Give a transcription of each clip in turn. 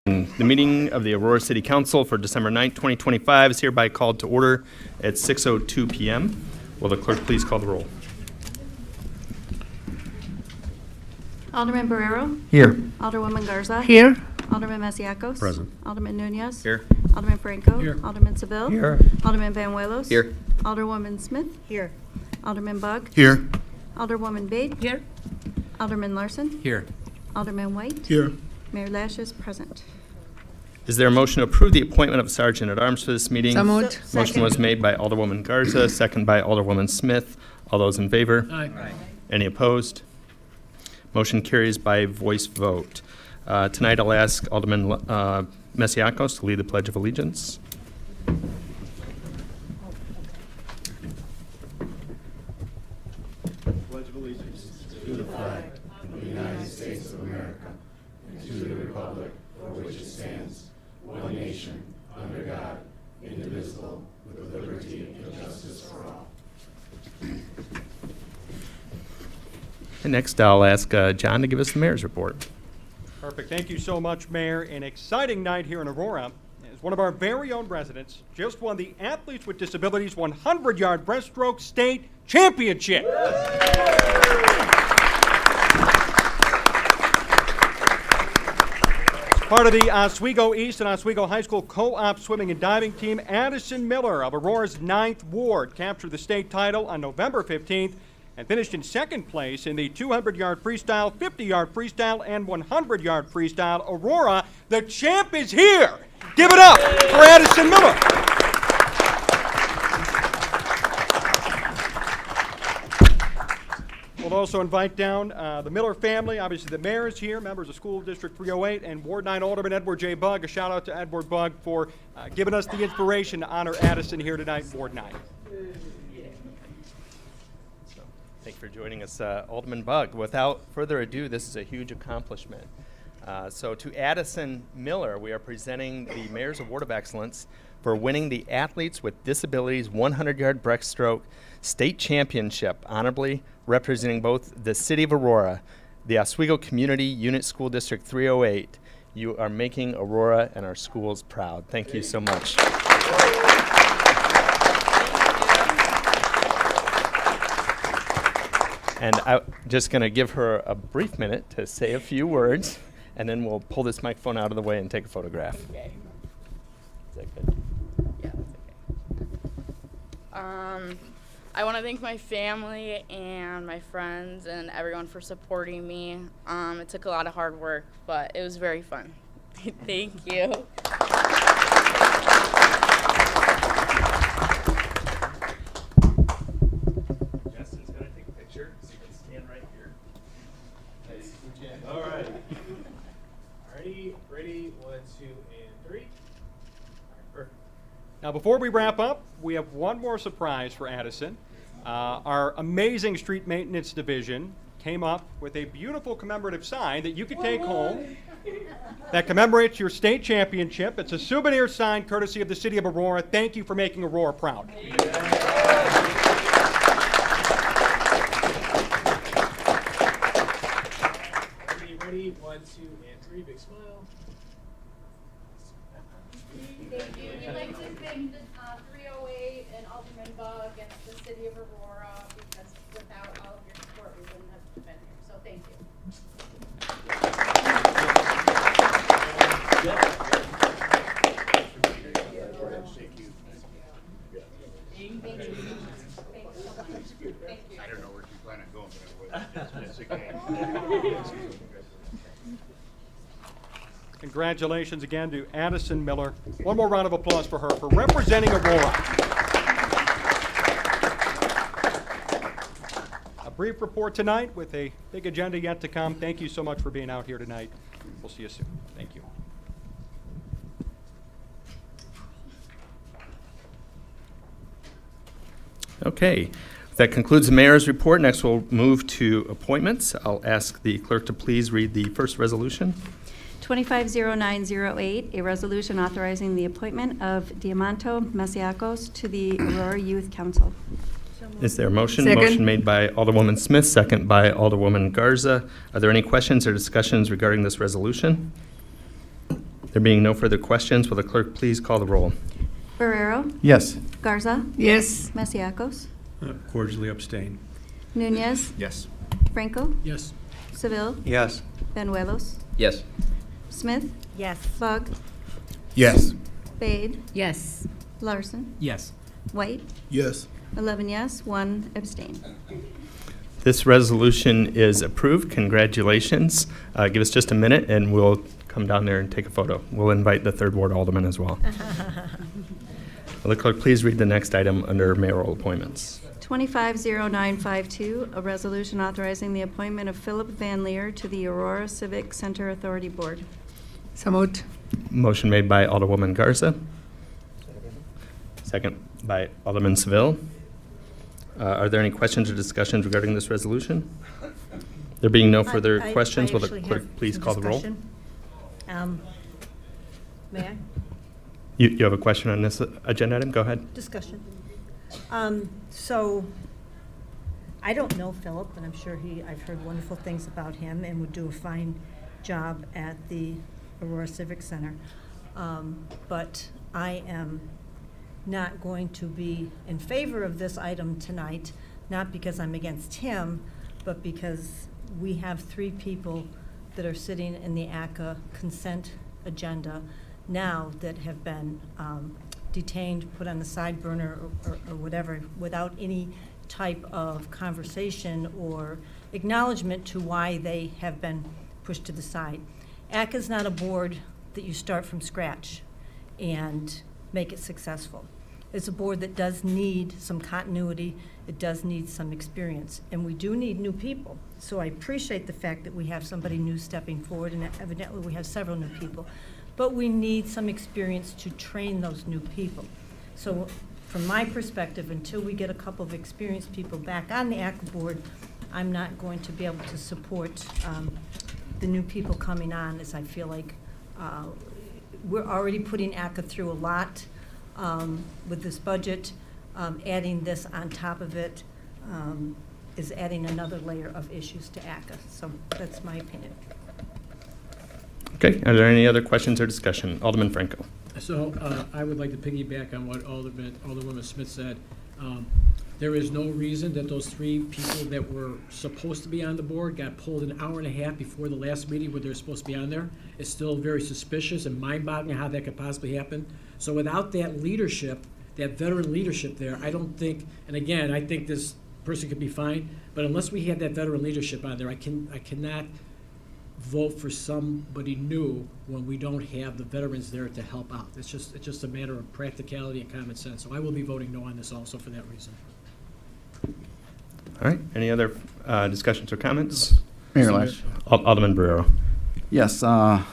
The meeting of the Aurora City Council for December 9th, 2025 is hereby called to order at 6:02 p.m. Will the clerk please call the roll? Alderman Barrero. Here. Alderwoman Garza. Here. Alderman Masiacos. Present. Alderman Nunez. Here. Alderman Franco. Here. Alderman Seville. Here. Alderman Banuelos. Here. Alderwoman Smith. Here. Alderman Bug. Here. Alderwoman Bate. Here. Alderman Larson. Here. Alderman White. Here. Mayor Lashes present. Is there a motion to approve the appointment of Sergeant at Arms for this meeting? So moved. Motion was made by Alderwoman Garza, second by Alderwoman Smith. All those in favor? Aye. Any opposed? Motion carries by voice vote. Tonight I'll ask Alderman Masiacos to lead the Pledge of Allegiance. Pledge of Allegiance to the flag of the United States of America and to the republic for which it stands, one nation, under God, indivisible, with liberty and justice for all. And next I'll ask John to give us the mayor's report. Perfect. Thank you so much, Mayor. An exciting night here in Aurora as one of our very own residents just won the Athletes with Disabilities 100-yard breaststroke state championship. Part of the Oswego East and Oswego High School co-op swimming and diving team, Addison Miller of Aurora's 9th Ward captured the state title on November 15th and finished in second place in the 200-yard freestyle, 50-yard freestyle, and 100-yard freestyle. Aurora, the champ is here. Give it up for Addison Miller. We'll also invite down the Miller family. Obviously, the mayor is here, members of School District 308, and Ward 9 Alderman Edward J. Bugg. A shout out to Edward Bugg for giving us the inspiration to honor Addison here tonight in Ward 9. Thank you for joining us, Alderman Bugg. Without further ado, this is a huge accomplishment. So to Addison Miller, we are presenting the Mayor's Award of Excellence for winning the Athletes with Disabilities 100-yard breaststroke state championship, honorably representing both the City of Aurora, the Oswego Community Unit School District 308. You are making Aurora and our schools proud. Thank you so much. And I'm just going to give her a brief minute to say a few words, and then we'll pull this microphone out of the way and take a photograph. Okay. Is that good? Yeah, that's okay. I want to thank my family and my friends and everyone for supporting me. It took a lot of hard work, but it was very fun. Thank you. Justin's going to take a picture, so you can stand right here. Nice. All right. Ready, 1, 2, and 3. All right, perfect. Now, before we wrap up, we have one more surprise for Addison. Our amazing street maintenance division came up with a beautiful commemorative sign that you can take home that commemorates your state championship. It's a souvenir sign courtesy of the City of Aurora. Thank you for making Aurora proud. Ready, 1, 2, and 3. Big smile. Thank you. We'd like to thank the 308 and Alderman Bug and the City of Aurora because without all of your support, we wouldn't have been here. So thank you. I don't know where you plan on going, but it's a game. Congratulations again to Addison Miller. One more round of applause for her for representing Aurora. A brief report tonight with a big agenda yet to come. Thank you so much for being out here tonight. We'll see you soon. Thank you. Okay. That concludes the mayor's report. Next, we'll move to appointments. I'll ask the clerk to please read the first resolution. 250908, a resolution authorizing the appointment of Diamanto Masiacos to the Aurora Youth Council. Is there a motion? Second. Motion made by Alderwoman Smith, second by Alderwoman Garza. Are there any questions or discussions regarding this resolution? There being no further questions, will the clerk please call the roll? Barrero, Yes. Garza, Yes. Masiacos, Cordially abstain. Nunez, Yes. Franco, Yes. Seville, Yes. Benuelos, Yes. Smith, Yes. Bug, Yes. Fade, Yes. Larson, Yes. White, Yes. 11 yes, 1 abstain. This resolution is approved. Congratulations. Give us just a minute and we'll come down there and take a photo. We'll invite the third ward alderman as well. Will the clerk please read the next item under mayoral appointments? 250952, a resolution authorizing the appointment of Philip Van Leer to the Aurora Civic Center Authority Board. So moved. Motion made by Alderwoman Garza. Second by Alderman Seville. Are there any questions or discussions regarding this resolution? There being no further questions, will the clerk please call the roll? May I? You have a question on this agenda item? Go ahead. Discussion. So, I don't know Philip, but I'm sure I've heard wonderful things about him and would do a fine job at the Aurora Civic Center. But I am not going to be in favor of this item tonight, not because I'm against him, but because we have 3 people that are sitting in the ACA consent agenda now that have been detained, put on the side burner or whatever, without any type of conversation or acknowledgement to why they have been pushed to the side. ACA is not a board that you start from scratch and make it successful. It's a board that does need some continuity, it does need some experience, and we do need new people. So I appreciate the fact that we have somebody new stepping forward, and evidently we have several new people. But we need some experience to train those new people. So from my perspective, until we get a couple of experienced people back on the ACA board, I'm not going to be able to support the new people coming on, as I feel like we're already putting ACA through a lot with this budget. Adding this on top of it is adding another layer of issues to ACA. So that's my opinion. Okay, are there any other questions or discussion? Alderman Franco. So I would like to piggyback on what Alderwoman Smith said. There is no reason that those 3 people that were supposed to be on the board got pulled an hour and a half before the last meeting where they're supposed to be on there. It's still very suspicious and mind-boggling how that could possibly happen. So without that leadership, that veteran leadership there, I don't think, and again, I think this person could be fine, but unless we have that veteran leadership on there, I cannot vote for somebody new when we don't have the veterans there to help out. It's just a matter of practicality and common sense. So I will be voting no on this also for that reason. All right, any other discussions or comments? Mayor Lash. Alderman Barrero. Yes, I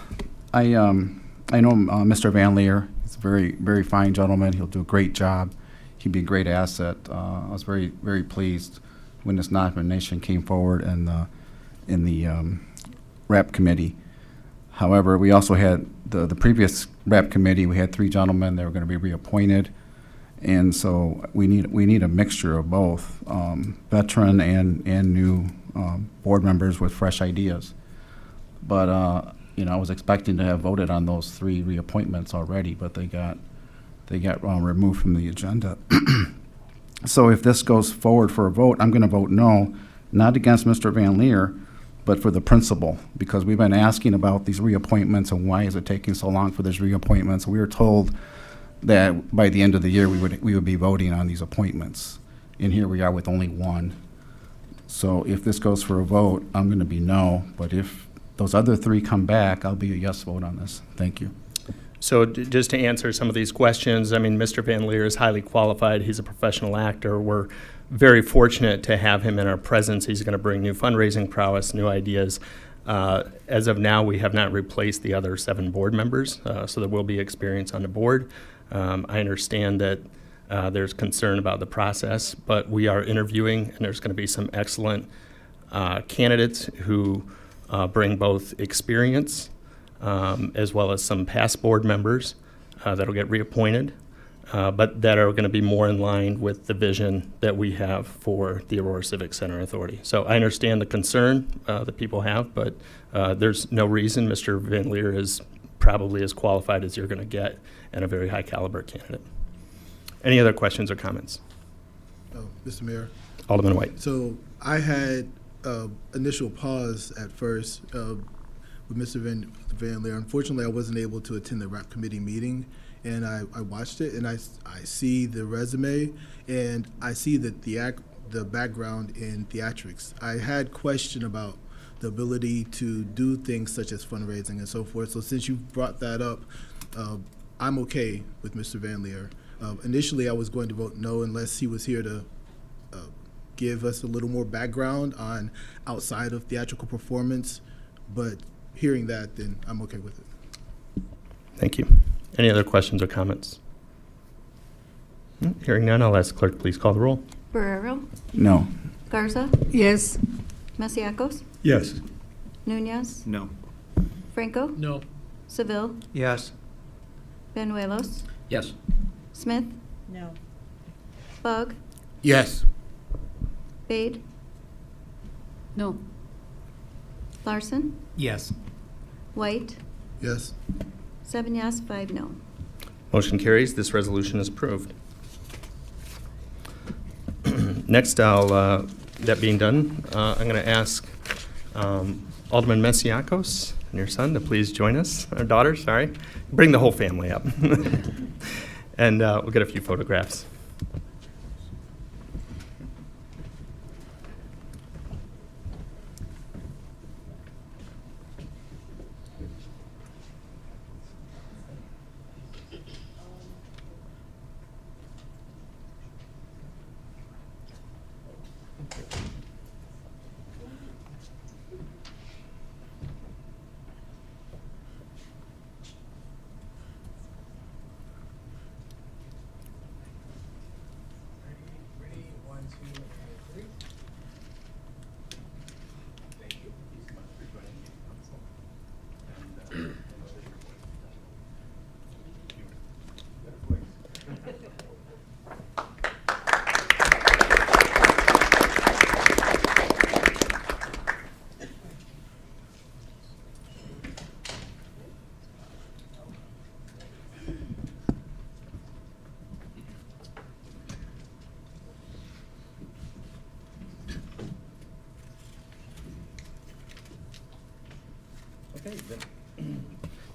know Mr. Van Leer. He's a very, very fine gentleman. He'll do a great job. He'd be a great asset. I was very, very pleased when this nomination came forward in the RAP committee. However, we also had the previous RAP committee. We had 3 gentlemen that were going to be reappointed, and so we need a mixture of both veteran and new board members with fresh ideas. But I was expecting to have voted on those 3 reappointments already, but they got removed from the agenda. So if this goes forward for a vote, I'm going to vote no, not against Mr. Van Leer, but for the principal, because we've been asking about these reappointments and why is it taking so long for these reappointments. We were told that by the end of the year we would be voting on these appointments, and here we are with only 1. So if this goes for a vote, I'm going to be no, but if those other 3 come back, I'll be a yes vote on this. Thank you. So just to answer some of these questions, I mean, Mr. Van Leer is highly qualified. He's a professional actor. We're very fortunate to have him in our presence. He's going to bring new fundraising prowess, new ideas. As of now, we have not replaced the other 7 board members, so there will be experience on the board. I understand that there's concern about the process, but we are interviewing, and there's going to be some excellent candidates who bring both experience as well as some past board members that'll get reappointed, but that are going to be more in line with the vision that we have for the Aurora Civic Center Authority. So I understand the concern that people have, but there's no reason. Mr. Van Leer is probably as qualified as you're going to get and a very high caliber candidate. Any other questions or comments? Mr. Mayor, Alderman White. so I had initial pause at first with Mr. Van Leer. Unfortunately, I wasn't able to attend the RAP committee meeting, and I watched it, and I see the resume, and I see that the background in theatrics. I had question about the ability to do things such as fundraising and so forth. So since you brought that up, I'm okay with Mr. Van Leer. Initially, I was going to vote no unless he was here to give us a little more background on outside of theatrical performance, but hearing that, then I'm okay with it. Thank you. Any other questions or comments? Hearing none, I'll ask the clerk to please call the roll. Barrero, No. Garza, Yes. Masiacos, Yes. Nunez, No. Franco, No. Seville, Yes. Benuelos, Yes. Smith, No. Bug, Yes. Bade, No. Larson, Yes. White, Yes? 7 yes, 5 no. Motion carries. This resolution is approved. Next, that being done, I'm going to ask Alderman Masiacos and your son to please join us, our daughter, sorry. Bring the whole family up. And we'll get a few photographs.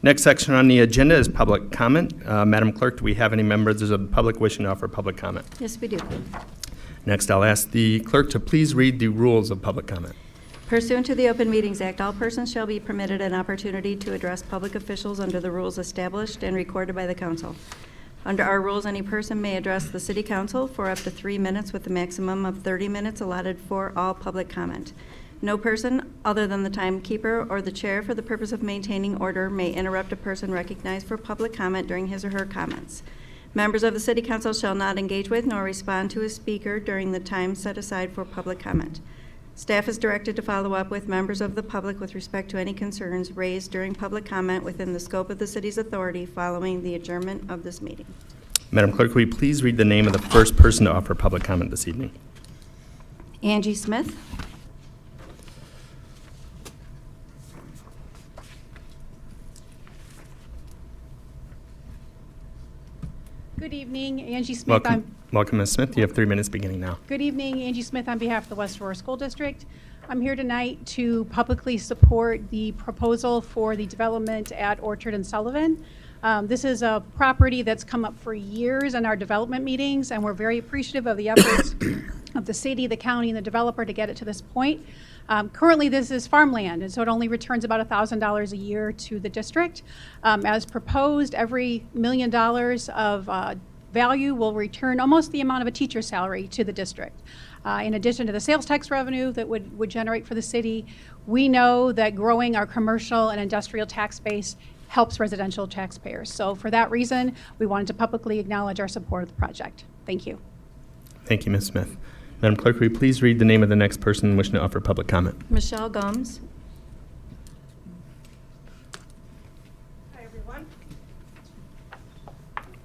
Next section on the agenda is public comment. Madam Clerk, do we have any members of the public wishing to offer public comment? Yes, we do. Next, I'll ask the clerk to please read the rules of public comment. Pursuant to the Open Meetings Act, all persons shall be permitted an opportunity to address public officials under the rules established and recorded by the council. Under our rules, any person may address the city council for up to 3 minutes with a maximum of 30 minutes allotted for all public comment. No person other than the timekeeper or the chair for the purpose of maintaining order may interrupt a person recognized for public comment during his or her comments. Members of the city council shall not engage with nor respond to a speaker during the time set aside for public comment. Staff is directed to follow up with members of the public with respect to any concerns raised during public comment within the scope of the city's authority following the adjournment of this meeting. Madam Clerk, will you please read the name of the first person to offer public comment this evening? Angie Smith. Good evening, Angie Smith. Welcome, Ms. Smith. You have 3 minutes beginning now. Good evening, Angie Smith on behalf of the West Aurora School District. I'm here tonight to publicly support the proposal for the development at Orchard and Sullivan. This is a property that's come up for years in our development meetings, and we're very appreciative of the efforts of the city, the county, and the developer to get it to this point. Currently, this is farmland, and so it only returns about $1,000 a year to the district. As proposed, every $1 million of value will return almost the amount of a teacher's salary to the district. In addition to the sales tax revenue that would generate for the city, we know that growing our commercial and industrial tax base helps residential taxpayers. So for that reason, we wanted to publicly acknowledge our support of the project. Thank you. Thank you, Ms. Smith. Madam Clerk, will you please read the name of the next person wishing to offer public comment? Michelle Gums. Hi, everyone.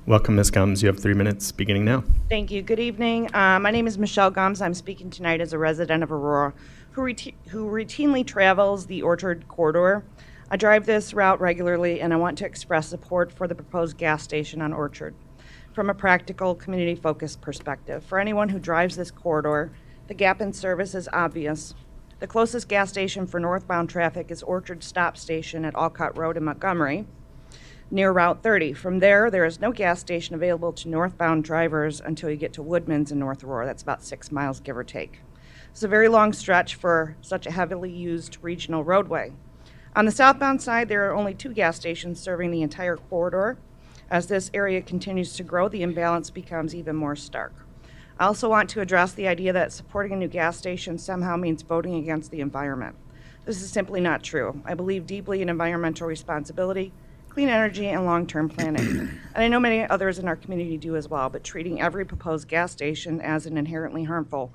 Welcome, Ms. Gums. You have 3 minutes beginning now. Thank you. Good evening. My name is Michelle Gomes. I'm speaking tonight as a resident of Aurora who routinely travels the Orchard corridor. I drive this route regularly, and I want to express support for the proposed gas station on Orchard from a practical, community-focused perspective. For anyone who drives this corridor, the gap in service is obvious. The closest gas station for northbound traffic is Orchard Stop Station at Alcott Road in Montgomery, near Route 30. From there is no gas station available to northbound drivers until you get to Woodman's in North Aurora. That's about 6 miles, give or take. It's a very long stretch for such a heavily used regional roadway. On the southbound side, there are only 2 gas stations serving the entire corridor. As this area continues to grow, the imbalance becomes even more stark. I also want to address the idea that supporting a new gas station somehow means voting against the environment. This is simply not true. I believe deeply in environmental responsibility, clean energy, and long-term planning. And I know many others in our community do as well, but treating every proposed gas station as an inherently harmful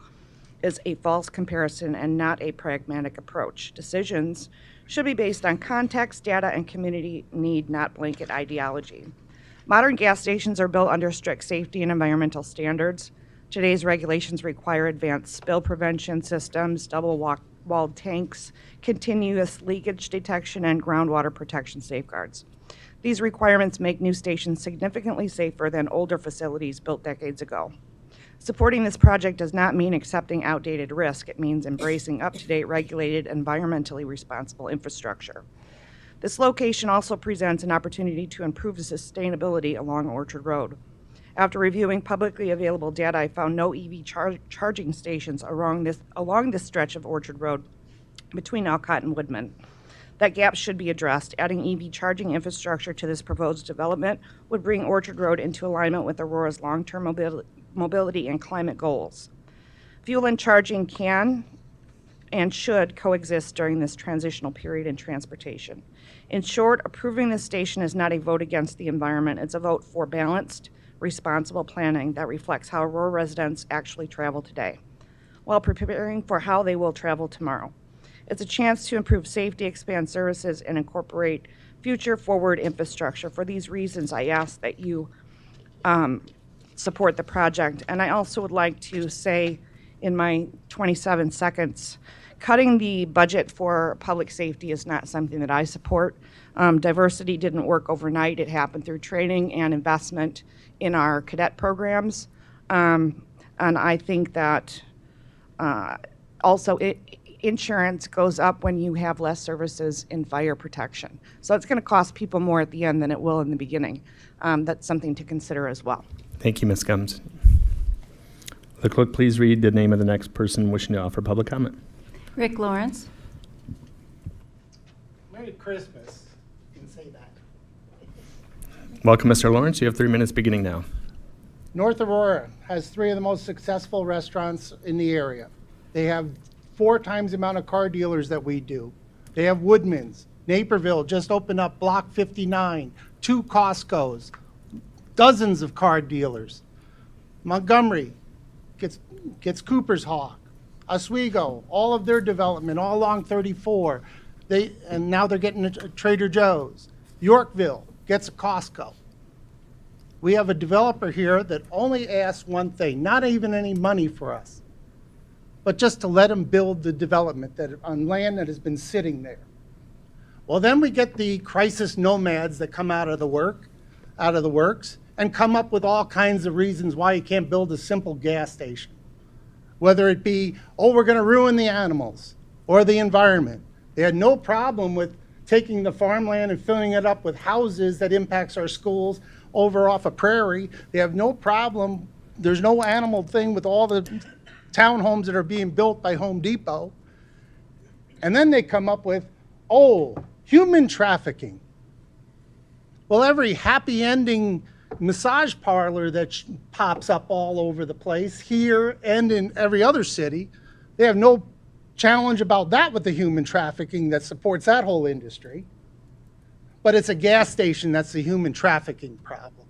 is a false comparison and not a pragmatic approach. Decisions should be based on context, data, and community need, not blanket ideology. Modern gas stations are built under strict safety and environmental standards. Today's regulations require advanced spill prevention systems, double-walled tanks, continuous leakage detection, and groundwater protection safeguards. These requirements make new stations significantly safer than older facilities built decades ago. Supporting this project does not mean accepting outdated risk. It means embracing up-to-date, regulated, environmentally responsible infrastructure. This location also presents an opportunity to improve the sustainability along Orchard Road. After reviewing publicly available data, I found no EV charging stations along this stretch of Orchard Road between Alcott and Woodman. That gap should be addressed. Adding EV charging infrastructure to this proposed development would bring Orchard Road into alignment with Aurora's long-term mobility and climate goals. Fuel and charging can and should coexist during this transitional period in transportation. In short, approving this station is not a vote against the environment. It's a vote for balanced, responsible planning that reflects how Aurora residents actually travel today, while preparing for how they will travel tomorrow. It's a chance to improve safety, expand services, and incorporate future-forward infrastructure. For these reasons, I ask that you support the project. And I also would like to say in my 27 seconds, cutting the budget for public safety is not something that I support. Diversity didn't work overnight. It happened through training and investment in our cadet programs. And I think that also insurance goes up when you have less services in fire protection. So it's going to cost people more at the end than it will in the beginning. That's something to consider as well. Thank you, Ms. Gumbs. The clerk, please read the name of the next person wishing to offer public comment. Rick Lawrence. Merry Christmas. You can say that. Welcome, Mr. Lawrence. You have 3 minutes beginning now. North Aurora has 3 of the most successful restaurants in the area. They have 4 times the amount of car dealers that we do. They have Woodman's. Naperville just opened up Block 59, 2 Costco's, dozens of car dealers. Montgomery gets Cooper's Hawk. Oswego, all of their development, all along 34. And now they're getting a Trader Joe's. Yorkville gets a Costco. We have a developer here that only asks one thing, not even any money for us, but just to let them build the development on land that has been sitting there. Well, then we get the crisis nomads that come out of the works, and come up with all kinds of reasons why you can't build a simple gas station. Whether it be, oh, we're going to ruin the animals or the environment. They had no problem with taking the farmland and filling it up with houses that impacts our schools over off a prairie. They have no problem. There's no animal thing with all the townhomes that are being built by Home Depot. And then they come up with, oh, human trafficking. Well, every happy ending massage parlor that pops up all over the place here and in every other city, they have no challenge about that with the human trafficking that supports that whole industry. But it's a gas station that's the human trafficking problem.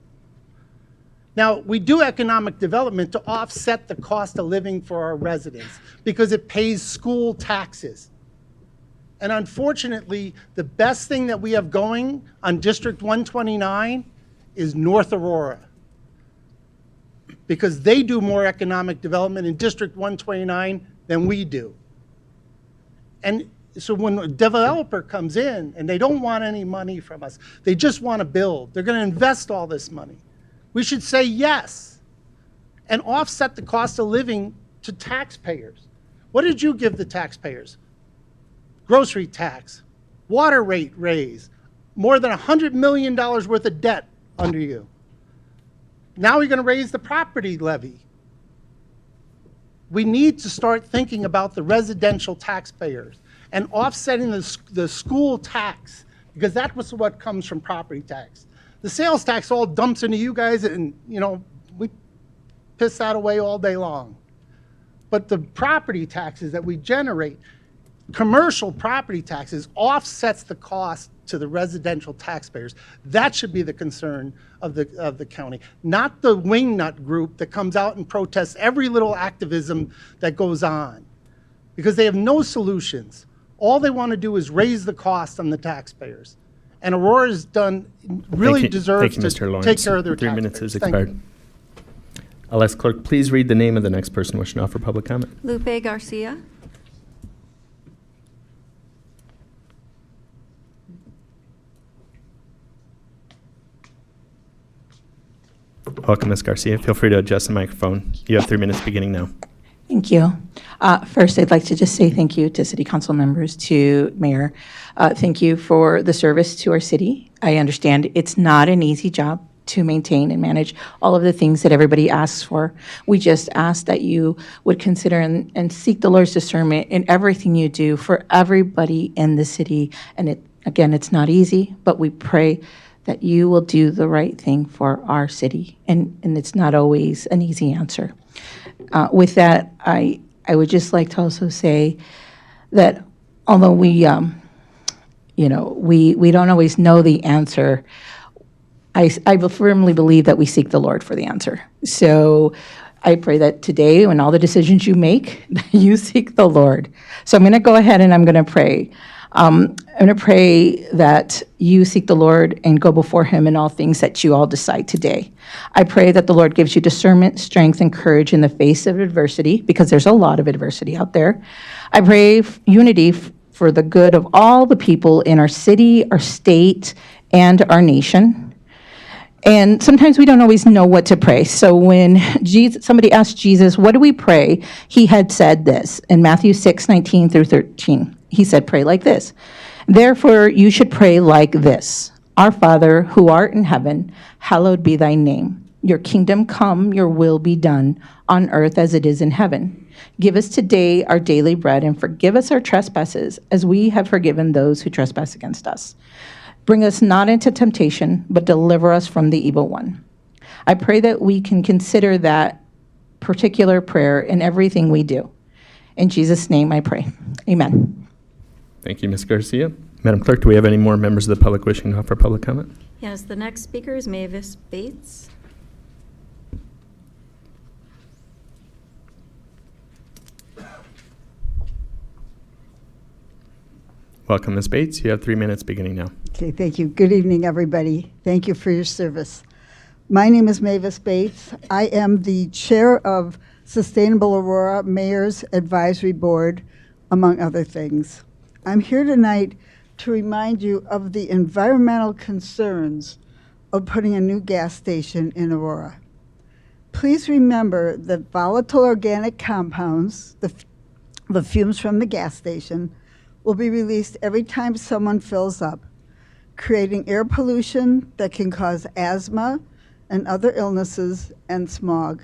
Now, we do economic development to offset the cost of living for our residents because it pays school taxes. And unfortunately, the best thing that we have going on District 129 is North Aurora, because they do more economic development in District 129 than we do. And So when a developer comes in and they don't want any money from us, they just want to build, they're going to invest all this money, we should say yes and offset the cost of living to taxpayers. What did you give the taxpayers? Grocery tax, water rate raise, more than $100 million worth of debt under you. Now you're going to raise the property levy. We need to start thinking about the residential taxpayers and offsetting the school tax, because that's what comes from property tax. The sales tax all dumps into you guys, and we piss that away all day long. But the property taxes that we generate, commercial property taxes, offsets the cost to the residential taxpayers. That should be the concern of the county, not the wingnut group that comes out and protests every little activism that goes on, because they have no solutions. All they want to do is raise the cost on the taxpayers. And Aurora's done, really deserves to take care of their taxpayers. 3 minutes has Thank expired. you. I'll ask clerk, please read the name of the next person wishing to offer public comment. Lupe Garcia. Welcome, Ms. Garcia. Feel free to adjust the microphone. You have 3 minutes beginning now. Thank you. First, I'd like to just say thank you to City Council members, to Mayor. Thank you for the service to our city. I understand it's not an easy job to maintain and manage all of the things that everybody asks for. We just ask that you would consider and seek the Lord's discernment in everything you do for everybody in the city. And again, it's not easy, but we pray that you will do the right thing for our city. And it's not always an easy answer. With that, I would just like to also say that although we don't always know the answer, I firmly believe that we seek the Lord for the answer. So I pray that today, when all the decisions you make, that you seek the Lord. So I'm going to go ahead and I'm going to pray. I'm going to pray that you seek the Lord and go before him in all things that you all decide today. I pray that the Lord gives you discernment, strength, and courage in the face of adversity, because there's a lot of adversity out there. I pray unity for the good of all the people in our city, our state, and our nation. And sometimes we don't always know what to pray. So when somebody asked Jesus, what do we pray? He had said this in Matthew 6:19 through 13. He said, pray like this. Therefore, you should pray like this. Our Father, who art in heaven, hallowed be thy name. Your kingdom come, your will be done on earth as it is in heaven. Give us today our daily bread, and forgive us our trespasses as we have forgiven those who trespass against us. Bring us not into temptation, but deliver us from the evil one. I pray that we can consider that particular prayer in everything we do. In Jesus' name I pray. Amen. Thank you, Ms. Garcia. Madam Clerk, do we have any more members of the public wishing to offer public comment? Yes, the next speaker is Mavis Bates. Welcome, Ms. Bates. You have 3 minutes beginning now. Okay, thank you. Good evening, everybody. Thank you for your service. My name is Mavis Bates. I am the chair of Sustainable Aurora Mayor's Advisory Board, among other things. I'm here tonight to remind you of the environmental concerns of putting a new gas station in Aurora. Please remember that volatile organic compounds, the fumes from the gas station, will be released every time someone fills up, creating air pollution that can cause asthma and other illnesses and smog.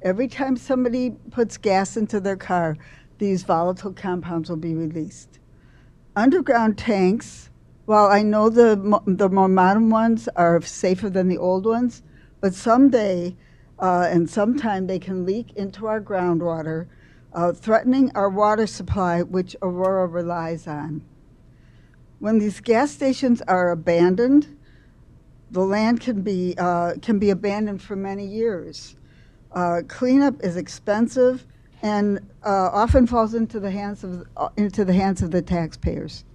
Every time somebody puts gas into their car, these volatile compounds will be released. Underground tanks, while I know the more modern ones are safer than the old ones, but someday and sometime they can leak into our groundwater, threatening our water supply, which Aurora relies on. When these gas stations are abandoned, the land can be abandoned for many years. Cleanup is expensive and often falls into the hands of the taxpayers.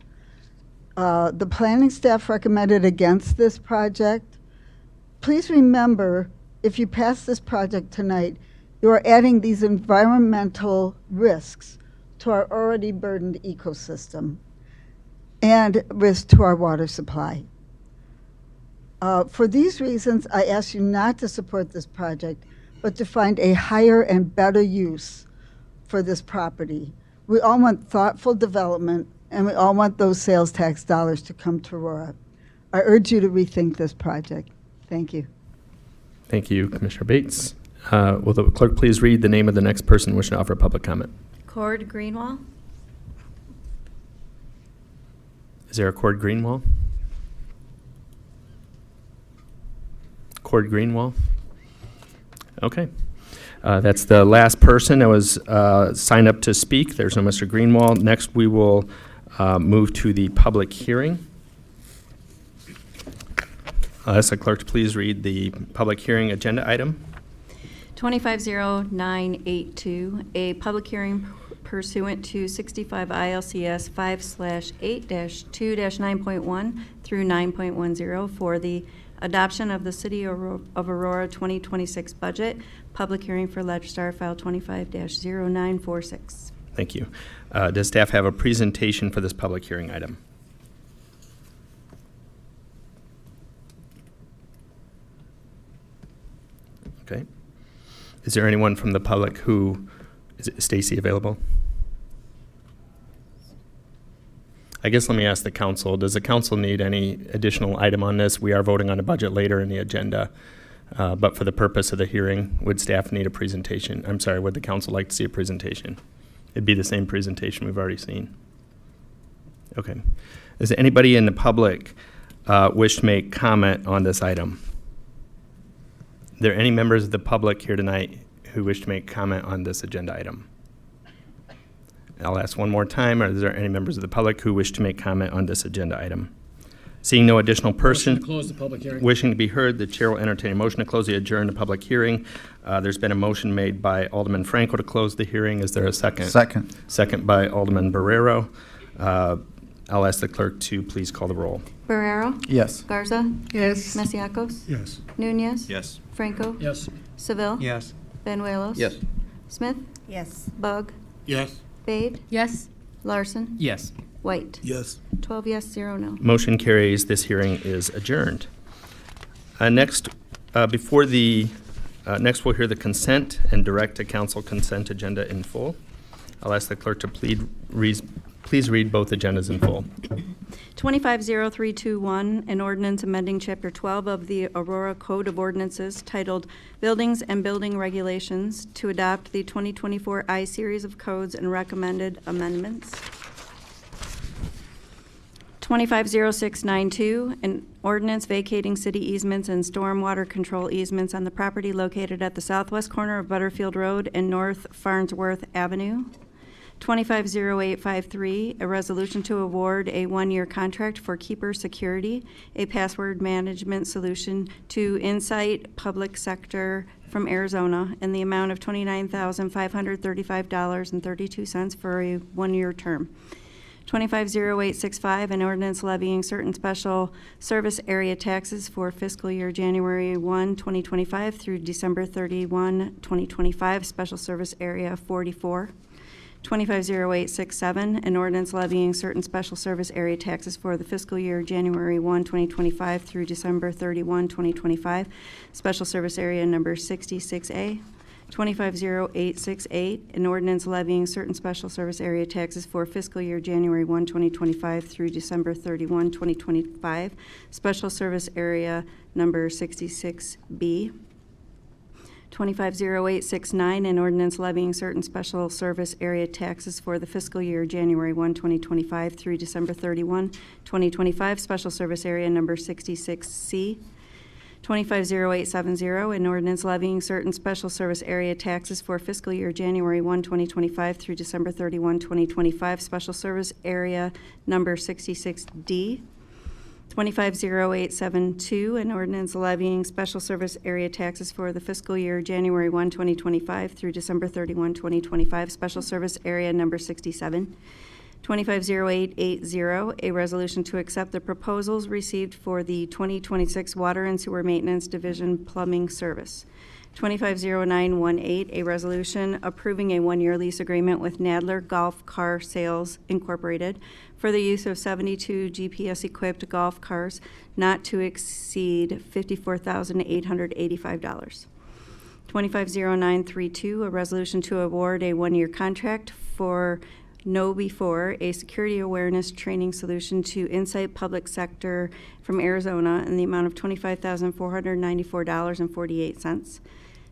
The planning staff recommended against this project. Please remember, if you pass this project tonight, you are adding these environmental risks to our already burdened ecosystem. and risk to our water supply. For these reasons, I ask you not to support this project, but to find a higher and better use for this property. We all want thoughtful development, and we all want those sales tax dollars to come to Aurora. I urge you to rethink this project. Thank you. Thank you, Commissioner Bates. Will the clerk please read the name of the next person wishing to offer public comment? Cord Greenwall. Is there a Cord Greenwall? Cord Greenwall? Okay. That's the last person that was signed up to speak. There's no Mr. Greenwall. Next, we will move to the public hearing. Ask the clerk to please read the public hearing agenda item. 250982, a public hearing pursuant to 65 ILCS 5/8-2-9.1 through 9.10 for the adoption of the City of Aurora 2026 budget. Public hearing for Legistar File 25-0946. Thank you. Does staff have a presentation for this public hearing item? Okay. Is there anyone from the public who, is Stacy available? I guess let me ask the council, does the council need any additional item on this? We are voting on a budget later in the agenda, but for the purpose of the hearing, would staff need a presentation? I'm sorry, would the council like to see a presentation? It'd be the same presentation we've already seen. Okay. Does anybody in the public wish to make comment on this item? Are there any members of the public here tonight who wish to make comment on this agenda item? I'll ask one more time. Are there any members of the public who wish to make comment on this agenda item? Seeing no additional person Motion to close the public hearing. wishing to be heard, the chair will entertain a motion to close the adjourned public hearing. There's been a motion made by Alderman Franco to close the hearing. Is there a second? Second. Second by Alderman Barrero. I'll ask the clerk to please call the roll. Barrero? Yes. Garza? Yes. Masiacos? Yes. Nunez? Yes. Franco? Yes. Seville? Yes. Benuelos? Yes. Smith? Yes. Bug? Yes. Bade? Yes. Larson? Yes. White? Yes. 12 yes, 0 no. Motion carries. This hearing is adjourned. Next, next we'll hear the consent and direct to council consent agenda in full. I'll ask the clerk to please read both agendas in full. 250321, an ordinance amending Chapter 12 of the Aurora Code of Ordinances titled Buildings and Building Regulations to adopt the 2024 I-Series of Codes and recommended amendments. 250692, an ordinance vacating city easements and stormwater control easements on the property located at the southwest corner of Butterfield Road and North Farnsworth Avenue. 250853, a resolution to award a one-year contract for Keeper Security, a password management solution to Insight Public Sector from Arizona, in the amount of $29,535.32 for a one-year term. 250865, an ordinance levying certain special service area taxes for fiscal year January 1, 2025 through December 31, 2025, special service area 44. 250867, an ordinance levying certain special service area taxes for the fiscal year January 1, 2025 through December 31, 2025, special service area number 66A. 250868, an ordinance levying certain special service area taxes for fiscal year January 1, 2025 through December 31, 2025, special service area number 66B. 250869, an ordinance levying certain special service area taxes for the fiscal year January 1, 2025 through December 31, 2025, special service area number 66C. 250870, an ordinance levying certain special service area taxes for fiscal year January 1, 2025 through December 31, 2025, special service area number 66D. 250872, an ordinance levying special service area taxes for the fiscal year January 1, 2025 through December 31, 2025, special service area number 67. 250880, a resolution to accept the proposals received for the 2026 Water and Sewer Maintenance Division Plumbing Service. 250918, a resolution approving a one-year lease agreement with Nadler Golf Car Sales Incorporated for the use of 72 GPS-equipped golf cars not to exceed $54,885. 250932, a resolution to award a one-year contract for Know Before, a security awareness training solution to Insight Public Sector from Arizona in the amount of $25,494.48.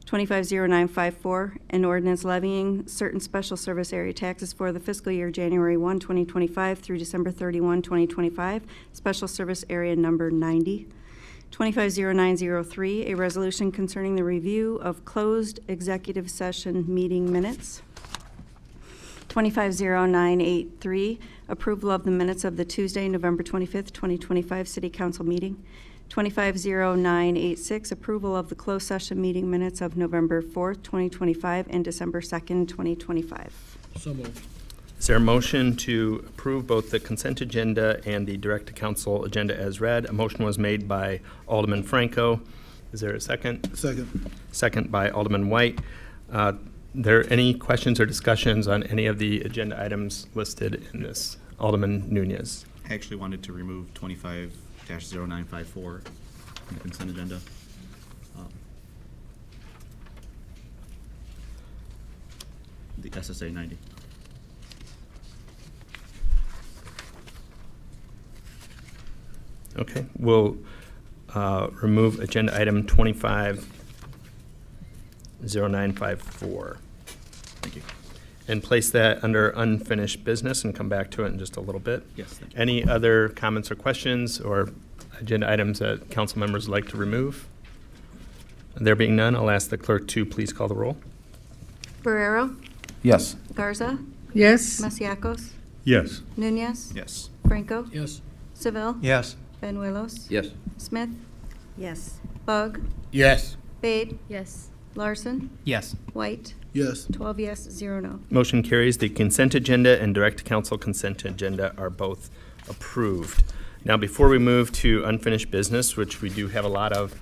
250954, an ordinance levying certain special service area taxes for the fiscal year January 1, 2025 through December 31, 2025, special service area number 90. 250903, a resolution concerning the review of closed executive session meeting minutes. 250983, approval of the minutes of the Tuesday, November 25th, 2025 City Council meeting. 250986, approval of the closed session meeting minutes of November 4th, 2025 and December 2nd, 2025. So moved. Is there a motion to approve both the consent agenda and the direct-to-council agenda as read? A motion was made by Alderman Franco. Is there a second? Second. Second by Alderman White. There any questions or discussions on any of the agenda items listed in this? Alderman Nunez. I actually wanted to remove 25-0954 from the consent agenda. The SSA 90. Okay, we'll remove agenda item 250954. Thank you. And place that under unfinished business and come back to it in just a little bit. Yes, thank you. Any other comments or questions or agenda items that council members would like to remove? There being none, I'll ask the clerk to please call the roll. Barrero, Yes. Garza, Yes. Masiacos, Yes. Nunez, Yes. Franco, Yes. Seville, Yes. Benuelos, Yes. Smith, Yes. Bug, Yes. Bade, Yes. Larson, Yes. White, Yes. 12 yes, 0 no. Motion carries. The consent agenda and direct council consent agenda are both approved. Now, before we move to unfinished business, which we do have a lot of,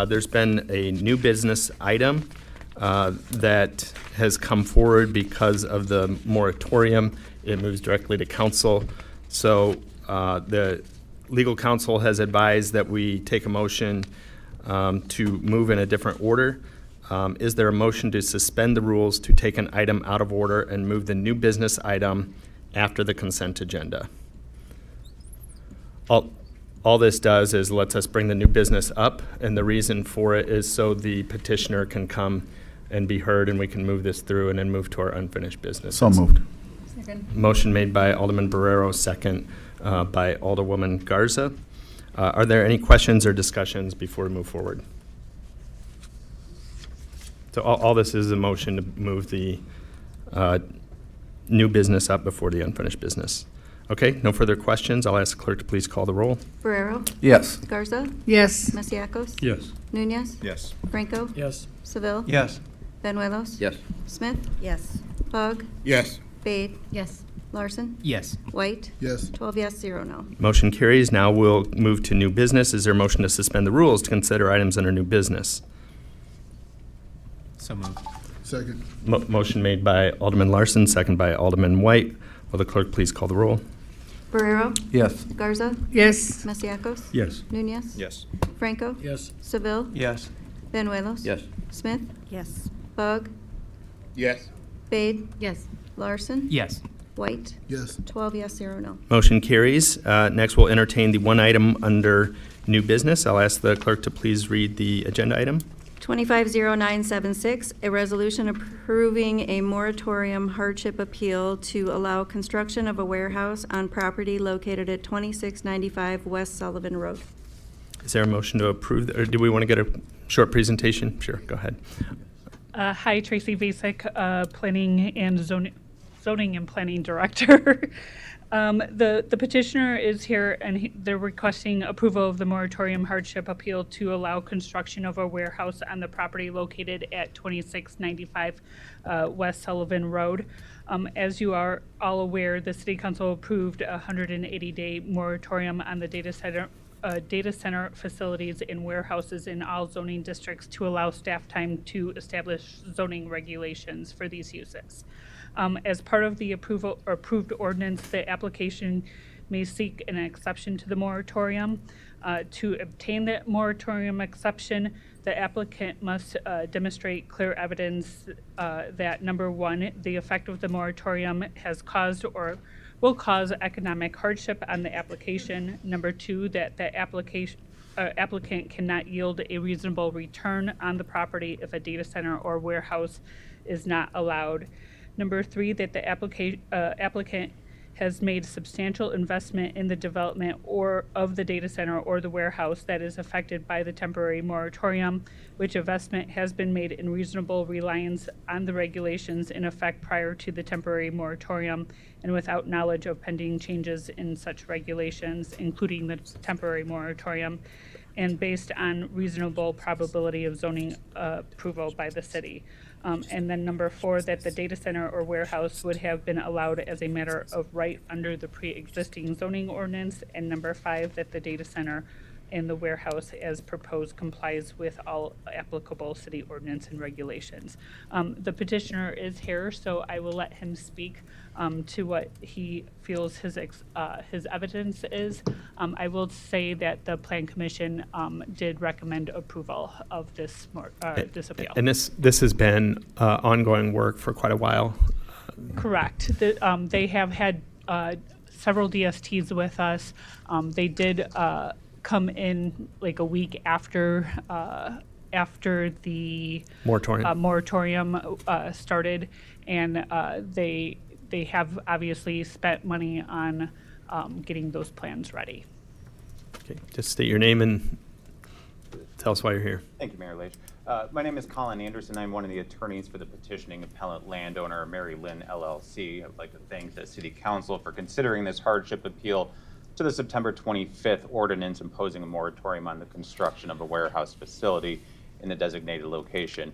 there's been a new business item that has come forward because of the moratorium. It moves directly to council. So the legal counsel has advised that we take a motion to move in a different order. Is there a motion to suspend the rules to take an item out of order and move the new business item after the consent agenda? All this does is lets us bring the new business up, and the reason for it is so the petitioner can come and be heard, and we can move this through and then move to our unfinished business. So moved. Motion made by Alderman Barrero, second by Alderwoman Garza. Are there any questions or discussions before we move forward? So all this is a motion to move the new business up before the unfinished business. Okay, no further questions. I'll ask the clerk to please call the roll. Barrero, Yes. Garza, Yes. Masiacos, Yes. Nunez, Yes. Franco, Yes. Seville, Yes. Benuelos, Yes. Smith, Yes. Bug, Yes. Bade, Yes. Larson, Yes. White, Yes. 12 yes, 0 no. Motion carries. Now we'll move to new business. Is there a motion to suspend the rules to consider items under new business? So moved. Second. Motion made by Alderman Larson, second by Alderman White. Will the clerk please call the roll? Barrero, Yes. Garza, Yes. Masiacos, Yes. Nunez, Yes. Franco, Yes. Seville, Yes. Benuelos, Yes. Smith, Yes. Bug, Yes. Bade, Yes. Larson, Yes. White, Yes. 12 yes, 0 no. Motion carries. Next, we'll entertain the one item under new business. I'll ask the clerk to please read the agenda item. 250976, a resolution approving a moratorium hardship appeal to allow construction of a warehouse on property located at 2695 West Sullivan Road. Is there a motion to approve, or do we want to get a short presentation? Sure, go ahead. Hi, Tracy Vasek, Planning and Zoning and Planning Director. The petitioner is here, and they're requesting approval of the moratorium hardship appeal to allow construction of a warehouse on the property located at 2695 West Sullivan Road. As you are all aware, the City Council approved a 180-day moratorium on the data center facilities and warehouses in all zoning districts to allow staff time to establish zoning regulations for these uses. As part of the approved ordinance, the application may seek an exception to the moratorium. To obtain the moratorium exception, the applicant must demonstrate clear evidence that, number one, the effect of the moratorium has caused or will cause economic hardship on the application. Number two, that the applicant cannot yield a reasonable return on the property if a data center or warehouse is not allowed. Number three, that the applicant has made substantial investment in the development or of the data center or the warehouse that is affected by the temporary moratorium, which investment has been made in reasonable reliance on the regulations in effect prior to the temporary moratorium and without knowledge of pending changes in such regulations, including the temporary moratorium, and based on reasonable probability of zoning approval by the city. And then number four, that the data center or warehouse would have been allowed as a matter of right under the pre-existing zoning ordinance. And number five, that the data center and the warehouse as proposed complies with all applicable city ordinance and regulations. The petitioner is here, so I will let him speak to what he feels his evidence is. I will say that the Plan Commission did recommend approval of this appeal. And this has been ongoing work for quite a while. Correct. They have had several DSTs with us. They did come in like a week after the moratorium started, and they have obviously spent money on getting those plans ready. Okay, just state your name and tell us why you're here. Thank you, Mayor Leach. My name is Colin Anderson. I'm one of the attorneys for the petitioning appellant landowner, Mary Lynn LLC. I would like to thank the City Council for considering this hardship appeal to the September 25th ordinance imposing a moratorium on the construction of a warehouse facility in the designated location.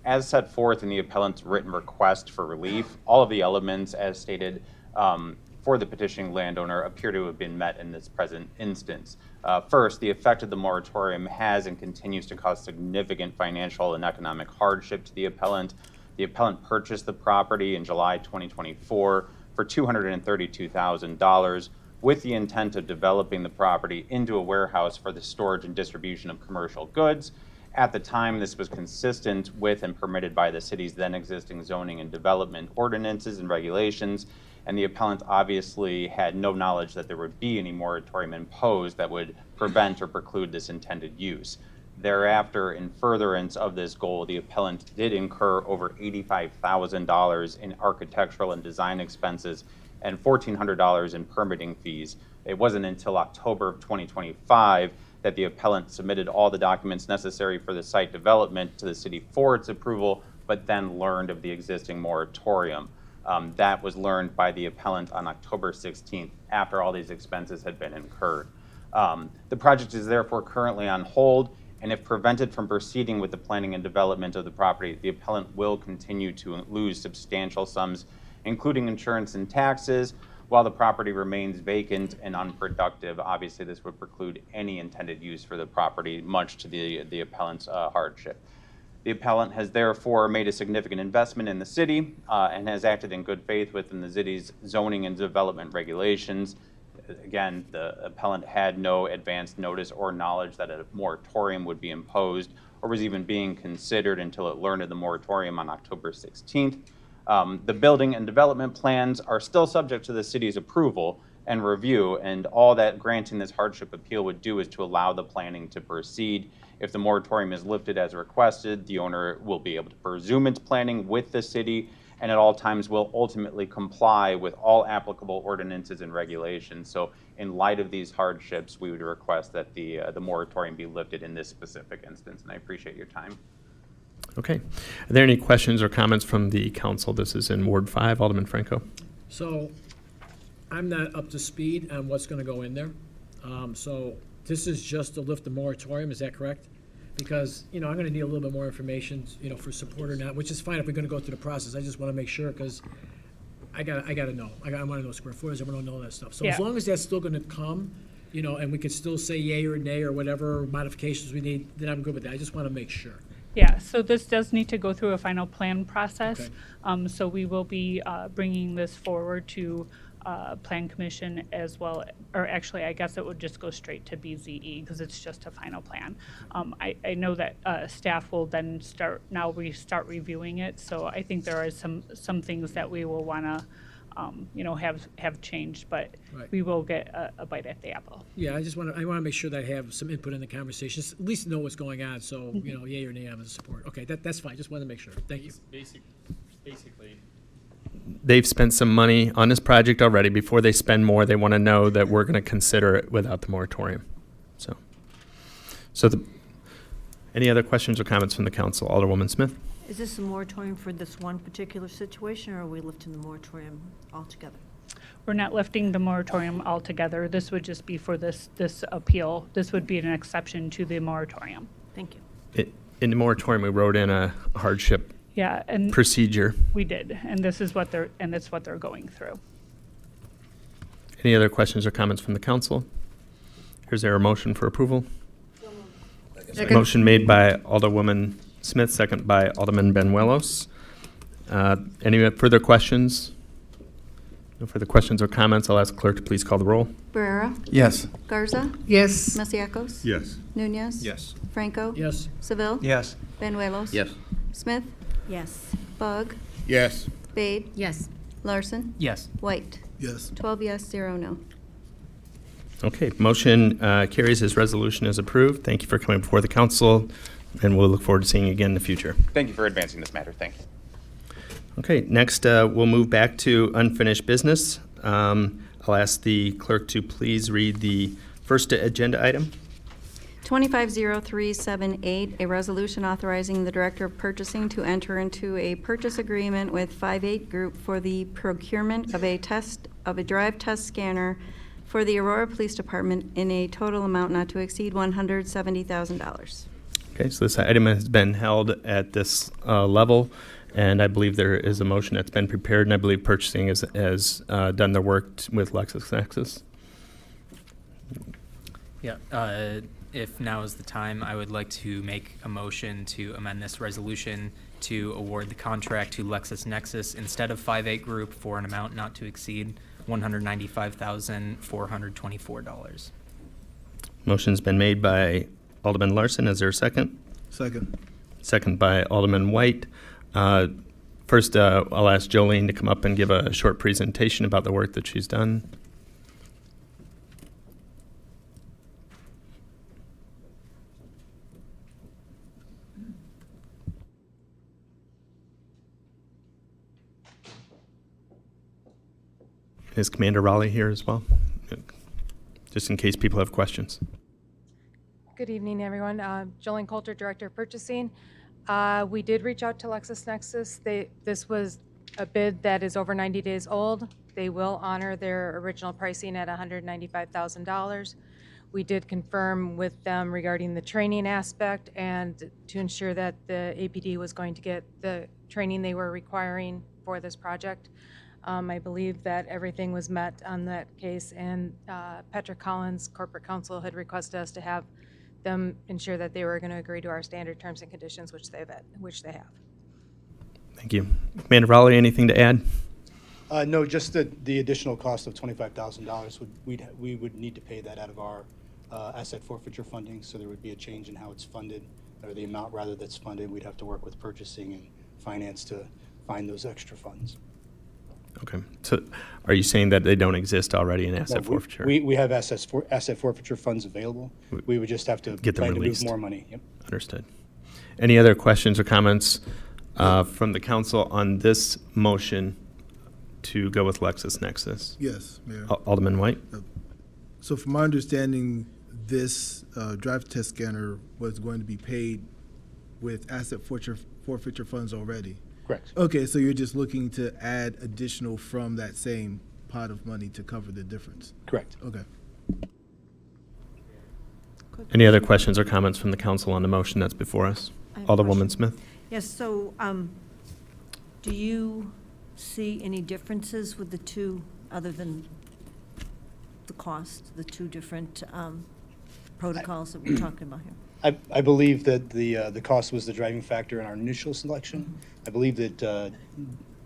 As set forth in the appellant's written request for relief, all of the elements as stated for the petitioning landowner appear to have been met in this present instance. First, the effect of the moratorium has and continues to cause significant financial and economic hardship to the appellant. The appellant purchased the property in July 2024 for $232,000 with the intent of developing the property into a warehouse for the storage and distribution of commercial goods. At the time, this was consistent with and permitted by the city's then existing zoning and development ordinances and regulations, and the appellant obviously had no knowledge that there would be any moratorium imposed that would prevent or preclude this intended use. Thereafter, in furtherance of this goal, the appellant did incur over $85,000 in architectural and design expenses and $1,400 in permitting fees. It wasn't until October of 2025 that the appellant submitted all the documents necessary for the site development to the city for its approval, but then learned of the existing moratorium. That was learned by the appellant on October 16th, after all these expenses had been incurred. The project is therefore currently on hold, and if prevented from proceeding with the planning and development of the property, the appellant will continue to lose substantial sums, including insurance and taxes, while the property remains vacant and unproductive. Obviously, this would preclude any intended use for the property, much to the appellant's hardship. The appellant has therefore made a significant investment in the city and has acted in good faith within the city's zoning and development regulations. Again, the appellant had no advance notice or knowledge that a moratorium would be imposed or was even being considered until it learned of the moratorium on October 16th. The building and development plans are still subject to the city's approval and review, and all that granting this hardship appeal would do is to allow the planning to proceed. If the moratorium is lifted as requested, the owner will be able to resume its planning with the city and at all times will ultimately comply with all applicable ordinances and regulations. So in light of these hardships, we would request that the moratorium be lifted in this specific instance, and I appreciate your time. Okay. Are there any questions or comments from the council? This is in Ward 5. Alderman Franco. So I'm not up to speed on what's going to go in there. So this is just to lift the moratorium, is that correct? Because, I'm going to need a little bit more information, for support or not, which is fine if we're going to go through the process. I just want to make sure, because I got to know. I want to know square footage. I want to know that stuff. So as long as that's still going to come, and we can still say yay or nay or whatever modifications we need, then I'm good with that. I just want to make sure. Yeah, so this does need to go through a final plan process. Okay. So we will be bringing this forward to Plan Commission as well, or actually, I guess it would just go straight to BZE because it's just a final plan. I know that staff will then start reviewing it, so I think there are some things that we will want to have changed, but Right. we will get a bite at the apple. Yeah, I want to make sure that I have some input in the conversation, just at least know what's going on, so, yay or nay, I'm in support. Okay, that's fine, just wanted to make sure. Thank you. Basically, they've spent some money on this project already. Before they spend more, they want to know that we're going to consider it without the moratorium. Any other questions or comments from the council? Alderwoman Smith? Is this a moratorium for this one particular situation, or are we lifting the moratorium altogether? We're not lifting the moratorium altogether. This would just be for this appeal. This would be an exception to the moratorium. Thank you. In the moratorium, we wrote in a hardship And procedure. We did, and this is what that's what they're going through. Any other questions or comments from the council? Is there a motion for approval? Second. Motion made by Alderwoman Smith, second by Alderman Benuelos. Any further questions? No further questions or comments. I'll ask clerk to please call the roll. Barrera? Yes. Garza? Yes. Masiacos? Yes. Nunez? Yes. Franco? Yes. Seville? Yes. Benuelos? Yes. Smith? Yes. Bug? Yes. Spade? Yes. Larson? Yes. White? Yes. 12 yes, 0 no. Okay, motion carries. This resolution is approved. Thank you for coming before the council, and we'll look forward to seeing you again in the future. Thank you for advancing this matter. Thank you. Okay, next we'll move back to unfinished business. I'll ask the clerk to please read the first agenda item. 250378, a resolution authorizing the Director of Purchasing to enter into a purchase agreement with 58 Group for the procurement of a drive test scanner for the Aurora Police Department in a total amount not to exceed $170,000. Okay, so this item has been held at this level, and I believe there is a motion that's been prepared, and I believe purchasing has done their work with LexisNexis. Yeah, if now is the time, I would like to make a motion to amend this resolution to award the contract to LexisNexis instead of 58 Group for an amount not to exceed $195,424. Motion's been made by Alderman Larson. Is there a second? Second. Second by Alderman White. First, I'll ask Jolene to come up and give a short presentation about the work that she's done. Is Commander Raleigh here as well? Just in case people have questions. Good evening, everyone. Jolene Coulter, Director of Purchasing. We did reach out to LexisNexis. This was a bid that is over 90 days old. They will honor their original pricing at $195,000. We did confirm with them regarding the training aspect and to ensure that the APD was going to get the training they were requiring for this project. I believe that everything was met on that case, and Petra Collins, Corporate Counsel, had requested us to have them ensure that they were going to agree to our standard terms and conditions, which they have. Thank you. Commander Raleigh, anything to add? No, just the additional cost of $25,000 we would need to pay that out of our asset forfeiture funding, so there would be a change in how it's funded, or the amount rather that's funded. We'd have to work with purchasing and finance to find those extra funds. Okay. So are you saying that they don't exist already in asset forfeiture? We have asset forfeiture funds available. We would just have to get them plan to move released. more money. Yep. Understood. Any other questions or comments from the council on this motion to go with LexisNexis? Yes, Mayor. Alderman White? So from my understanding, this drive test scanner was going to be paid with asset forfeiture funds already. Correct. Okay, so you're just looking to add additional from that same pot of money to cover the difference? Correct. Okay. Any other questions or comments from the council on the motion that's before us? I have a Alderwoman question. Smith? Yes, so do you see any differences with the two, other than the cost, the two different protocols that we're talking about here? I believe that the cost was the driving factor in our initial selection. I believe that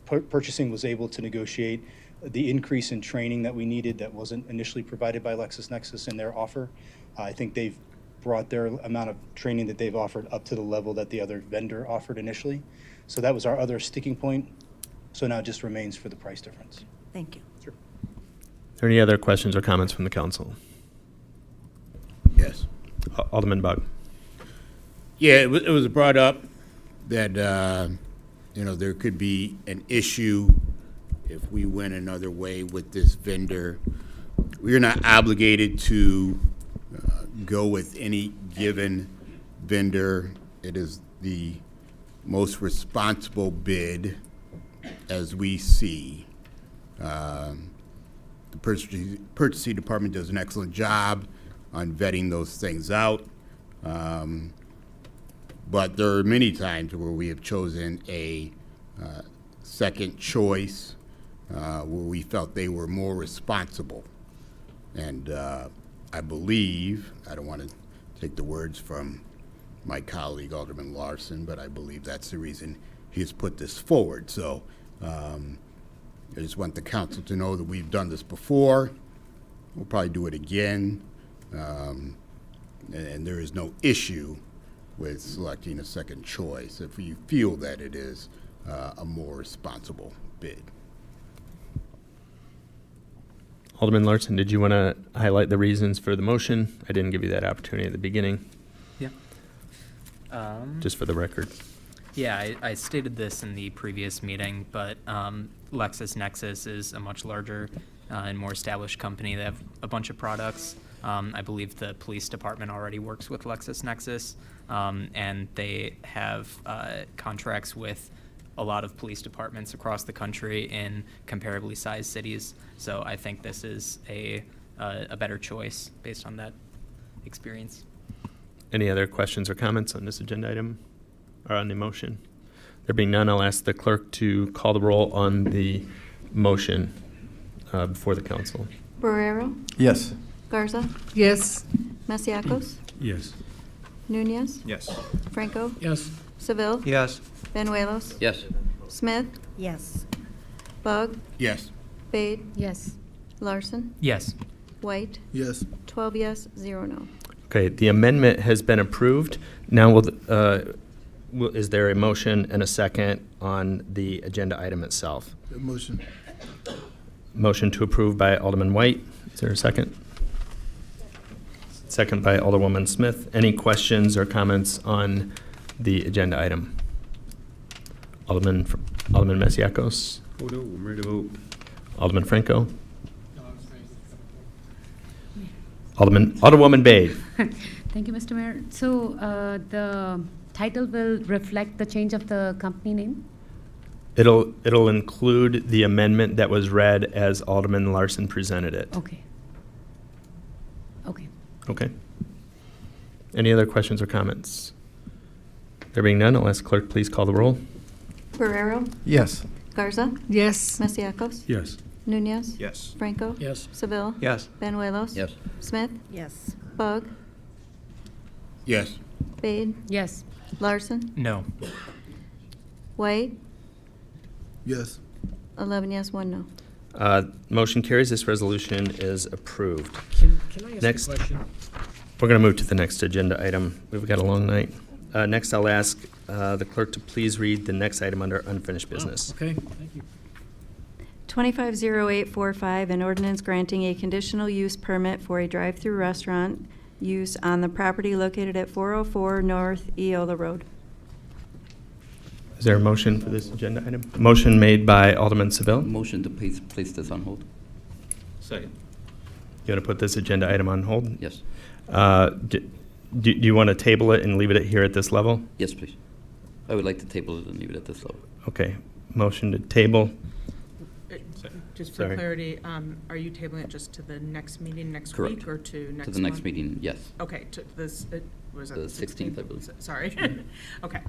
purchasing was able to negotiate the increase in training that we needed that wasn't initially provided by LexisNexis in their offer. I think they've brought their amount of training that they've offered up to the level that the other vendor offered initially. So that was our other sticking point. So now it just remains for the price difference. Thank you. Sure. Are there any other questions or comments from the council? Yes. Alderman Bug. Yeah, it was brought up that, there could be an issue if we went another way with this vendor. We're not obligated to go with any given vendor. It is the most responsible bid as we see. The purchasing department does an excellent job on vetting those things out. But there are many times where we have chosen a second choice where we felt they were more responsible. And I believe, I don't want to take the words from my colleague Alderman Larson, but I believe that's the reason he has put this forward. So I just want the council to know that we've done this before. We'll probably do it again. And there is no issue with selecting a second choice if you feel that it is a more responsible bid. Alderman Larson, did you want to highlight the reasons for the motion? I didn't give you that opportunity at the beginning. Yeah. Just for the record. Yeah, I stated this in the previous meeting, but LexisNexis is a much larger and more established company. They have a bunch of products. I believe the police department already works with LexisNexis, and they have contracts with a lot of police departments across the country in comparably sized cities. So I think this is a better choice based on that experience. Any other questions or comments on this agenda item or on the motion? There being none, I'll ask the clerk to call the roll on the motion before the council. Barrero? Yes. Garza? Yes. Masiacos? Yes. Nunez? Yes. Franco? Yes. Seville? Yes. Benuelos? Yes. Smith? Yes. Bug? Yes. Spade? Yes. Larson? Yes. White? Yes. 12 yes, 0 no. Okay, the amendment has been approved. Now, is there a motion and a second on the agenda item itself? Motion. Motion to approve by Alderman White. Is there a second? Second by Alderwoman Smith. Any questions or comments on the agenda item? Alderman Masiacos. Oh no, I'm ready to vote. Alderman Franco. Alderwoman Bade. Thank you, Mr. Mayor. So the title will reflect the change of the company name? It'll include the amendment that was read as Alderman Larson presented it. Okay. Okay. Okay. Any other questions or comments? There being none, I'll ask clerk please call the roll. Barrero? Yes. Garza? Yes. Masiacos? Yes. Nunez? Yes. Franco? Yes. Seville? Yes. Benuelos? Yes. Smith? Yes. Bug? Yes. Spade? Yes. Larson? No. White? Yes. 11 yes, 1 no. Motion carries. This resolution is approved. Can I ask Next. a question? We're going to move to the next agenda item. We've got a long night. Next, I'll ask the clerk to please read the next item under unfinished business. Okay, thank you. 250845, an ordinance granting a conditional use permit for a drive-through restaurant use on the property located at 404 North Eola Road. Is there a motion for this agenda item? Motion made by Alderman Seville. Motion to please place this on hold. Second. You want to put this agenda item on hold? Yes. Do you want to table it and leave it here at this level? Yes, please. I would like to table it and leave it at this level. Okay. Motion to table. Just for Sorry. clarity, are you tabling it just to the next meeting next Correct. week or to next month? To the next meeting, yes. Okay, to this, was that The 16th, I believe. Sorry. Okay.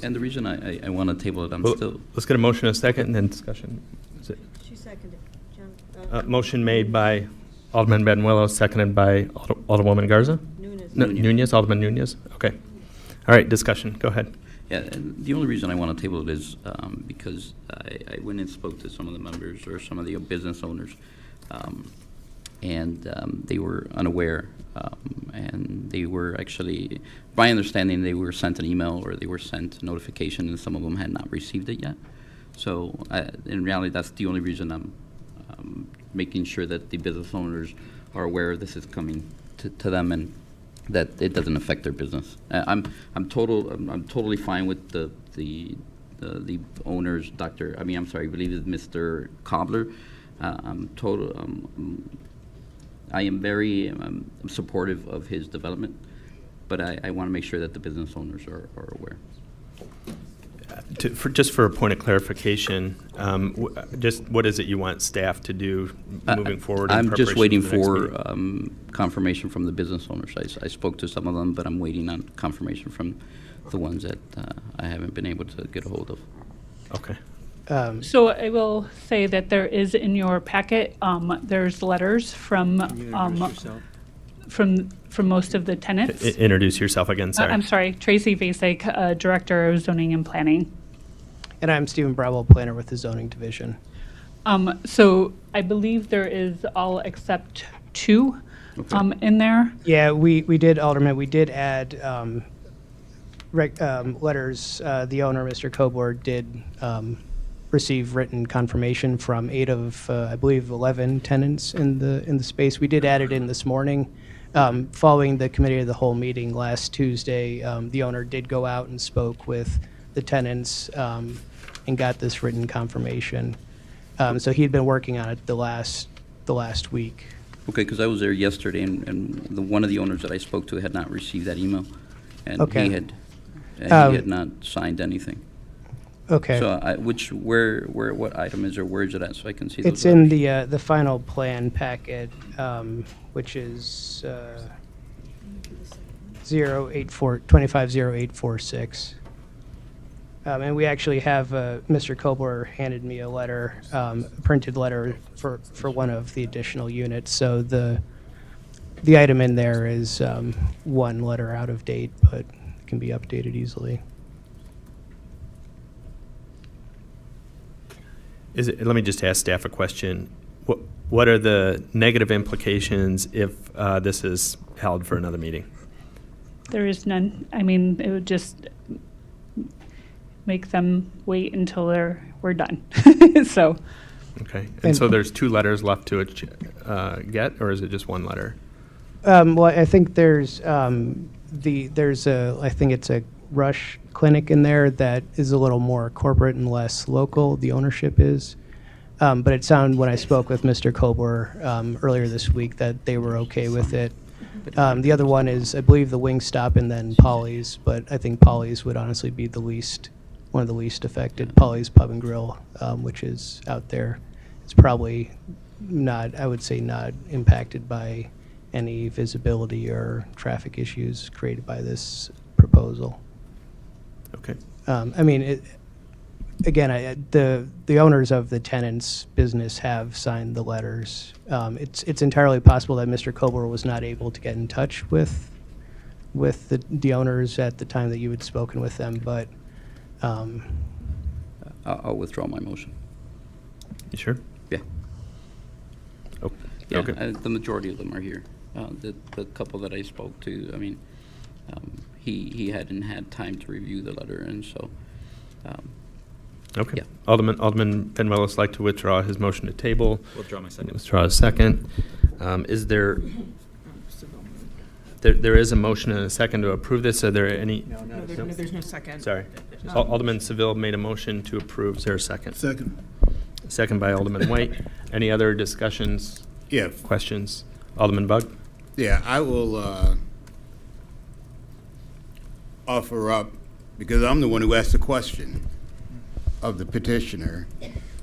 And the reason I want to table it, I'm Well, still... Let's get a motion and a second and then discussion. Is it? She seconded. John, Motion made by Alderman Benuelos, seconded by Alderwoman Garza? Nunez. Nunez, Alderman Nunez. Okay. All right, discussion. Go ahead. Yeah, and the only reason I want to table it is because I went and spoke to some of the members or some of the business owners, and they were unaware, and they were actually, by understanding, they were sent an email or they were sent a notification, and some of them had not received it yet. So in reality, that's the only reason I'm making sure that the business owners are aware this is coming to them and that it doesn't affect their business. I'm totally fine with the owners, I believe it's Mr. Cobbler. I am very supportive of his development, but I want to make sure that the business owners are aware. Just for a point of clarification, just what is it you want staff to do moving forward? I'm just waiting for confirmation from the business owners. I spoke to some of them, but I'm waiting on confirmation from the ones that I haven't been able to get a hold of. Okay. So I will say that there is in your packet, there's letters from most of the tenants. Introduce yourself again, sorry. I'm sorry, Tracy Vasek, Director of Zoning and Planning. And I'm Stephen Bravo, planner with the Zoning Division. So I believe there is all except 2 in there. Yeah, we did, Alderman, we did add letters. The owner, Mr. Kobler, did receive written confirmation from 8 of, I believe, 11 tenants in the space. We did add it in this morning. Following the committee of the whole meeting last Tuesday, the owner did go out and spoke with the tenants and got this written confirmation. So he'd been working on it the last week. Okay, because I was there yesterday, and one of the owners that I spoke to had not received that email, and Okay. he had not signed anything. Okay. So what item is or where is it at, so I can see those It's in letters? the final plan packet, which is 250846. And we actually have, Mr. Kobler handed me a letter, a printed letter for one of the additional units. So the item in there is one letter out of date, but it can be updated easily. Let me just ask staff a question. What are the negative implications if this is held for another meeting? There is none. I mean, it would just make them wait until we're done. So. Okay. And so there's 2 letters left to get, or is it just 1 letter? Well, I think there's I think it's a Rush clinic in there that is a little more corporate and less local. The ownership is. But it sounded when I spoke with Mr. Kobler earlier this week that they were okay with it. The other one is, I believe, the Wingstop and then Polly's, but I think Polly's would honestly be one of the least affected. Polly's Pub and Grill, which is out there. It's probably not, I would say, not impacted by any visibility or traffic issues created by this proposal. Okay. I mean, again, the owners of the tenants' business have signed the letters. It's entirely possible that Mr. Kobler was not able to get in touch with the owners at the time that you had spoken with them, but I'll withdraw my motion. You sure? Yeah. Oh, yeah, okay. the majority of them are here. The couple that I spoke to, I mean, he hadn't had time to review the letter, and so. Okay. Yeah. Alderman Penwellis like to withdraw his motion to table. Withdraw my second. Withdraw his second. Is there is a motion and a second to approve this? Are there any? No, there's no second. Sorry. Alderman Seville made a motion to approve. Is there a second? Second. Second by Alderman White. Any other discussions? Yeah. Questions? Alderman Bug? Yeah, I will offer up, because I'm the one who asked the question of the petitioner,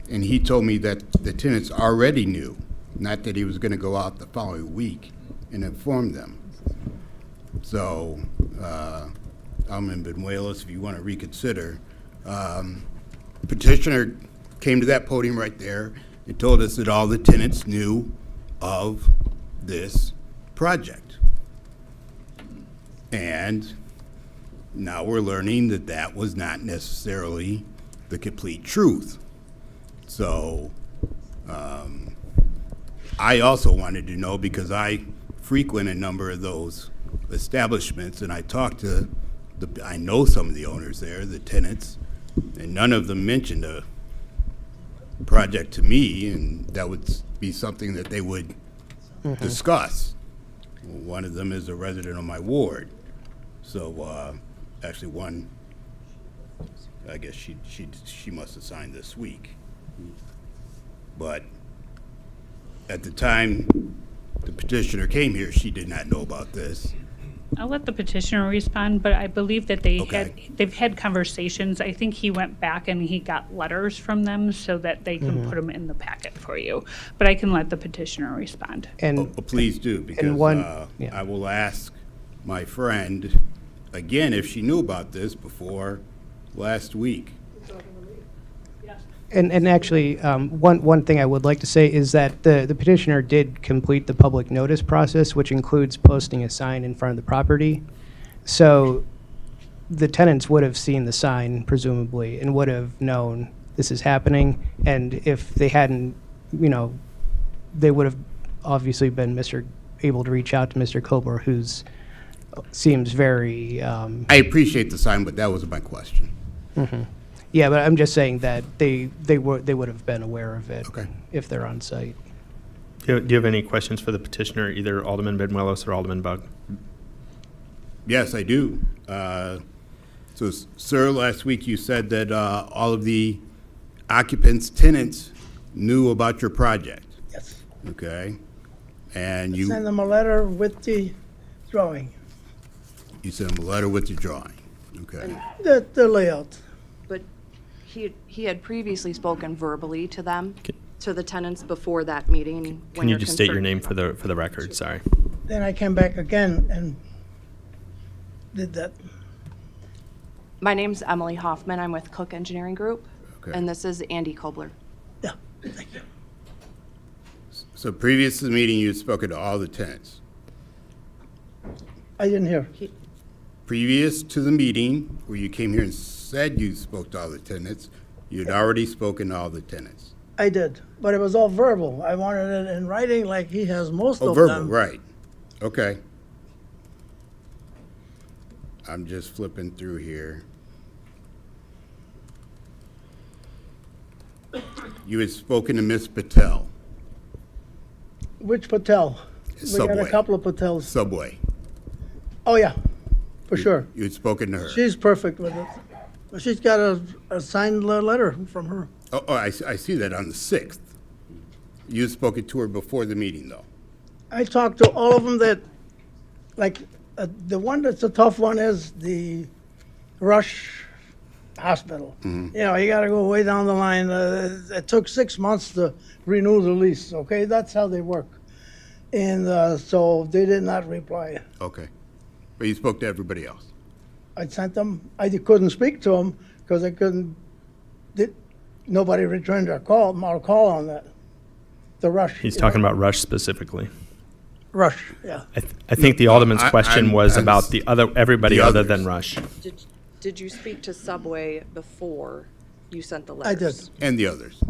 and he told me that the tenants already knew, not that he was going to go out the following week and inform them. So, Alderman Benuelos, if you want to reconsider, petitioner came to that podium right there and told us that all the tenants knew of this project. And Now we're learning that that was not necessarily the complete truth. So I also wanted to know, because I frequent a number of those establishments, and I talked to I know some of the owners there, the tenants, and none of them mentioned a project to me, and that would be something that they would discuss. One of them is a resident of my ward. So actually one, I guess she must have signed this week. But at the time the petitioner came here, she did not know about this. I'll let the petitioner respond, but I believe that they've had conversations. I think he went back and he got letters from them so that they can put them in the packet for you. But I can let the petitioner respond. And please do, because I will ask my friend again if she knew about this before last week. And actually, one thing I would like to say is that the petitioner did complete the public notice process, which includes posting a sign in front of the property. So the tenants would have seen the sign, presumably, and would have known this is happening. And if they hadn't, they would have obviously been able to reach out to Mr. Kober, who's seems very... I appreciate the sign, but that was my question. Yeah, but I'm just saying that they would have been aware of it if they're on site. Do you have any questions for the petitioner, either Alderman Benuelos or Alderman Bug? Yes, I do. So, sir, last week you said that all of the occupants, tenants, knew about your project. Yes. Okay. And I sent them a letter with the drawing, you sent them a letter with your drawing. Okay. the layout. But he had previously spoken verbally to them, to the tenants before that meeting. Can you just state your name for the record? Sorry. Then I came back again and did that. My name's Emily Hoffman. I'm with Cook Engineering Group, Okay. and this is Andy Kobler. Yeah, thank you. So previous to the meeting, you had spoken to all the tenants. I didn't hear. Previous to the meeting, where you came here and said you spoke to all the tenants, you'd already spoken to all the tenants. I did, but it was all verbal. I wanted it in writing like he has most Oh, of verbal, them. right. Okay. I'm just flipping through here. You had spoken to Miss Patel. Which Patel? We got Subway. a couple of Patels. Subway. Oh, yeah, for sure. You had spoken to her. She's perfect with it. Well, she's got a signed letter from her. Oh, I see that on the 6th. You had spoken to her before the meeting, though. I talked to all of them that, like, the one that's a tough one is the Rush Hospital. Mhm. You got to go way down the line. It took 6 months to renew the lease, okay? That's how they work. And so they did not reply. Okay. But you spoke to everybody else. I sent them, I couldn't speak to them because I couldn't, nobody returned our call on that. The Rush. He's talking about Rush specifically. Rush, yeah. I think the Alderman's I- question I'm- was I'm about s- the everybody the other others. than Rush. Did you speak to Subway before you sent the I letters? did. And the others.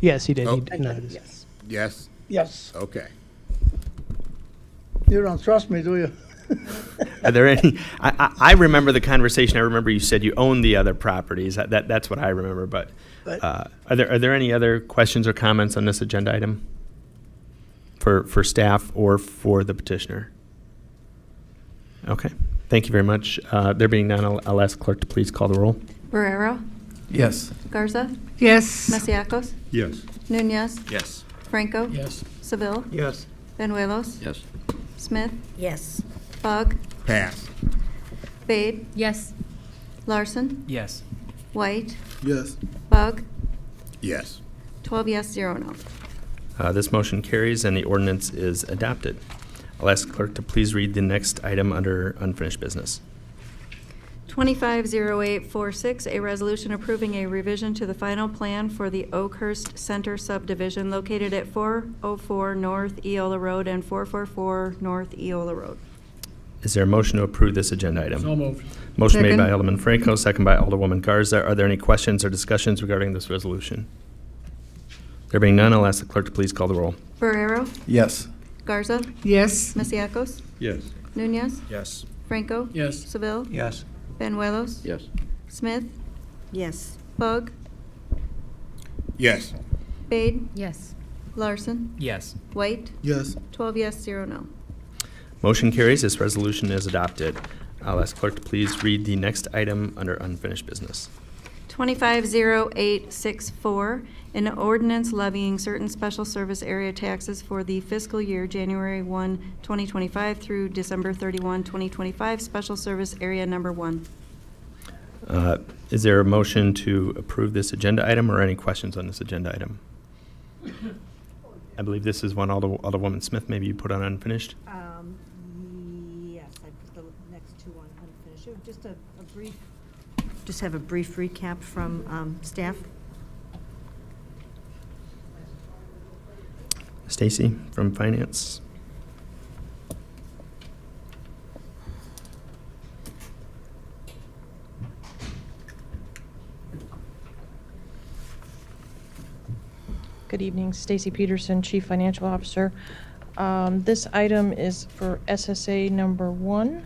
Yes, he did. Oh. He did notice. Yes. Yes? Yes. Okay. You don't trust me, do you? Are there any? I remember the conversation. I remember you said you own the other properties. That's what I remember. But are there any other questions or comments on this agenda item for staff or for the petitioner? Okay. Thank you very much. There being none, I'll ask clerk to please call the roll. Barrero, Yes. Garza, Yes. Masiacos, Yes. Nunez, Yes. Franco, Yes. Seville, Yes. Benuelos, Yes. Smith, Yes. Bug, Pass. Bade, Yes. Larson, Yes. White, Yes. Bug, Yes. 12 yes, 0 no. This motion carries and the ordinance is adopted. I'll ask clerk to please read the next item under unfinished business. 250846, a resolution approving a revision to the final plan for the Oakhurst Center subdivision located at 404 North Eola Road and 444 North Eola Road. Is there a motion to approve this agenda item? So moved. Motion made Second. by Alderman Franco, second by Alderwoman Garza. Are there any questions or discussions regarding this resolution? There being none, I'll ask the clerk to please call the roll. Barrero, Yes. Garza, Yes. Masiacos, Yes. Nunez, Yes. Franco, Yes. Seville, Yes. Banuelos, Yes. Smith, Yes. Bug, Yes. Bade, Yes. Larson, Yes. White, Yes. 12 yes, 0 no. Motion carries. This resolution is adopted. I'll ask clerk to please read the next item under unfinished business. 250864, an ordinance levying certain special service area taxes for the fiscal year January 1, 2025 through December 31, 2025, special service area number 1. Is there a motion to approve this agenda item or any questions on this agenda item? I believe this is one Alderwoman Smith, maybe you put on unfinished? Yes, I put the next two on unfinished. Just have a brief recap from staff. Stacy from Finance. Good evening, Stacy Peterson, Chief Financial Officer. This item is for SSA number 1.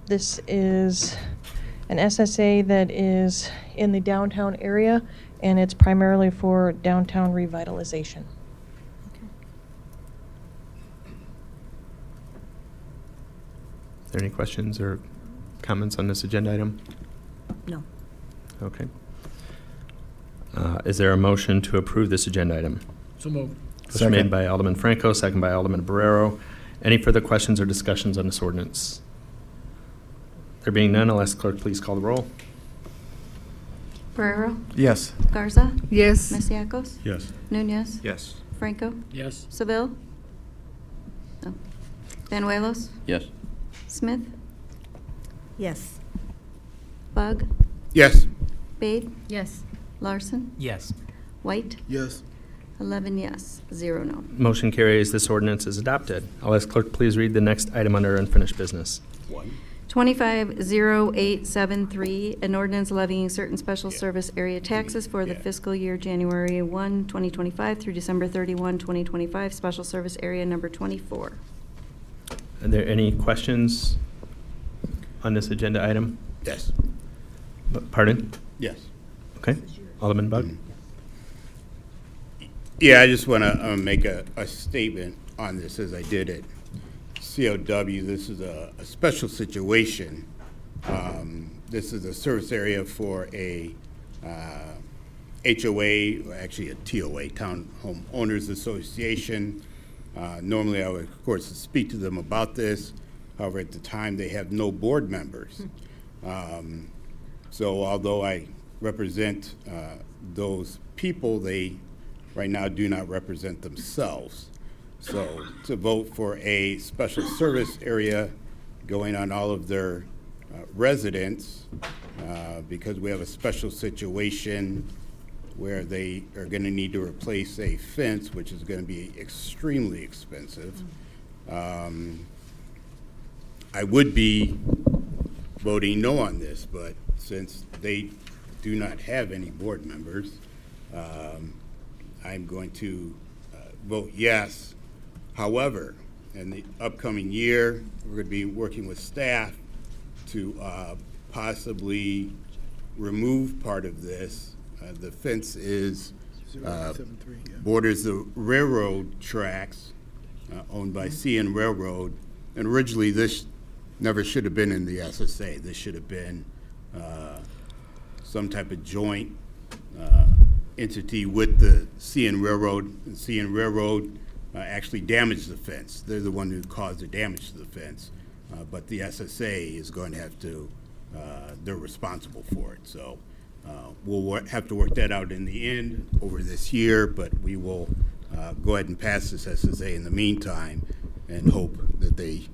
This is an SSA that is in the downtown area, and it's primarily for downtown revitalization. Are there any questions or comments on this agenda item? No. Okay. Is there a motion to approve this agenda item? So moved. Motion made by Alderman Franco, second by Alderman Barrero. Any further questions or discussions on this ordinance? There being none, I'll ask clerk please call the roll. Barrero, Yes. Garza, Yes. Masiacos, Yes. Nunez, Yes. Franco, Yes. Seville, no. Banuelos, Yes. Smith, Yes. Bug, Yes. Bade, Yes. Larson, Yes. White, Yes. 11 yes, 0 no. Motion carries. This ordinance is adopted. I'll ask clerk please read the next item under unfinished business. 250873, an ordinance levying certain special service area taxes for the fiscal year January 1, 2025 through December 31, 2025, special service area number 24. Are there any questions on this agenda item? Yes. Pardon? Yes. Okay. Alderman Bug? Yeah, I just want to make a statement on this as I did at COW. This is a special situation. This is a service area for a HOA, or actually a TOA, Town Home Owners Association. Normally, I would, of course, speak to them about this. However, at the time, they have no board members. So although I represent those people, they right now do not represent themselves. So to vote for a special service area going on all of their residents, because we have a special situation where they are going to need to replace a fence, which is going to be extremely expensive. I would be voting no on this, but since they do not have any board members, I'm going to vote yes. However, in the upcoming year, we're going to be working with staff to possibly remove part of this. The fence is borders the railroad tracks owned by CN Railroad, and originally this never should have been in the SSA. This should have been some type of joint entity with the CN Railroad. And CN Railroad actually damaged the fence. They're the one who caused the damage to the fence. But the SSA is going to have to, they're responsible for it. So we'll have to work that out in the end over this year, but we will go ahead and pass this SSA in the meantime and hope that they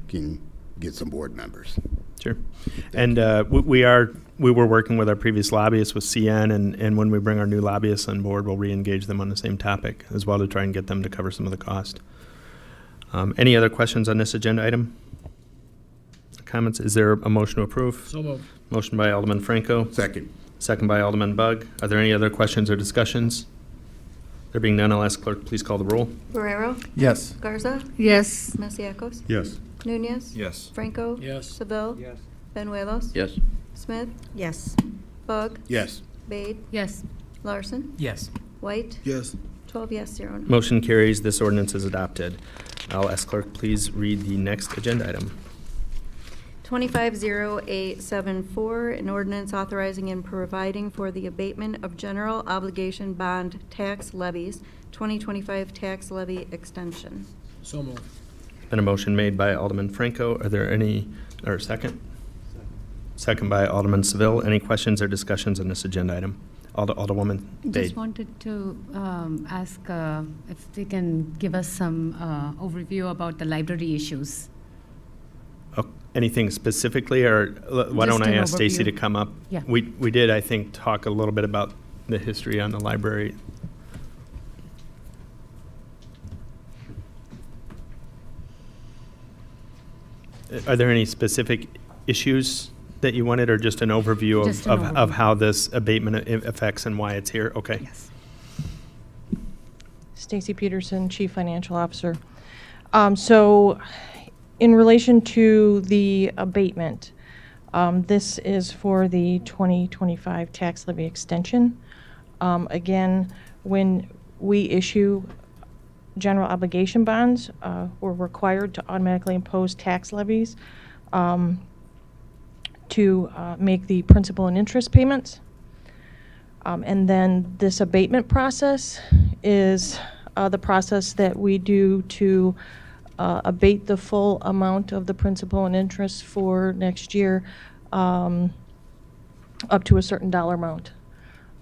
can get some board members. Sure. And we were working with our previous lobbyists with CN, and when we bring our new lobbyists on board, we'll re-engage them on the same topic as well to try and get them to cover some of the cost. Any other questions on this agenda item? comments? Is there a motion to approve? So moved. Motion by Alderman Franco. Second. Second by Alderman Bug. Are there any other questions or discussions? There being none, I'll ask clerk, please call the roll. Barrero? Yes. Garza? Yes. Masiacos? Yes. Nunez? Yes. Franco? Yes. Seville? Yes. Benuelos? Yes. Smith? Yes. Bug? Yes. Bade? Yes. Larson? Yes. White? Yes. 12 yes, 0 no. Motion carries. This ordinance is adopted. I'll ask clerk, please read the next agenda item. 250874, an ordinance authorizing and providing for the abatement of general obligation bond tax levies, 2025 tax levy extension. So moved. Been a motion made by Alderman Franco. Are there any, or second? Second by Alderman Seville. Any questions or discussions on this agenda item? Alderwoman Bade. Just wanted to ask if they can give us some overview about the library issues. Oh, anything specifically, or why Just don't I an ask Stacy to overview. come up? Yeah. We did, I think, talk a little bit about the history on the library. Are there any specific issues that you wanted, or just an overview Just of, an of overview. how this abatement affects and why it's here? Okay. Yes. Stacy Peterson, Chief Financial Officer. So in relation to the abatement, this is for the 2025 tax levy extension. Again, when we issue general obligation bonds, we're required to automatically impose tax levies to make the principal and interest payments. And then this abatement process is the process that we do to abate the full amount of the principal and interest for next year up to a certain dollar amount.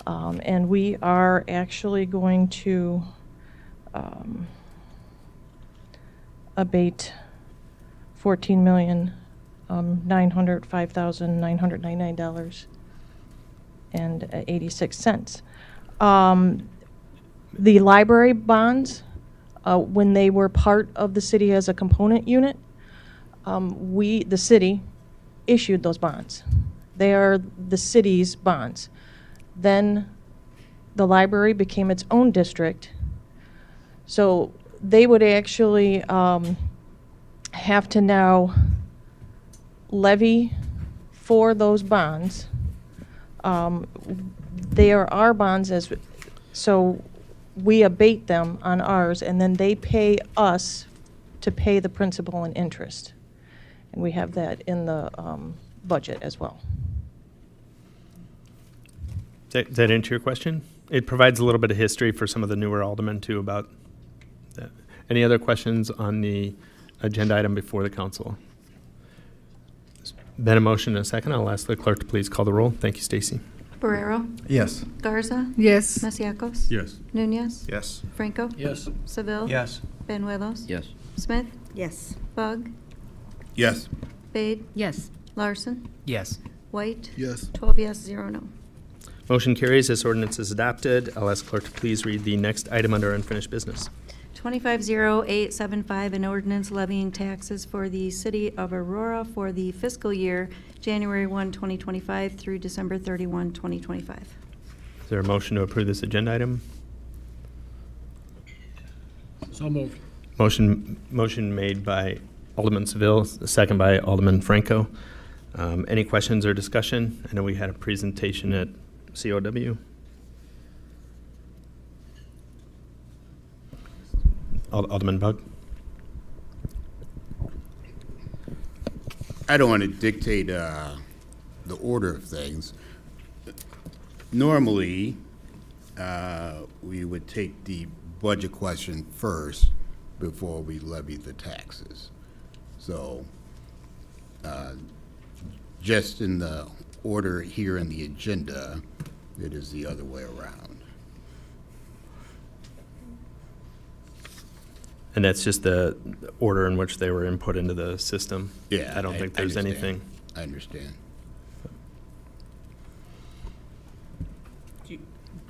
And we are actually going to abate $14,905,999.86. The library bonds, when they were part of the city as a component unit, the city issued those bonds. They are the city's bonds. Then the library became its own district. So they would actually have to now levy for those bonds. They are our bonds, so we abate them on ours, and then they pay us to pay the principal and interest. And we have that in the budget as well. Does that answer your question? It provides a little bit of history for some of the newer aldermen, too, about that. Any other questions on the agenda item before the council? Been a motion and a second. I'll ask the clerk to please call the roll. Thank you, Stacy. Barrero? Yes. Garza? Yes. Masiacos? Yes. Nunez? Yes. Franco? Yes. Seville? Yes. Benuelos? Yes. Smith? Yes. Bug? Yes. Bade? Yes. Larson? Yes. White? Yes. 12 yes, 0 no. Motion carries. This ordinance is adopted. I'll ask clerk to please read the next item under unfinished business. 250875, an ordinance levying taxes for the city of Aurora for the fiscal year January 1, 2025 through December 31, 2025. Is there a motion to approve this agenda item? So moved. Motion made by Alderman Seville, second by Alderman Franco. Any questions or discussion? I know we had a presentation at COW. Alderman Bug. I don't want to dictate the order of things. Normally, we would take the budget question first before we levy the taxes. So, just in the order here in the agenda, it is the other way around. And that's just the order in which they were input into the system? Yeah. I don't think there's understand. anything. I understand.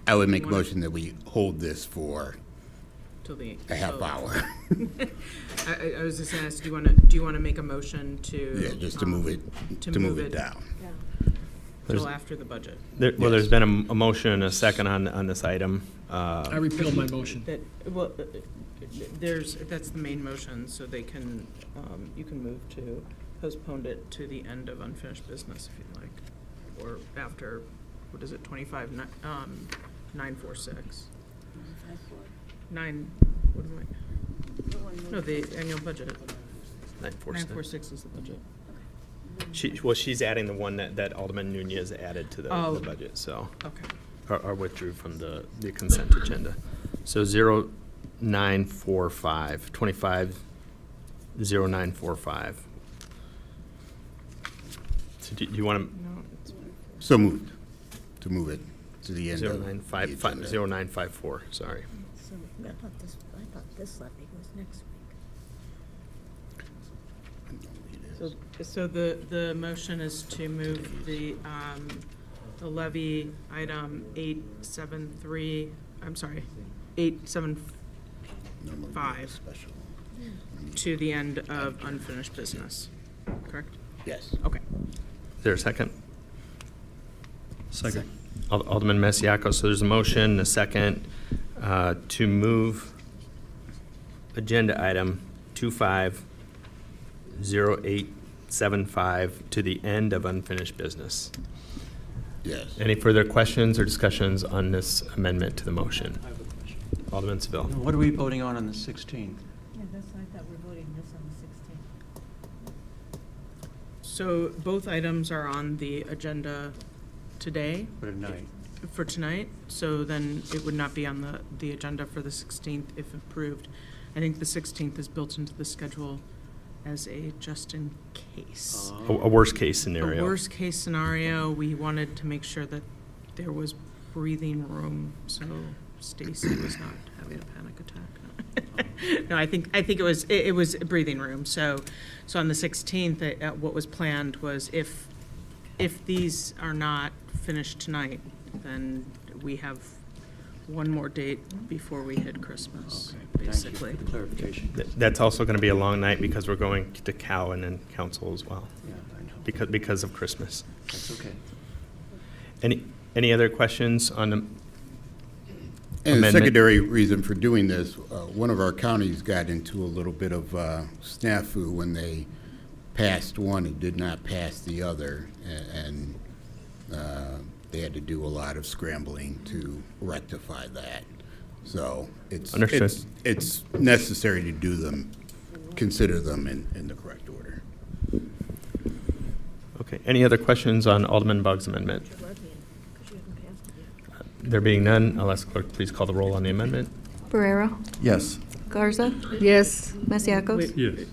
I would make a motion that we hold this for till the. A half till- hour. I was just gonna ask, do you wanna make a motion to? Yeah, just to move it, to move it down. There's- Till after the budget. Well, there's been a motion and a second on this item. I repealed my motion. That's the main motion, so they can, you can move to postpone it to the end of unfinished business if you'd like. Or after, what is it, 946. 9, what am I? No, the annual budget. 946 is the budget. She's adding the one that Alderman Nunez added to the budget, so. Okay. Or withdrew from the consent agenda. So 0945, 250945. So do you want to? No, it's fine. So moved, to move it to the end of. 0954, sorry. So I thought this levy was next week. So the motion is to move the levy item 873, I'm sorry, 875 to the end of unfinished business, correct? Yes. Okay. Is there a second? Second. Alderman Masiacos, so there's a motion, a second, to move agenda item 250875 to the end of unfinished business. Yes. Any further questions or discussions on this amendment to the motion? I have a question. Alderman Seville. What are we voting on the 16th? Yeah, that's, I thought we were voting this on the 16th. So both items are on the agenda today. For tonight. For tonight, so then it would not be on the agenda for the 16th if approved. I think the 16th is built into the schedule as a just in case. A worst case scenario. A worst case scenario, we wanted to make sure that there was breathing room, so Stacy was not having a panic attack. No, I think it was breathing room. So on the 16th, what was planned was if these are not finished tonight, then we have one more date before we hit Christmas, basically. Thank you for the clarification. That's also going to be a long night because we're going to Cowan and council as well. Yeah, I know. Because of Christmas. That's okay. Any other questions on the And the amendment? secondary reason for doing this, one of our counties got into a little bit of snafu when they passed one and did not pass the other, and they had to do a lot of scrambling to rectify that. So Understood. it's necessary to do them, consider them in the correct order. Okay. Any other questions on Alderman Buggs' amendment? There being none, I'll ask clerk, please call the roll on the amendment. Barrero? Yes. Garza? Yes. Masiacos? Yes.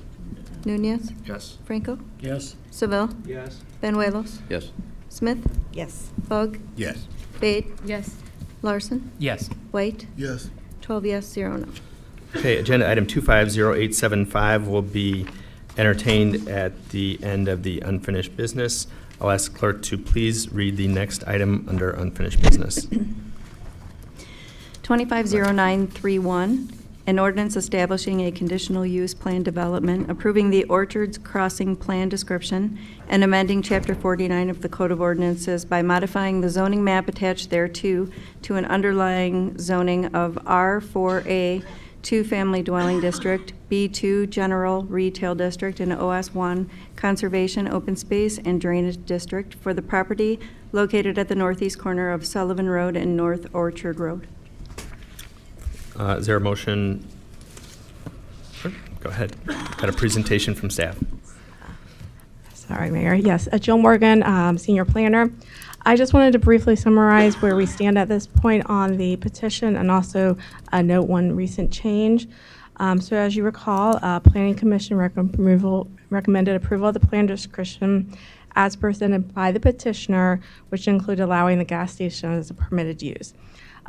Nunez? Yes. Franco? Yes. Seville? Yes. Benuelos? Yes. Smith? Yes. Bug? Yes. Bade? Yes. Larson? Yes. White? Yes. 12 yes, 0 no. Okay, agenda item 250875 will be entertained at the end of the unfinished business. I'll ask clerk to please read the next item under unfinished business. 250931, an ordinance establishing a conditional use plan development, approving the Orchards Crossing Plan description, and amending Chapter 49 of the Code of Ordinances by modifying the zoning map attached thereto to an underlying zoning of R4A, two-family dwelling district, B2 general retail district, and OS1 conservation, open space, and drainage district for the property located at the northeast corner of Sullivan Road and North Orchard Road. Is there a motion? Sure, go ahead. Got a presentation from staff. Sorry, Mayor. Yes, Jill Morgan, Senior Planner. I just wanted to briefly summarize where we stand at this point on the petition and also note one recent change. So as you recall, Planning Commission recommended approval of the plan description as presented by the petitioner, which included allowing the gas station as a permitted use.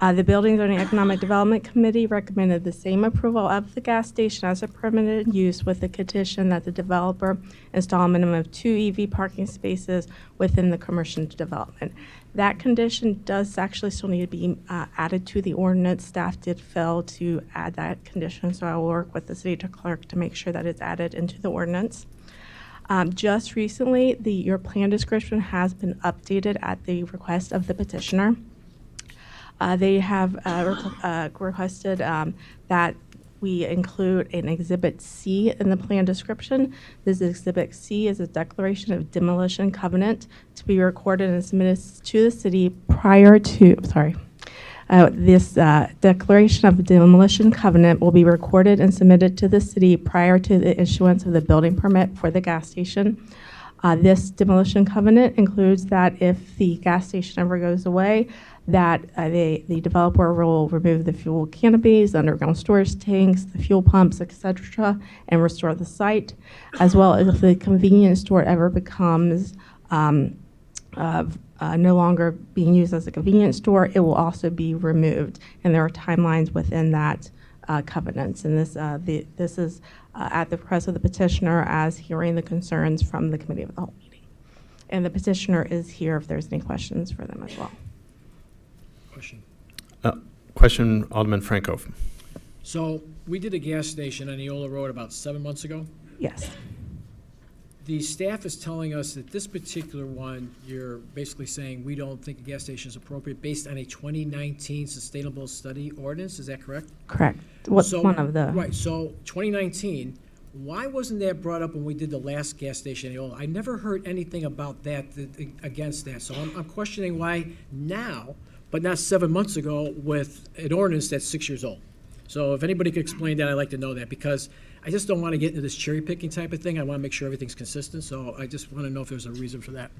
The Building Zoning Economic Development Committee recommended the same approval of the gas station as a permitted use with the condition that the developer install a minimum of 2 EV parking spaces within the commercial development. That condition does actually still need to be added to the ordinance. Staff did fail to add that condition, so I will work with the city clerk to make sure that it's added into the ordinance. Just recently, your plan description has been updated at the request of the petitioner. They have requested that we include an Exhibit C in the plan description. This Exhibit C is a declaration of demolition covenant to be recorded and submitted to the city prior to, this declaration of demolition covenant will be recorded and submitted to the city prior to the issuance of the building permit for the gas station. This demolition covenant includes that if the gas station ever goes away, that the developer will remove the fuel canopies, underground storage tanks, the fuel pumps, etc., and restore the site, as well as if the convenience store ever becomes no longer being used as a convenience store, it will also be removed. And there are timelines within that covenants. And this is at the request of the petitioner as hearing the concerns from the committee of the whole meeting. And the petitioner is here if there's any questions for them as well. Question. Question, Alderman Franco. So we did a gas station on Eola Road about 7 months ago. Yes. The staff is telling us that this particular one, you're basically saying we don't think a gas station is appropriate based on a 2019 sustainable study ordinance. Is that correct? Correct. What's So- one of the? Right, so 2019, why wasn't that brought up when we did the last gas station in Eola? I never heard anything about that, against that. So I'm questioning why now, but not 7 months ago with an ordinance that's 6 years old. So if anybody could explain that, I'd like to know that, because I just don't want to get into this cherry picking type of thing. I want to make sure everything's consistent, so I just want to know if there's a reason for that.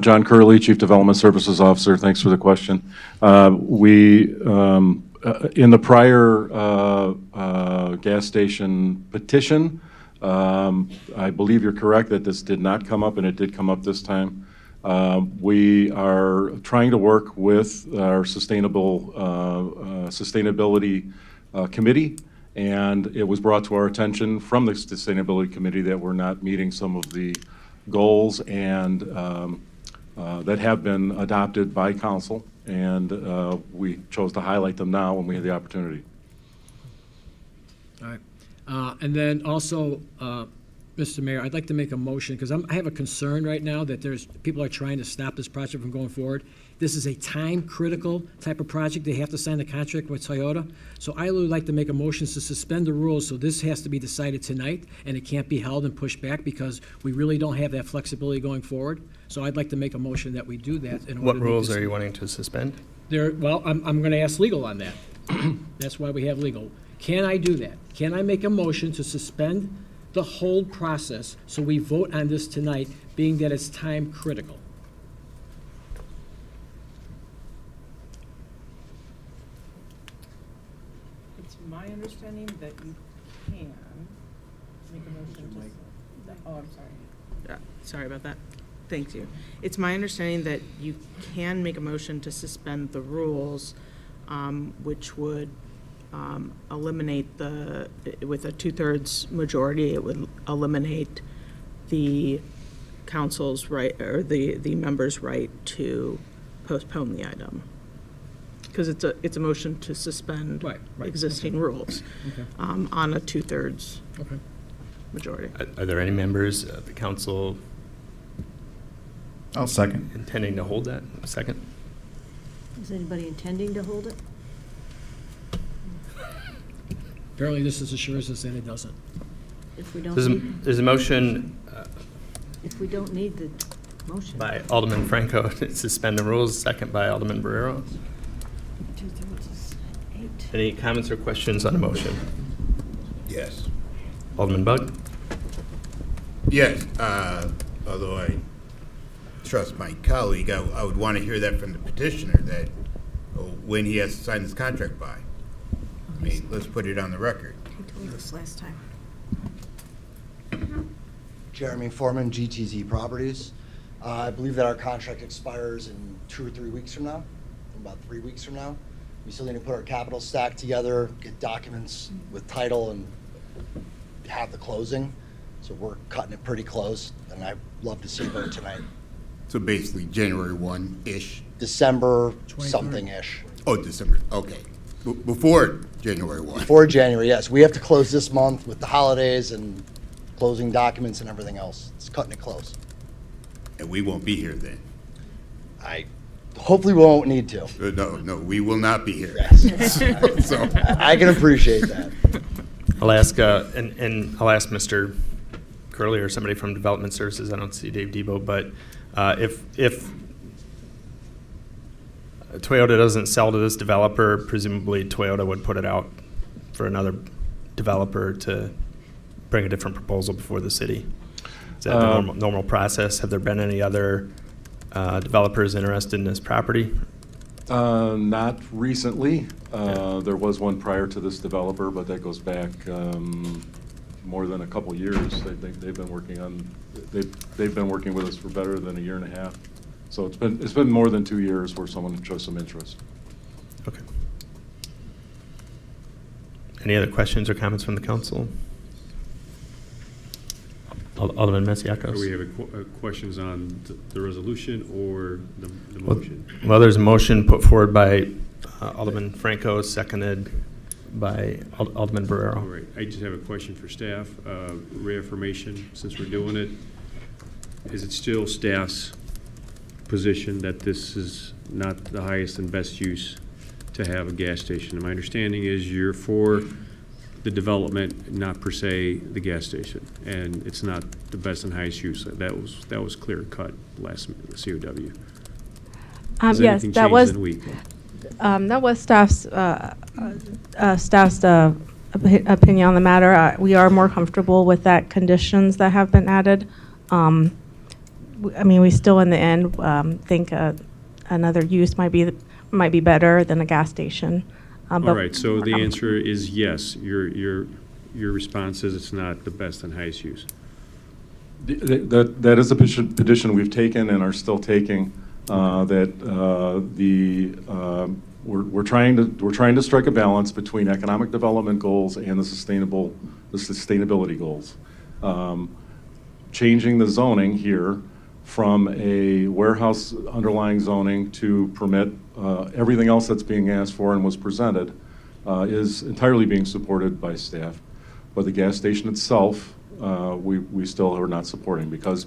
John Curley, Chief Development Services Officer. Thanks for the question. In the prior gas station petition, I believe you're correct that this did not come up, and it did come up this time. We are trying to work with our sustainability committee, and it was brought to our attention from the sustainability committee that we're not meeting some of the goals and that have been adopted by council, and we chose to highlight them now when we had the opportunity. All right. And then also, Mr. Mayor, I'd like to make a motion, because I have a concern right now that people are trying to stop this project from going forward. This is a time-critical type of project. They have to sign the contract with Toyota. So I would like to make a motion to suspend the rules, so this has to be decided tonight, and it can't be held and pushed back, because we really don't have that flexibility going forward. So I'd like to make a motion that we do that. In order What to make rules this- are you wanting to suspend? Well, I'm going to ask legal on that. That's why we have legal. Can I do that? Can I make a motion to suspend the hold process so we vote on this tonight, being that it's time critical? It's my understanding that you can make a motion to, oh, I'm sorry. Sorry about that. Thank you. It's my understanding that you can make a motion to suspend the rules, which would eliminate with a 2/3 majority, it would eliminate the council's right, or the member's right to postpone the item. Because it's a motion to suspend existing rules Okay. on a 2/3 Okay. majority. Are there any members of the council? I'll second. Intending to hold that? Second? Is anybody intending to hold it? Apparently this is assures us that it doesn't. If we don't There's a motion if we don't need the motion. by Alderman Franco to suspend the rules, second by Alderman Barrero. 2/3 is 8. Any comments or questions on the motion? Yes. Alderman Bug? Yes, although I trust my colleague, I would want to hear that from the petitioner, that when he has to sign this contract by. I mean, let's put it on the record. He told us last time. Jeremy Foreman, GTZ Properties. I believe that our contract expires in 2 or 3 weeks from now. from about 3 weeks from now. We still need to put our capital stack together, get documents with title, and have the closing. So we're cutting it pretty close, and I'd love to see a vote tonight. So basically January 1-ish? December something-ish. Oh, December, okay. Before January 1? Before January, yes. We have to close this month with the holidays and closing documents and everything else. It's cutting it close. And we won't be here then? Hopefully we won't need to. No, we will not be here. Yes. So I can appreciate that. I'll ask, and I'll ask Mr. Curley or somebody from Development Services. I don't see Dave Debo, but if Toyota doesn't sell to this developer, presumably Toyota would put it out for another developer to bring a different proposal before the city. Is that the normal process? Have there been any other developers interested in this property? Not recently. There was one prior to this developer, but that goes back more than a couple years. They've been working on. They've been working with us for better than a year and a half. So it's been more than 2 years where someone shows some interest. Okay. Any other questions or comments from the council? Alderman Masiacos. Do we have questions on the resolution or the motion? Well, there's a motion put forward by Alderman Franco, seconded by Alderman Barrero. All right. I just have a question for staff. Reaffirmation, since we're doing it, is it still staff's position that this is not the highest and best use to have a gas station? And my understanding is you're for the development, not per se the gas station, and it's not the best and highest use. That was clear cut last COW. Has Yes, anything that changed was in a week? that was staff's opinion on the matter. We are more comfortable with that conditions that have been added. I mean, we still in the end think another use might be better than a gas station. All right, so the answer is yes. Your response is it's not the best and highest use. That is a position we've taken and are still taking. We're trying to strike a balance between economic development goals and the sustainability goals. Changing the zoning here from a warehouse underlying zoning to permit everything else that's being asked for and was presented is entirely being supported by staff. But the gas station itself, we still are not supporting because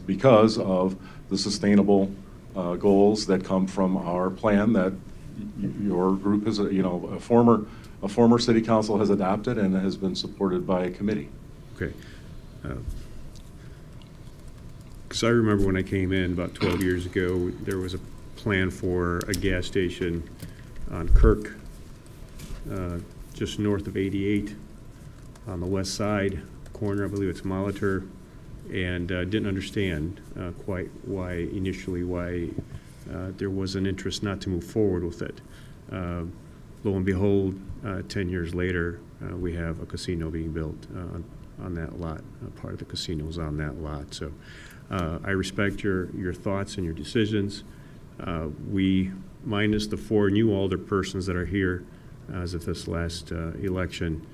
of the sustainable goals that come from our plan that your group is, a former city council has adopted and has been supported by a committee. Okay. Because I remember when I came in about 12 years ago, there was a plan for a gas station on Kirk, just north of 88, on the west side corner. I believe it's Molitor, and didn't understand quite why there was an interest not to move forward with it. Lo and behold, 10 years later, we have a casino being built on that lot. Part of the casino is on that lot. So I respect your thoughts and your decisions. We, minus the 4 new alder persons that are here as of this last election,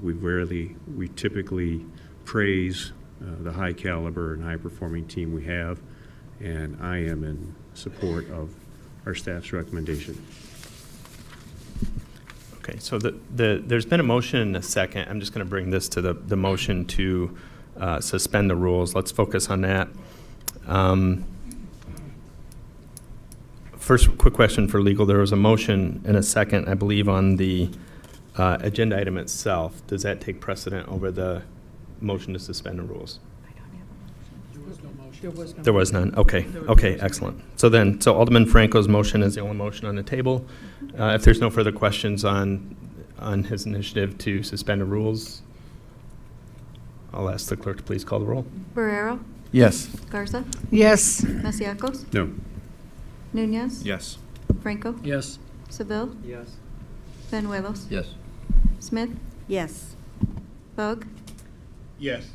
we typically praise the high caliber and high performing team we have, and I am in support of our staff's recommendation. Okay, so there's been a motion and a second. I'm just going to bring this to the motion to suspend the rules. Let's focus on that. First, quick question for legal. There was a motion and a second, I believe, on the agenda item itself. Does that take precedent over the motion to suspend the rules? There was none. Okay. Okay. Excellent. So Alderman Franco's motion is the only motion on the table. If there's no further questions on his initiative to suspend the rules, I'll ask the clerk to please call the roll. Barrero? Yes. Garza? Yes. Masiacos? No. Nunez? Yes. Franco? Yes. Seville? Yes. Benuelos? Yes. Smith? Yes. Bug? Yes.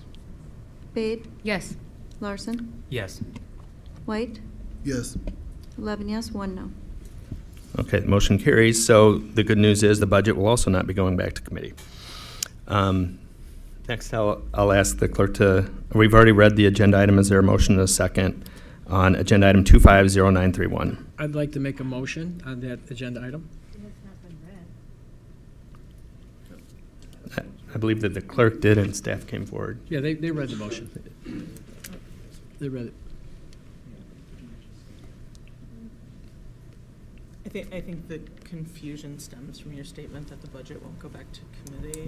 Bade? Yes. Larson? Yes. White? Yes. 11 yes, 1 no. Okay, the motion carries. So the good news is the budget will also not be going back to committee. Next, I'll ask the clerk to, we've already read the agenda item. Is there a motion and a second on agenda item 250931? I'd like to make a motion on that agenda item. I believe that the clerk did and staff came forward. Yeah, they read the motion. They read it. I think the confusion stems from your statement that the budget won't go back to committee.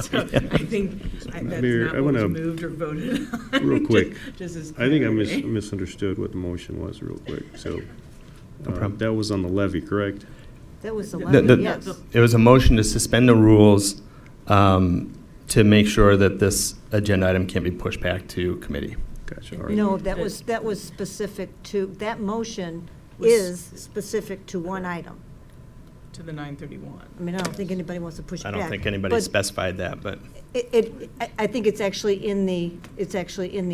So I think that's Mayor, not I what was wanna- moved or voted on. Real quick, Just as I think I clarity. misunderstood what the motion was real quick. So problem. that was on the levy, correct? That was the The- levy, yes. It was a motion to suspend the rules to make sure that this agenda item can't be pushed back to committee. Gotcha, all right. No, that was specific to, that motion is specific to one item. To the 931. I mean, I don't think anybody wants to push it I back. don't think anybody but specified that, but I think it's actually in the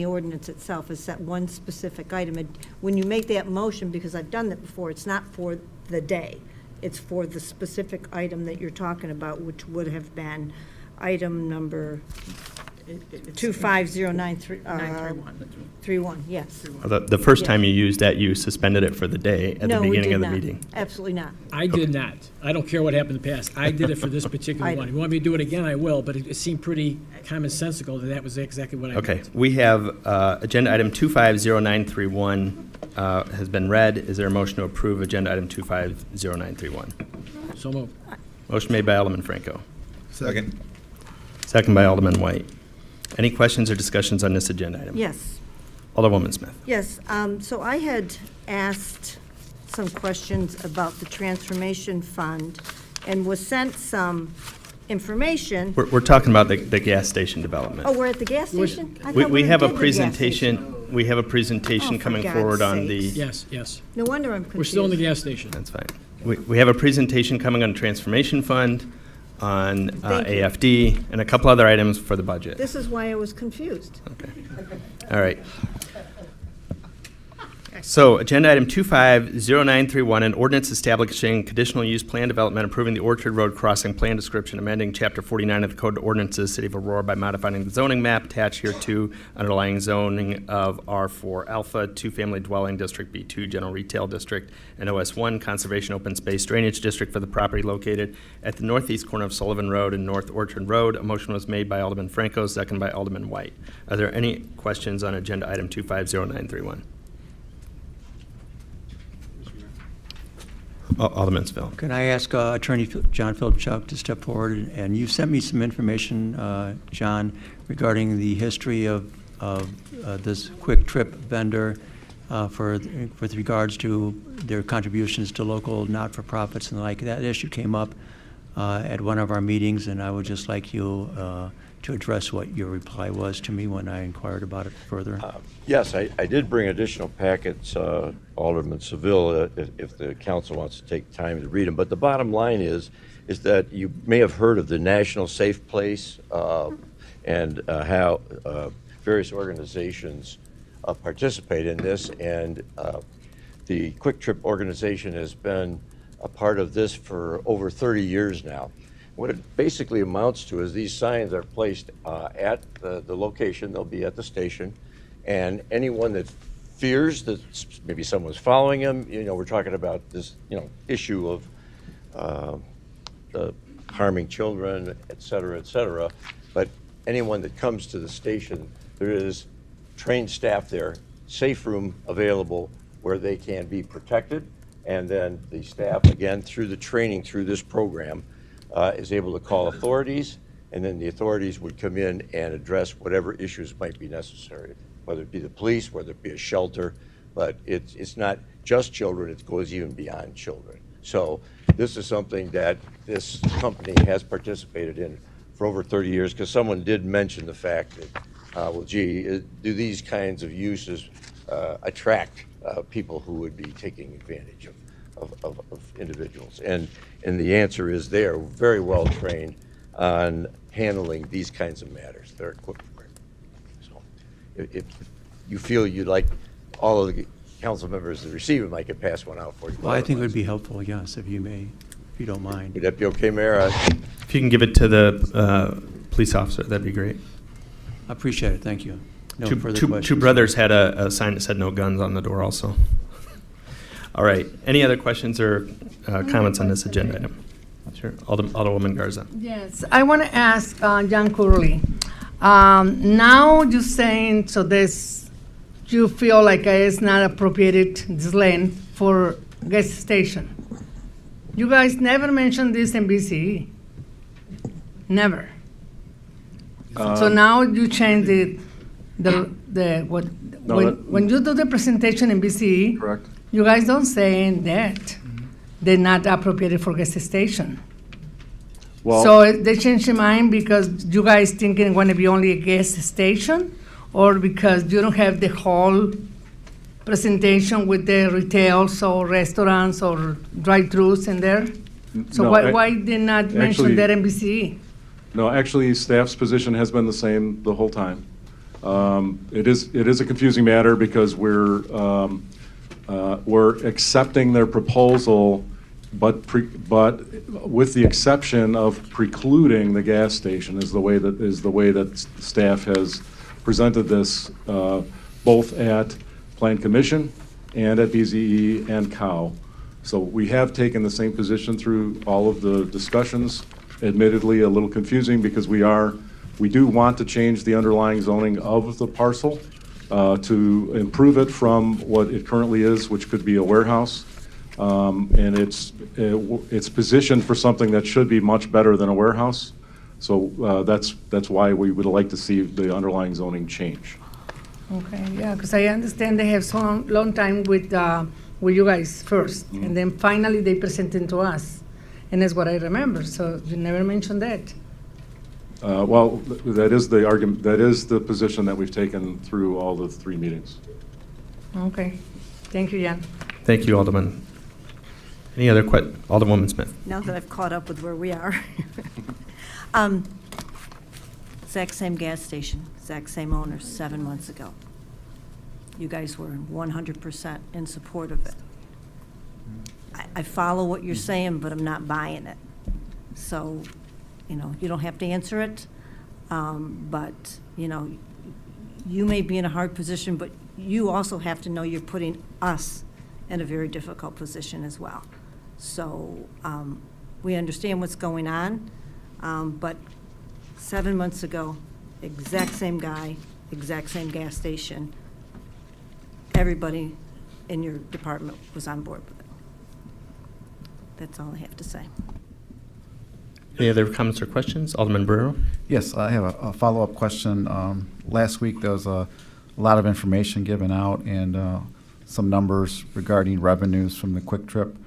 ordinance itself, it's that one specific item. And when you make that motion, because I've done that before, it's not for the day. It's for the specific item that you're talking about, which would have been item number 250931, yes. the first time you used that, you suspended it for the day at the No, we beginning did of the not. meeting. Absolutely not. I did not. I don't care what happened in the past. I did it for this particular I- one. If you want me to do it again, I will, but it seemed pretty commonsensical that that was exactly what I Okay, meant. we have agenda item 250931 has been read. Is there a motion to approve agenda item 250931? So moved. Motion made by Alderman Franco. Second. Second by Alderman White. Any questions or discussions on this agenda item? Yes. Alderwoman Smith. Yes, so I had asked some questions about the transformation fund and was sent some information. We're talking about the gas station development. Oh, we're at the gas station? I We thought we have a did the gas station. presentation, we have a presentation Oh, for coming God's forward on sakes. the, Yes, yes. No wonder I'm confused. We're still in the gas station. that's fine. We have a presentation coming on transformation fund, on Thank you. AFD, and a couple other items for the budget. This is why I was confused. All right. So, agenda item 250931, an ordinance establishing conditional use plan development, approving the Orchard Road crossing plan description, amending chapter 49 of the Code of Ordinances, City of Aurora by modifying the zoning map attached here to underlying zoning of R4 Alpha, two-family dwelling district, B2 general retail district, and OS1 conservation open space drainage district for the property located at the northeast corner of Sullivan Road and North Orchard Road. A motion was made by Alderman Franco, second by Alderman White. Are there any questions on agenda item 250931? Alderman Seville. Can I ask Attorney John Philipchuk to step forward? And you sent me some information, John, regarding the history of this Quick Trip vendor with regards to their contributions to local not-for-profits and the like. That issue came up at one of our meetings, and I would just like you to address what your reply was to me when I inquired about it further. Yes, I did bring additional packets, Alderman Seville, if the council wants to take time to read them. But the bottom line is that you may have heard of the National Safe Place and how various organizations participate in this. And the Quick Trip organization has been a part of this for over 30 years now. What it basically amounts to is these signs are placed at the location. They'll be at the station, and anyone that fears that maybe someone's following them, we're talking about this, issue of harming children, et cetera, but anyone that comes to the station, there is trained staff there, safe room available where they can be protected, and then the staff, again, through the training, through this program, is able to call authorities, and then the authorities would come in and address whatever issues might be necessary, whether it be the police, whether it be a shelter, but it's not just children, it goes even beyond children. So this is something that this company has participated in for over 30 years, because someone did mention the fact that, well, gee, do these kinds of uses attract people who would be taking advantage of individuals? And the answer is they are very well trained on handling these kinds of matters. They're equipped for it. So if you feel you'd like all of the council members that receive them, I could pass one out for you. Well, I think it would be helpful, yes, if you may, if you don't mind. Would that be okay, Mayor? If you can give it to the police officer, that'd be great. I appreciate it, thank you. No further Two questions. brothers had a sign that said no guns on the door also. All right, any other questions or comments on this agenda item? Sure, Alderwoman Garza. Yes, I want to ask John Curley. Now you're saying, so this, you feel like it's not appropriated, this land, for gas station. You guys never mentioned this in BCE. Never. So now you change when you do the presentation in BCE, Correct. you guys don't say that they're not appropriated for gas station. Well, So they changed their mind because you guys think it's going to be only a gas station, or because you don't have the whole presentation with the retails or restaurants or drive-thrus in there? So No, why did not mention actually- that in BCE? No, actually, staff's position has been the same the whole time. It is a confusing matter because we're accepting their proposal, but with the exception of precluding the gas station is the way that staff has presented this, both at Plan Commission and at BZE and COW. So we have taken the same position through all of the discussions. Admittedly, a little confusing because we do want to change the underlying zoning of the parcel to improve it from what it currently is, which could be a warehouse. And it's positioned for something that should be much better than a warehouse. So that's why we would like to see the underlying zoning change. Okay, yeah, because I understand they have so long time with you guys first, and then finally they presented to us. And that's what I remember, so you never mentioned that. Well, that is the argument, that is the position that we've taken through all the 3 meetings. Okay, thank you, Jan. Thank you, Alderman. Any other Alderwoman Smith? Now that I've caught up with where we are. Exact same gas station, exact same owners 7 months ago. You guys were 100% in support of it. I follow what you're saying, but I'm not buying it. So, you don't have to answer it, but, you may be in a hard position, but you also have to know you're putting us in a very difficult position as well. So we understand what's going on, but 7 months ago, exact same guy, exact same gas station, everybody in your department was on board with it. That's all I have to say. Any other comments or questions? Alderman Barrero? Yes, I have a follow-up question. Last week, there was a lot of information given out and some numbers regarding revenues from the Quick Trip,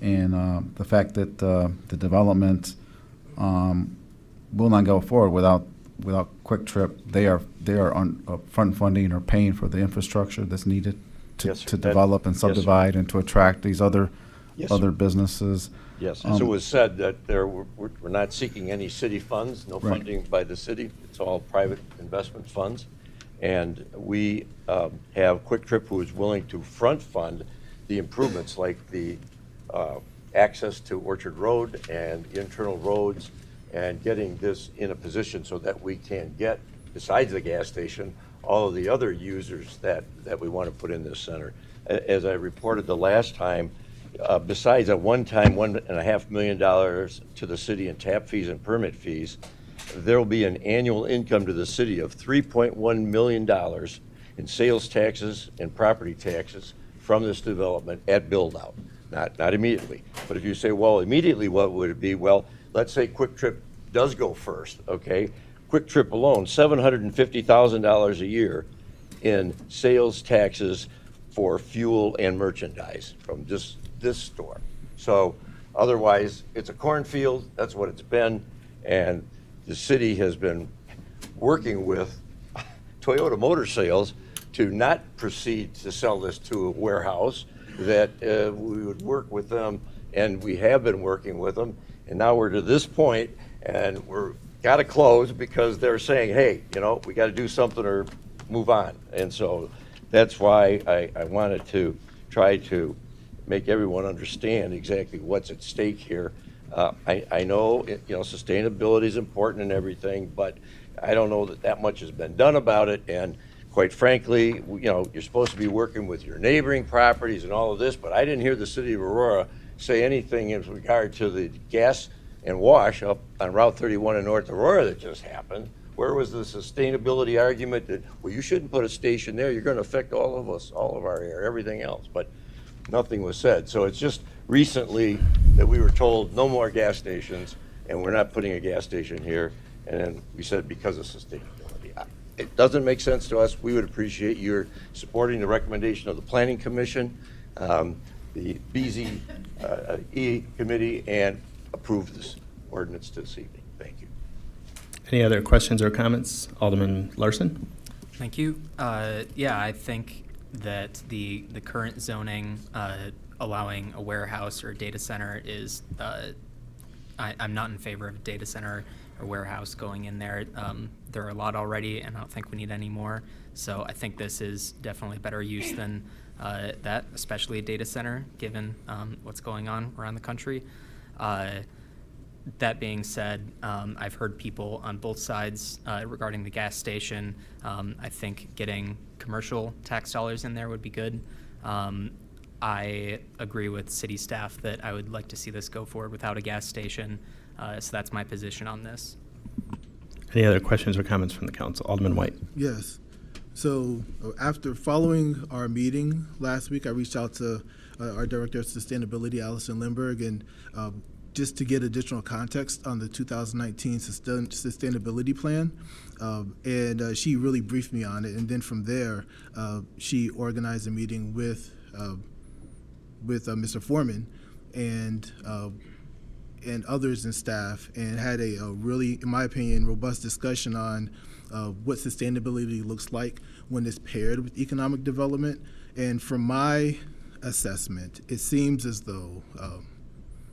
and the fact that the development will not go forward without Quick Trip. They are on front funding or paying for the infrastructure that's needed to develop and subdivide and to attract these other businesses. Yes, as it was said, that we're not seeking any city funds, no Right. funding by the city. It's all private investment funds. And we have Quick Trip, who is willing to front fund the improvements like the access to Orchard Road and internal roads, and getting this in a position so that we can get, besides the gas station, all of the other users that we want to put in this center. As I reported the last time, besides a one-time $1.5 million to the city in tap fees and permit fees, there will be an annual income to the city of $3.1 million in sales taxes and property taxes from this development at build-out. Not immediately. But if you say, well, immediately, what would it be? Well, let's say Quick Trip does go first, okay? Quick Trip alone, $750,000 a year in sales taxes for fuel and merchandise from just this store. So otherwise, it's a cornfield. That's what it's been. And the city has been working with Toyota Motor Sales to not proceed to sell this to a warehouse, that we would work with them, and we have been working with them. And now we're to this point, and we're got to close because they're saying, hey, we got to do something or move on. And so that's why I wanted to try to make everyone understand exactly what's at stake here. I know, sustainability is important and everything, but I don't know that much has been done about it. And quite frankly, you're supposed to be working with your neighboring properties and all of this, but I didn't hear the city of Aurora say anything in regard to the gas and wash up on Route 31 in North Aurora that just happened. Where was the sustainability argument that, well, you shouldn't put a station there, you're going to affect all of us, all of our air, everything else? But nothing was said. So it's just recently that we were told no more gas stations, and we're not putting a gas station here. And then we said because of sustainability. It doesn't make sense to us. We would appreciate your supporting the recommendation of the Planning Commission, the BZE committee, and approve this ordinance this evening. Thank you. Any other questions or comments? Alderman Larson? Thank you. Yeah, I think that the current zoning allowing a warehouse or a data center is, I'm not in favor of a data center or warehouse going in there. There are a lot already, and I don't think we need any more. So I think this is definitely a better use than that, especially a data center, given what's going on around the country. That being said, I've heard people on both sides regarding the gas station. I think getting commercial tax dollars in there would be good. I agree with city staff that I would like to see this go forward without a gas station. So that's my position on this. Any other questions or comments from the council? Alderman White. Yes. So after following our meeting last week, I reached out to our Director of Sustainability, Allison Lindberg, and just to get additional context on the 2019 sustainability plan. And she really briefed me on it. And then from there, she organized a meeting with Mr. Foreman and others in staff, and had a really, in my opinion, robust discussion on what sustainability looks like when it's paired with economic development. And from my assessment, it seems as though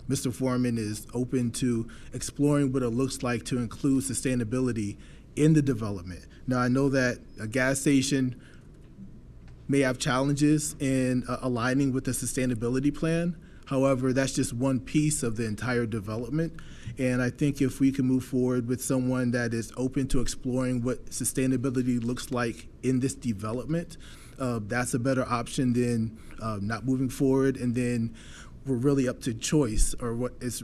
Mr. Foreman is open to exploring what it looks like to include sustainability in the development. Now, I know that a gas station may have challenges in aligning with the sustainability plan. However, that's just one piece of the entire development. And I think if we can move forward with someone that is open to exploring what sustainability looks like in this development, that's a better option than not moving forward. And then we're really up to choice, or what is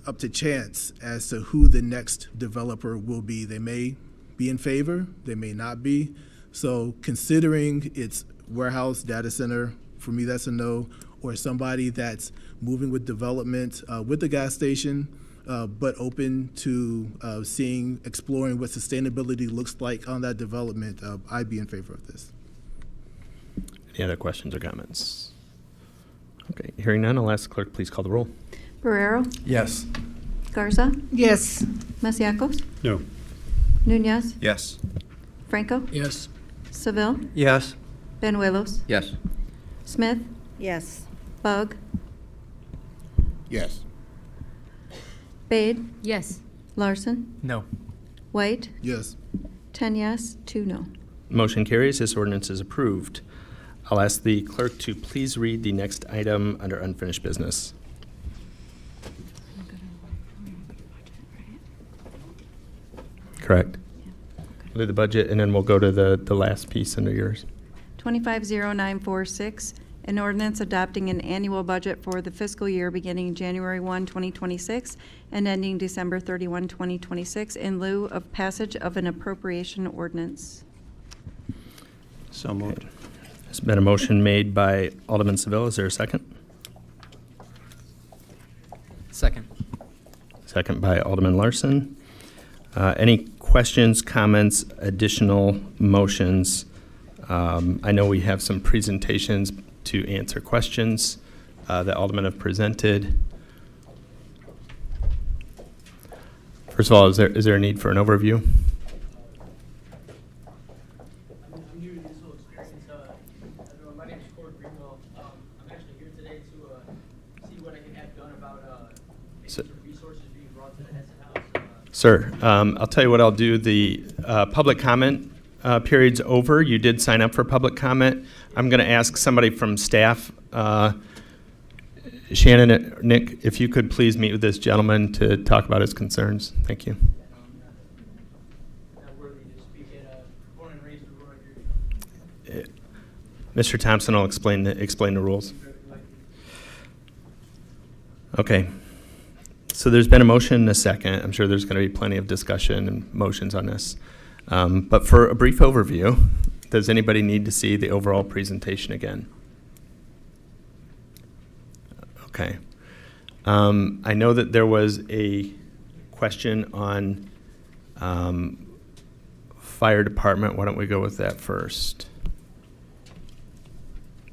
up to chance as to who the next developer will be. They may be in favor, they may not be. So considering it's warehouse, data center, for me that's a no, or somebody that's moving with development with the gas station, but open to exploring what sustainability looks like on that development, I'd be in favor of this. Any other questions or comments? Okay, hearing none, I'll ask the clerk, please call the roll. Barrero? Yes. Garza? Yes. Masiacos? No. Nunez? Yes. Franco? Yes. Seville? Yes. Benuelos? Yes. Smith? Yes. Bug? Yes. Bade? Yes. Larson? No. White? Yes. 10 yes, 2 no. Motion carries. This ordinance is approved. I'll ask the clerk to please read the next item under unfinished business. Correct. We'll do the budget, and then we'll go to the last piece under yours. 250946, an ordinance adopting an annual budget for the fiscal year beginning January 1, 2026 and ending December 31, 2026, in lieu of passage of an appropriation ordinance. So moved. There's been a motion made by Alderman Seville. Is there a second? Second. Second by Alderman Larson. Any questions, comments, additional motions? I know we have some presentations to answer questions that aldermen have presented. First of all, is there a need for an overview? I'm new to this whole experience. My name is Corey Greenwell. I'm actually here today to see what I can have done about some resources being brought to the Hessen House. Sir, I'll tell you what I'll do. The public comment period's over. You did sign up for public comment. I'm going to ask somebody from staff, Shannon and Nick, if you could please meet with this gentleman to talk about his concerns. Thank you. Mr. Thompson will explain the rules. Okay. So there's been a motion and a second. I'm sure there's going to be plenty of discussion and motions on this. But for a brief overview, does anybody need to see the overall presentation again? Okay. I know that there was a question on fire department. Why don't we go with that first?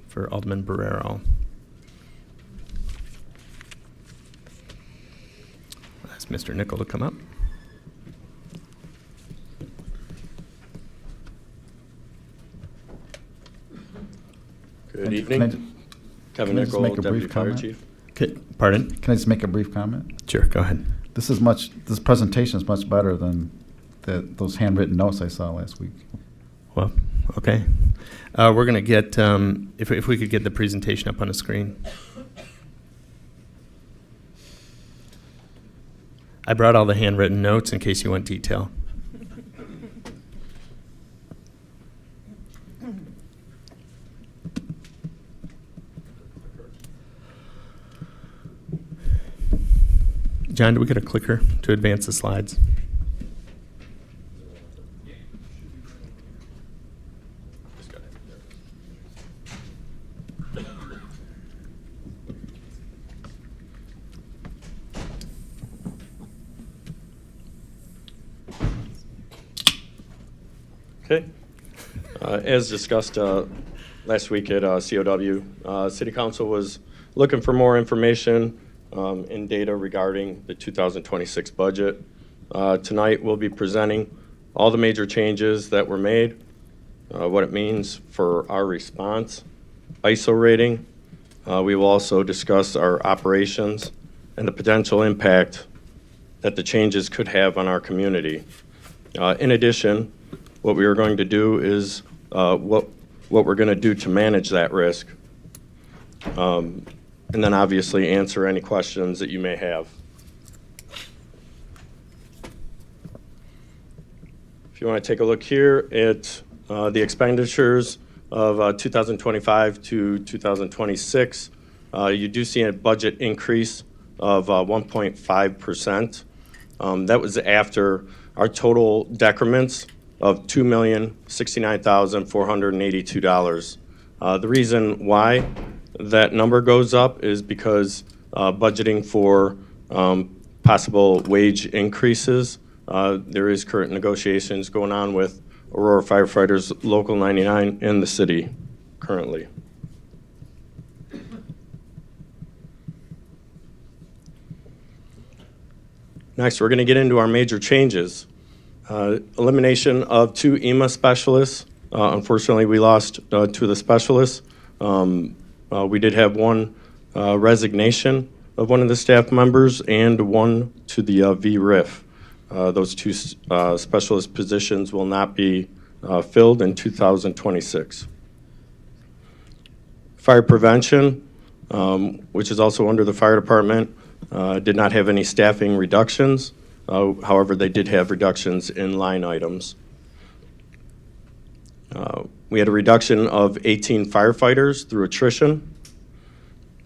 For Alderman Barrero. Ask Mr. Nickel to come up. Good evening. Kevin Can I just Nickel, make a Deputy brief Fire comment? Chief. Pardon? Can I just make a brief comment? Sure, go ahead. This presentation is much better than those handwritten notes I saw last week. Well, okay. We're going to get, if we could get the presentation up on the screen. I brought all the handwritten notes in case you want detail. John, do we get a clicker to advance the slides? Okay. As discussed last week at COW, City Council was looking for more information and data regarding the 2026 budget. Tonight we'll be presenting all the major changes that were made, what it means for our response, ISO rating. We will also discuss our operations and the potential impact that the changes could have on our community. In addition, what we are going to do is what we're going to do to manage that risk, and then obviously answer any questions that you may have. If you want to take a look here at the expenditures of 2025 to 2026, you do see a budget increase of 1.5%. That was after our total decrements of $2,069,482. The reason why that number goes up is because budgeting for possible wage increases. There is current negotiations going on with Aurora Firefighters Local 99 in the city currently. Next, we're going to get into our major changes. Elimination of 2 EMA specialists. Unfortunately, we lost 2 of the specialists. We did have 1 resignation of 1 of the staff members and 1 to the VRIF. Those 2 specialist positions will not be filled in 2026. Fire prevention, which is also under the fire department, did not have any staffing reductions. However, they did have reductions in line items. We had a reduction of 18 firefighters through attrition.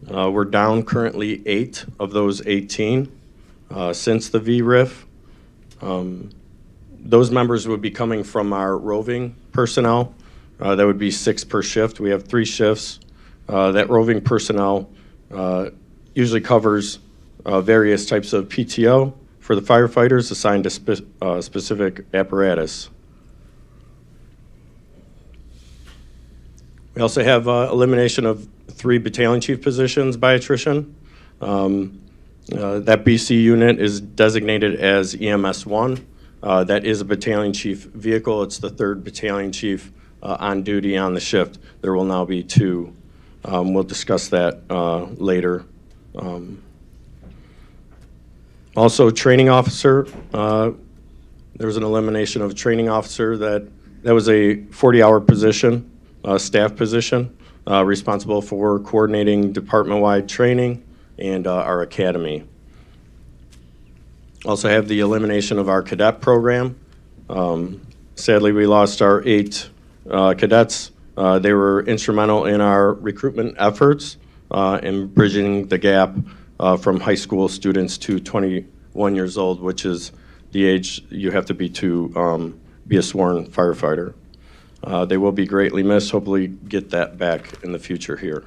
We're down currently 8 of those 18 since the VRIF. Those members would be coming from our roving personnel. That would be 6 per shift. We have 3 shifts. That roving personnel usually covers various types of PTO for the firefighters assigned to specific apparatus. We also have elimination of 3 battalion chief positions by attrition. That BC unit is designated as EMS 1. That is a battalion chief vehicle. It's the 3rd battalion chief on duty on the shift. There will now be 2. We'll discuss that later. Also, training officer. There was an elimination of a training officer that That was a 40-hour position, staff position, responsible for coordinating department-wide training and our academy. Also have the elimination of our cadet program. Sadly, we lost our 8 cadets. They were instrumental in our recruitment efforts in bridging the gap from high school students to 21 years old, which is the age you have to be to be a sworn firefighter. They will be greatly missed. Hopefully get that back in the future here.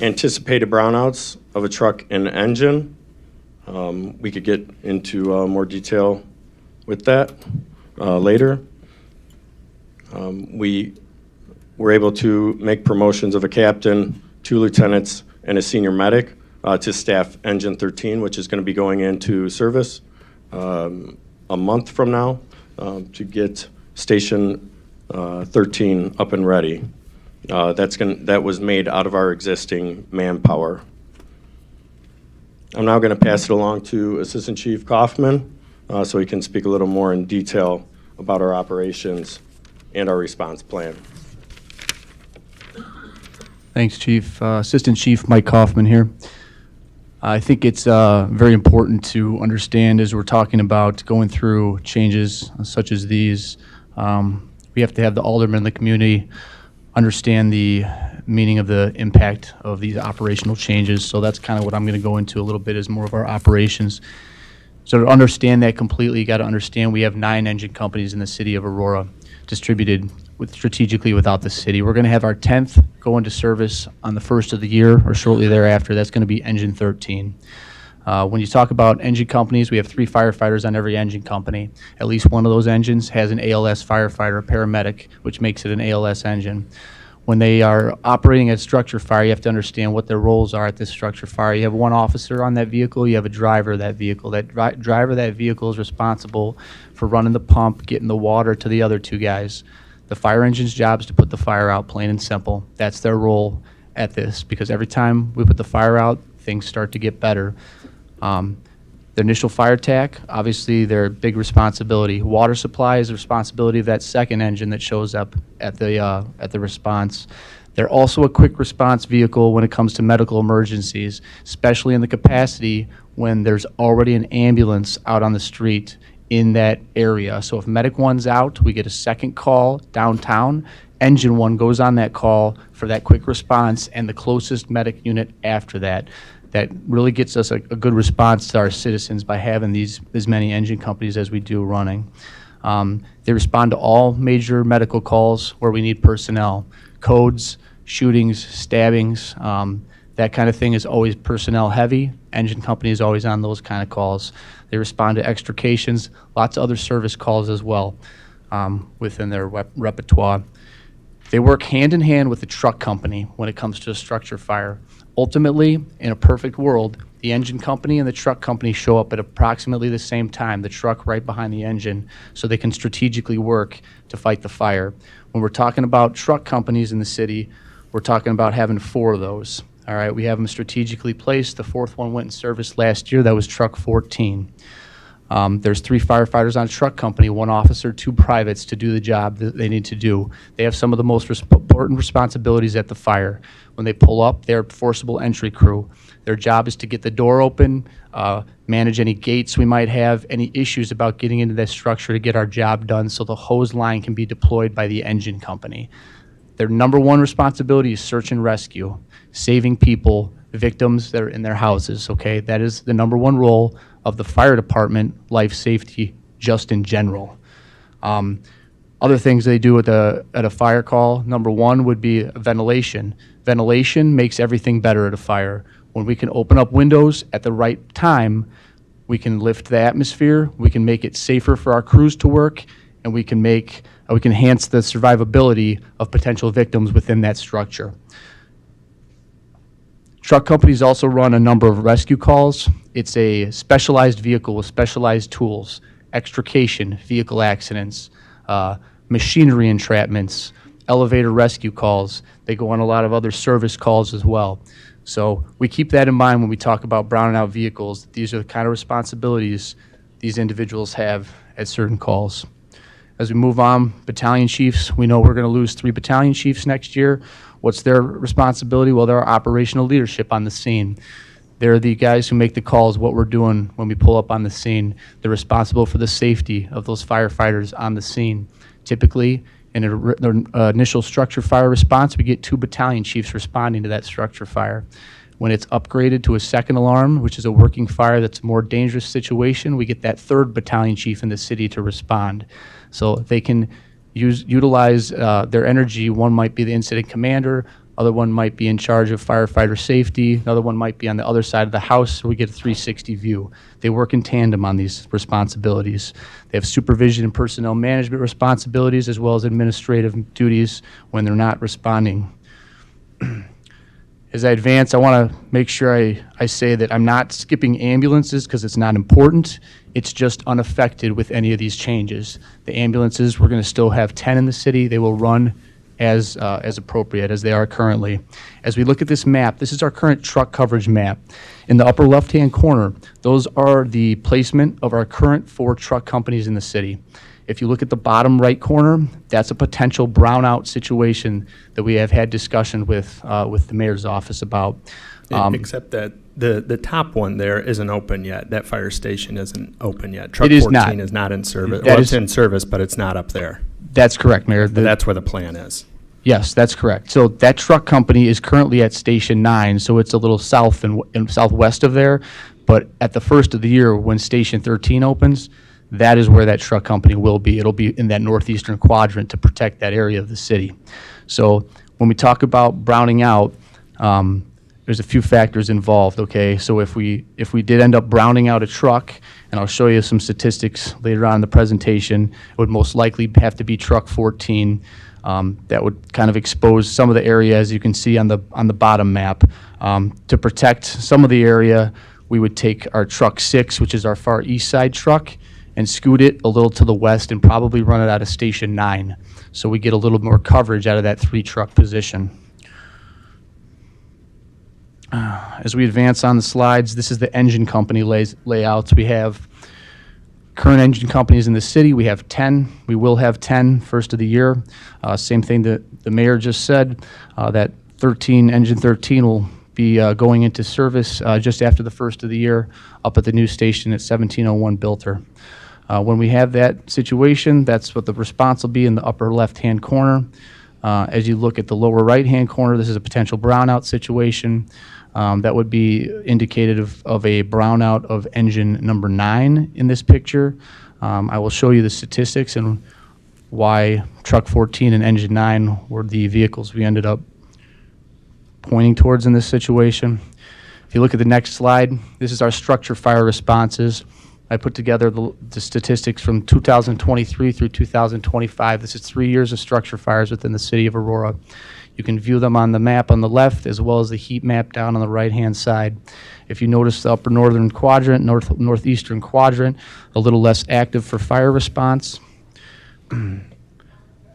Anticipated brownouts of a truck and engine. We could get into more detail with that later. We were able to make promotions of a captain, 2 lieutenants, and a senior medic to staff Engine 13, which is going to be going into service a month from now to get Station 13 up and ready. That was made out of our existing manpower. I'm now going to pass it along to Assistant Chief Kaufman so he can speak a little more in detail about our operations and our response plan. Thanks, Chief. Assistant Chief Mike Kaufman here. I think it's very important to understand as we're talking about going through changes such as these, we have to have the aldermen in the community understand the meaning of the impact of these operational changes. So that's kind of what I'm going to go into a little bit, is more of our operations. So to understand that completely, you got to understand we have 9 engine companies in the city of Aurora distributed strategically without the city. We're going to have our 10th go into service on the 1st of the year or shortly thereafter. That's going to be Engine 13. When you talk about engine companies, we have 3 firefighters on every engine company. At least one of those engines has an ALS firefighter, a paramedic, which makes it an ALS engine. When they are operating at structure fire, you have to understand what their roles are at this structure fire. You have 1 officer on that vehicle, you have a driver of that vehicle. That driver of that vehicle is responsible for running the pump, getting the water to the other 2 guys. The fire engine's job is to put the fire out, plain and simple. That's their role at this, because every time we put the fire out, things start to get better. The initial fire attack, obviously their big responsibility. Water supply is the responsibility of that second engine that shows up at the response. They're also a quick response vehicle when it comes to medical emergencies, especially in the capacity when there's already an ambulance out on the street in that area. So if Medic 1's out, we get a second call downtown. Engine 1 goes on that call for that quick response and the closest medic unit after that. That really gets us a good response to our citizens by having as many engine companies as we do running. They respond to all major medical calls where we need personnel. Codes, shootings, stabbings, that kind of thing is always personnel heavy. Engine company is always on those kind of calls. They respond to extrications, lots of other service calls as well within their repertoire. They work hand in hand with the truck company when it comes to a structure fire. Ultimately, in a perfect world, the engine company and the truck company show up at approximately the same time, the truck right behind the engine, so they can strategically work to fight the fire. When we're talking about truck companies in the city, we're talking about having 4 of those. All right, we have them strategically placed. The 4th one went in service last year. That was truck 14. There's 3 firefighters on a truck company, 1 officer, 2 privates to do the job that they need to do. They have some of the most important responsibilities at the fire. When they pull up, they're forcible entry crew. Their job is to get the door open, manage any gates we might have, any issues about getting into that structure to get our job done so the hose line can be deployed by the engine company. Their number 1 responsibility is search and rescue, saving people, victims that are in their houses, okay? That is the number 1 role of the fire department, life safety, just in general. Other things they do at a fire call, number 1 would be ventilation. Ventilation makes everything better at a fire. When we can open up windows at the right time, we can lift the atmosphere, we can make it safer for our crews to work, and we can enhance the survivability of potential victims within that structure. Truck companies also run a number of rescue calls. It's a specialized vehicle with specialized tools, extrication, vehicle accidents, machinery entrapments, elevator rescue calls. They go on a lot of other service calls as well. So we keep that in mind when we talk about browning out vehicles. These are the kind of responsibilities these individuals have at certain calls. As we move on, battalion chiefs, we know we're going to lose 3 battalion chiefs next year. What's their responsibility? Well, they're our operational leadership on the scene. They're the guys who make the calls, what we're doing when we pull up on the scene. They're responsible for the safety of those firefighters on the scene. Typically, in an initial structure fire response, we get 2 battalion chiefs responding to that structure fire. When it's upgraded to a second alarm, which is a working fire that's a more dangerous situation, we get that 3rd battalion chief in the city to respond. So they can utilize their energy. One might be the incident commander, other one might be in charge of firefighter safety, another one might be on the other side of the house, so we get a 360 view. They work in tandem on these responsibilities. They have supervision and personnel management responsibilities as well as administrative duties when they're not responding. As I advance, I want to make sure I say that I'm not skipping ambulances because it's not important. It's just unaffected with any of these changes. The ambulances, we're going to still have 10 in the city. They will run as appropriate as they are currently. As we look at this map, this is our current truck coverage map. In the upper left-hand corner, those are the placement of our current 4 truck companies in the city. If you look at the bottom right corner, that's a potential brownout situation that we have had discussion with the mayor's office about. Except that the top one there isn't open yet. That fire station isn't open yet. Truck It is 14 not. is not in service. That Well, it's is- in service, but it's not up there. That's correct, Mayor. But that's where the plan is. Yes, that's correct. So that truck company is currently at Station 9, so it's a little south and southwest of there. But at the first of the year, when Station 13 opens, that is where that truck company will be. It'll be in that northeastern quadrant to protect that area of the city. So when we talk about browning out, there's a few factors involved, okay? So if we did end up browning out a truck, and I'll show you some statistics later on in the presentation, it would most likely have to be truck 14. That would kind of expose some of the area, as you can see on the bottom map. To protect some of the area, we would take our truck 6, which is our far east side truck, and scoot it a little to the west and probably run it out of Station 9. So we get a little more coverage out of that 3 truck position. As we advance on the slides, this is the engine company layouts. We have current engine companies in the city. We have 10. We will have 10 first of the year. Same thing that the mayor just said, that engine 13 will be going into service just after the first of the year up at the new station at 1701 Bilter. When we have that situation, that's what the response will be in the upper left-hand corner. As you look at the lower right-hand corner, this is a potential brownout situation. That would be indicative of a brownout of engine number 9 in this picture. I will show you the statistics and why truck 14 and engine 9 were the vehicles we ended up pointing towards in this situation. If you look at the next slide, this is our structure fire responses. I put together the statistics from 2023 through 2025. This is 3 years of structure fires within the city of Aurora. You can view them on the map on the left as well as the heat map down on the right-hand side. If you notice the upper northern quadrant, northeastern quadrant, a little less active for fire response.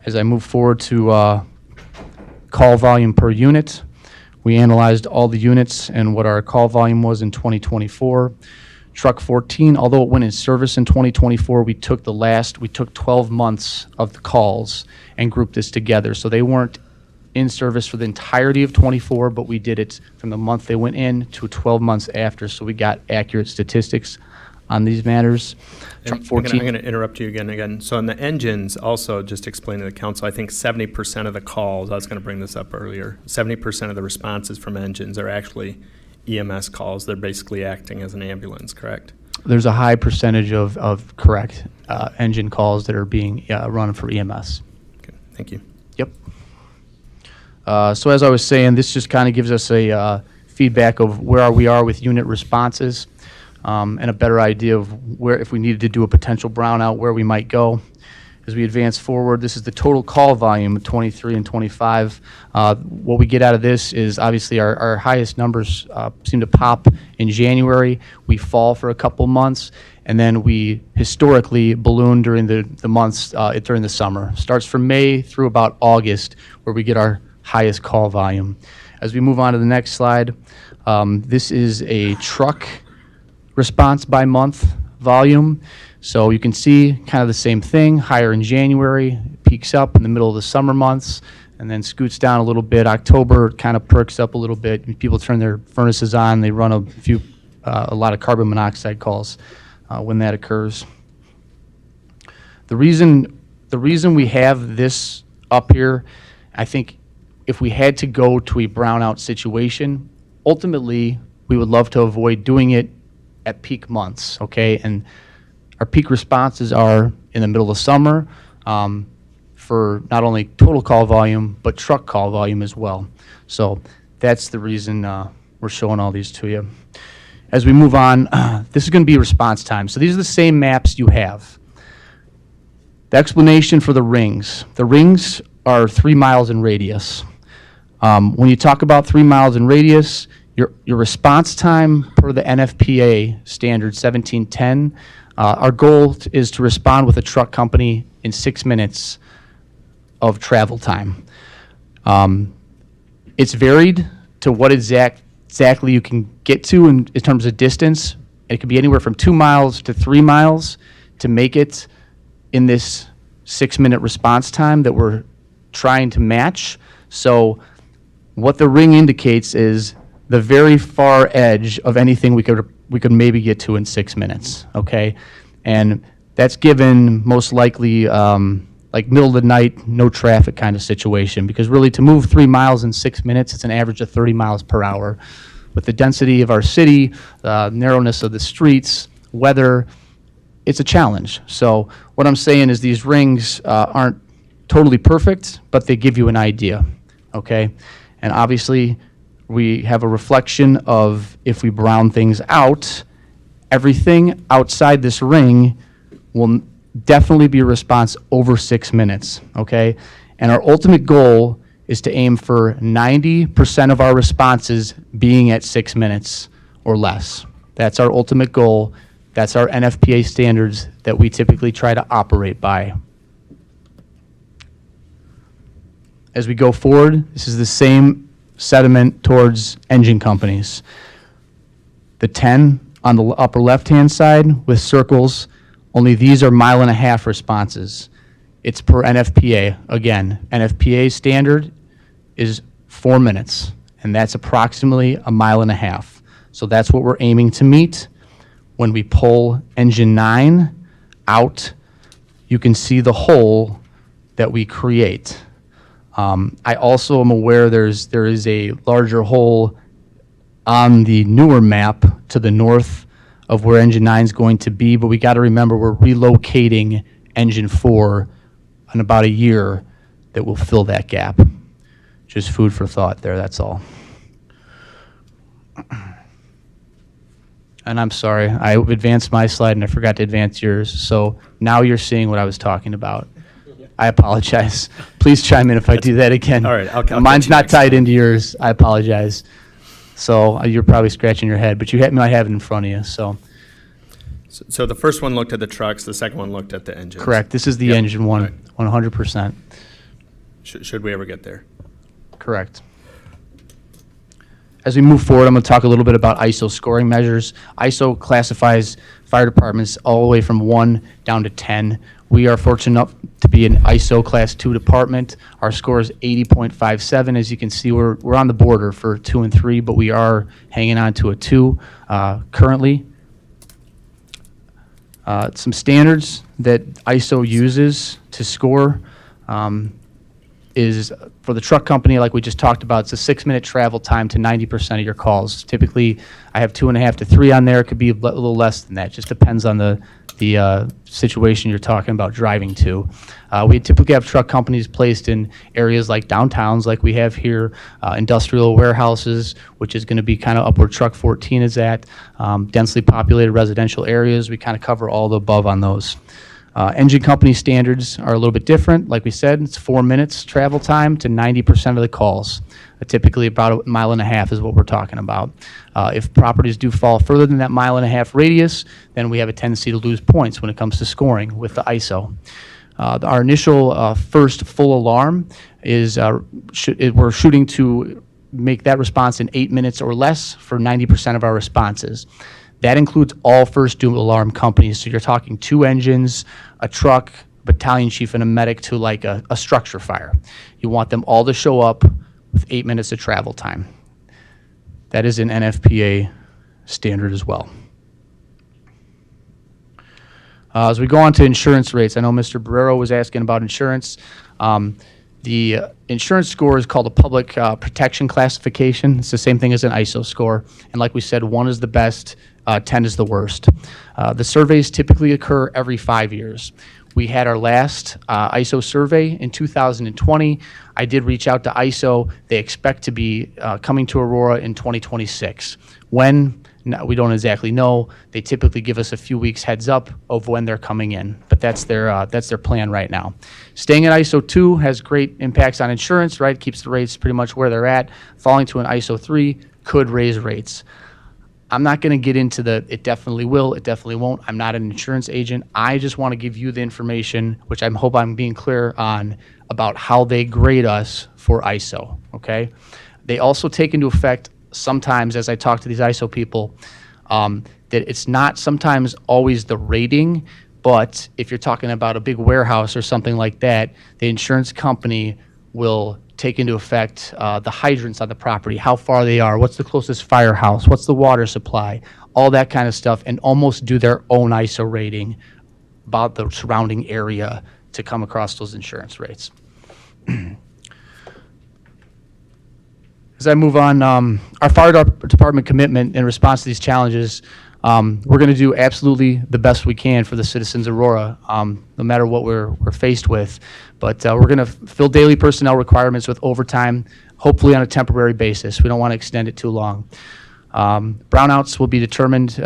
As I move forward to call volume per unit, we analyzed all the units and what our call volume was in 2024. Truck 14, although it went in service in 2024, we took 12 months of the calls and grouped this together. So they weren't in service for the entirety of 24, but we did it from the month they went in to 12 months after, so we got accurate statistics on these matters. Truck 14. I'm going to interrupt you again. So on the engines, also just explain to the council, I think 70% of the calls, I was going to bring this up earlier, 70% of the responses from engines are actually EMS calls. They're basically acting as an ambulance, correct? There's a high percentage of correct engine calls that are being run for EMS. Okay, thank you. Yep. So as I was saying, this just kind of gives us a feedback of where we are with unit responses and a better idea of where, if we needed to do a potential brownout, where we might go. As we advance forward, this is the total call volume of 23 and 25. What we get out of this is obviously our highest numbers seem to pop in January. We fall for a couple months, and then we historically balloon during the months during the summer. Starts from May through about August, where we get our highest call volume. As we move on to the next slide, this is a truck response by month volume. So you can see kind of the same thing, higher in January, peaks up in the middle of the summer months, and then scoots down a little bit. October kind of perks up a little bit. People turn their furnaces on. They run a lot of carbon monoxide calls when that occurs. The reason we have this up here, I think if we had to go to a brownout situation, ultimately we would love to avoid doing it at peak months, okay? And our peak responses are in the middle of summer for not only total call volume, but truck call volume as well. So that's the reason we're showing all these to you. As we move on, this is going to be response time. So these are the same maps you have. The explanation for the rings. The rings are 3 miles in radius. When you talk about 3 miles in radius, your response time per the NFPA standard 1710, our goal is to respond with a truck company in 6 minutes of travel time. It's varied to what exactly you can get to in terms of distance. It could be anywhere from 2 miles to 3 miles to make it in this 6-minute response time that we're trying to match. So what the ring indicates is the very far edge of anything we could maybe get to in 6 minutes, okay? And that's given most likely like middle of the night, no traffic kind of situation, because really to move 3 miles in 6 minutes, it's an average of 30 miles per hour. With the density of our city, narrowness of the streets, weather, it's a challenge. So what I'm saying is these rings aren't totally perfect, but they give you an idea, okay? And obviously, we have a reflection of if we brown things out, everything outside this ring will definitely be a response over 6 minutes, okay? And our ultimate goal is to aim for 90% of our responses being at 6 minutes or less. That's our ultimate goal. That's our NFPA standards that we typically try to operate by. As we go forward, this is the same sentiment towards engine companies. The 10 on the upper left-hand side with circles, only these are 1.5 mile responses. It's per NFPA. Again, NFPA standard is 4 minutes, and that's approximately 1.5 miles. So that's what we're aiming to meet. When we pull engine 9 out, you can see the hole that we create. I also am aware there is a larger hole on the newer map to the north of where engine 9 is going to be, but we got to remember we're relocating engine 4 in about a year that will fill that gap. Just food for thought there, that's all. And I'm sorry, I advanced my slide and I forgot to advance yours, so now you're seeing what I was talking about. I apologize. Please chime in if I do that again. All right, I'll Mine's not tied into yours. I apologize. So you're probably scratching your head, but you might have it in front of you. So the first one looked at the trucks, the second one looked at the engines. Correct. This is the Yep. engine one, Right. 100%. Should we ever get there? Correct. As we move forward, I'm going to talk a little bit about ISO scoring measures. ISO classifies fire departments all the way from 1 down to 10. We are fortunate enough to be an ISO Class 2 department. Our score is 80.57. As you can see, we're on the border for 2 and 3, but we are hanging on to a 2 currently. Some standards that ISO uses to score is for the truck company, like we just talked about, it's a 6-minute travel time to 90% of your calls. Typically, I have 2.5 to 3 on there. It could be a little less than that. Just depends on the situation you're talking about driving to. We typically have truck companies placed in areas like downtowns, like we have here, industrial warehouses, which is going to be kind of up where truck 14 is at, densely populated residential areas. We kind of cover all the above on those. Engine company standards are a little bit different. Like we said, it's 4 minutes travel time to 90% of the calls. Typically about 1.5 miles is what we're talking about. If properties do fall further than that 1.5 mile radius, then we have a tendency to lose points when it comes to scoring with the ISO. Our initial first full alarm is we're shooting to make that response in 8 minutes or less for 90% of our responses. That includes all first due alarm companies. So you're talking 2 engines, a truck, battalion chief, and a medic to like a structure fire. You want them all to show up with 8 minutes of travel time. That is an NFPA standard as well. As we go on to insurance rates, I know Mr. Barrero was asking about insurance. The insurance score is called a public protection classification. It's the same thing as an ISO score. And like we said, 1 is the best, 10 is the worst. The surveys typically occur every 5 years. We had our last ISO survey in 2020. I did reach out to ISO. They expect to be coming to Aurora in 2026. When? No, we don't exactly know. They typically give us a few weeks heads up of when they're coming in, but that's their plan right now. Staying at ISO 2 has great impacts on insurance, right? Keeps the rates pretty much where they're at. Falling to an ISO 3 could raise rates. I'm not going to get into it definitely will, it definitely won't. I'm not an insurance agent. I just want to give you the information, which I hope I'm being clear on, about how they grade us for ISO, okay? They also take into effect sometimes, as I talk to these ISO people, that it's not sometimes always the rating, but if you're talking about a big warehouse or something like that, the insurance company will take into effect the hydrants on the property, how far they are, what's the closest firehouse, what's the water supply, all that kind of stuff, and almost do their own ISO rating about the surrounding area to come across those insurance rates. As I move on, our fire department commitment in response to these challenges, we're going to do absolutely the best we can for the citizens of Aurora, no matter what we're faced with. But we're going to fill daily personnel requirements with overtime, hopefully on a temporary basis. We don't want to extend it too long. Brownouts will be determined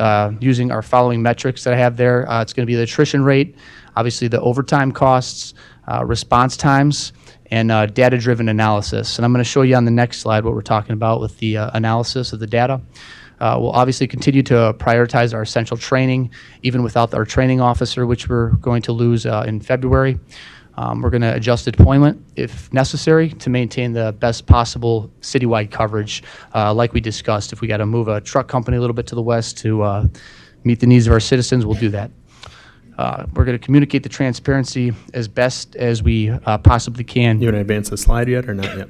using our following metrics that I have there. It's going to be the attrition rate, obviously the overtime costs, response times, and data-driven analysis. And I'm going to show you on the next slide what we're talking about with the analysis of the data. We'll obviously continue to prioritize our essential training, even without our training officer, which we're going to lose in February. We're going to adjust deployment if necessary to maintain the best possible citywide coverage, like we discussed. If we got to move a truck company a little bit to the west to meet the needs of our citizens, we'll do that. We're going to communicate the transparency as best as we possibly can. You want to advance the slide yet or not yet?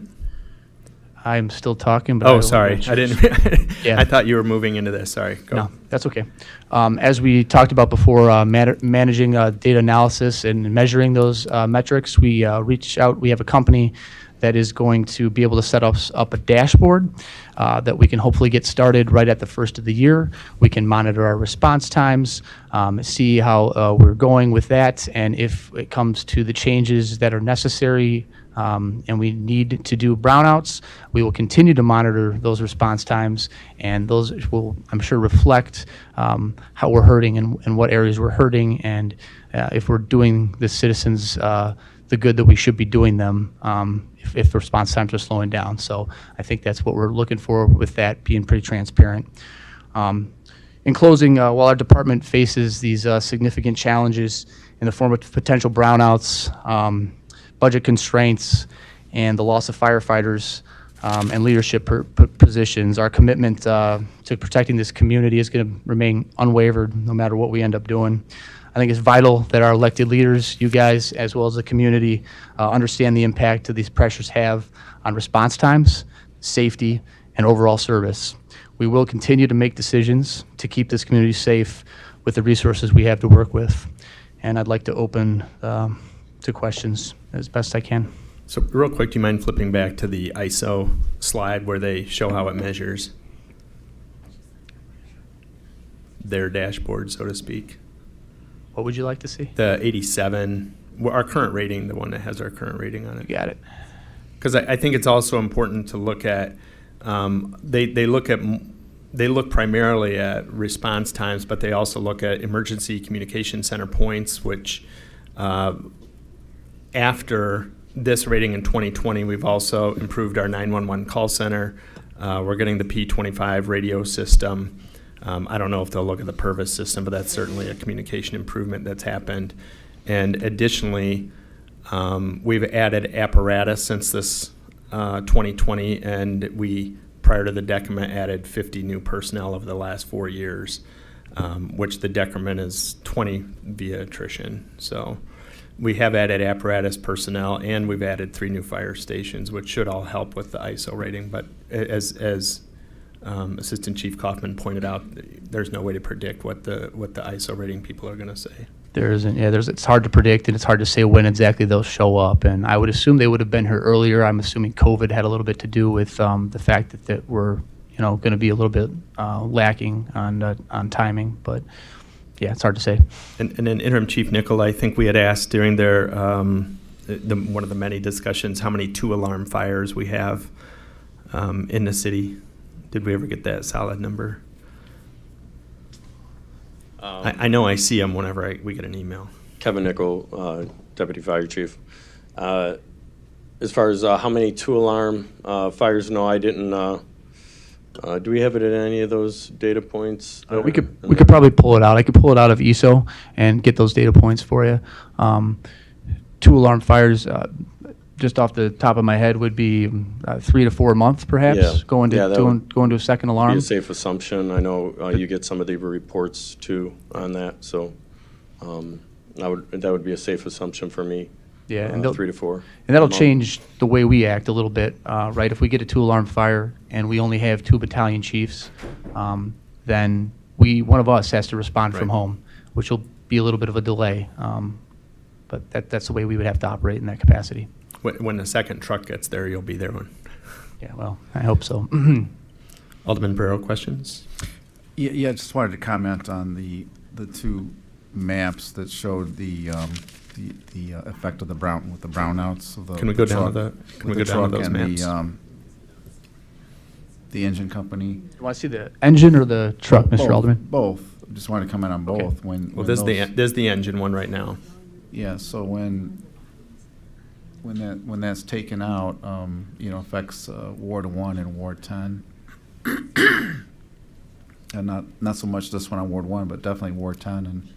I'm still talking, but oh, sorry, I didn't. Yeah. I thought you were moving into this. Sorry. Go. No, that's okay. As we talked about before, managing data analysis and measuring those metrics, we reach out. We have a company that is going to be able to set us up a dashboard that we can hopefully get started right at the first of the year. We can monitor our response times, see how we're going with that, and if it comes to the changes that are necessary and we need to do brownouts, we will continue to monitor those response times, and those will, I'm sure, reflect how we're hurting and what areas we're hurting, and if we're doing the citizens the good that we should be doing them if response times are slowing down. So I think that's what we're looking for with that, being pretty transparent. In closing, while our department faces these significant challenges in the form of potential brownouts, budget constraints, and the loss of firefighters and leadership positions, our commitment to protecting this community is going to remain unwavered no matter what we end up doing. I think it's vital that our elected leaders, you guys, as well as the community, understand the impact that these pressures have on response times, safety, and overall service. We will continue to make decisions to keep this community safe with the resources we have to work with. And I'd like to open to questions as best I can. So real quick, do you mind flipping back to the ISO slide where they show how it measures their dashboard, so to speak? What would you like to see? The 87, our current rating, the one that has our current rating on it. You got it. Because I think it's also important to look at, they look primarily at response times, but they also look at emergency communication center points, which after this rating in 2020, we've also improved our 911 call center. We're getting the P25 radio system. I don't know if they'll look at the Purvis system, but that's certainly a communication improvement that's happened. And additionally, we've added apparatus since this 2020, and we, prior to the decrement, added 50 new personnel over the last 4 years. which the decrement is 20 via attrition. So we have added apparatus personnel, and we've added 3 new fire stations, which should all help with the ISO rating. But as Assistant Chief Kaufman pointed out, there's no way to predict what the ISO rating people are going to say. There isn't. Yeah, it's hard to predict, and it's hard to say when exactly they'll show up. And I would assume they would have been here earlier. I'm assuming COVID had a little bit to do with the fact that we're going to be a little bit lacking on timing. But yeah, it's hard to say. And then Interim Chief Nickel, I think we had asked during their one of the many discussions how many 2-alarm fires we have in the city. Did we ever get that solid number? I know I see them whenever we get an email. Kevin Nickel, Deputy Fire Chief. As far as how many 2-alarm fires, no, I didn't. Do we have it at any of those data points? We could probably pull it out. I could pull it out of ESO and get those data points for you. 2-alarm fires, just off the top of my head, would be 3 to 4 months, perhaps. Yeah. Going to a second alarm. Be a safe assumption. I know you get some of the reports too on that, so that would be a safe assumption for me. Yeah, and 3 to 4. And that'll change the way we act a little bit, right? If we get a 2-alarm fire and we only have 2 battalion chiefs, then one of us has to respond from home, which will be a little bit of a delay. But that's the way we would have to operate in that capacity. When the second truck gets there, you'll be there. Yeah, well, I hope so. Alderman Barrow, questions? Yeah, I just wanted to comment on the 2 maps that showed the effect of the brownouts of the. Can we go down to those maps? The engine company. You want to see the engine or the truck, Mr. Both, Alderman? Both. Just wanted to comment on both. Okay. There's the engine one right now. Yeah. So when that's taken out, affects Ward 1 and Ward 10, and not so much this one on Ward 1, but definitely Ward 10, and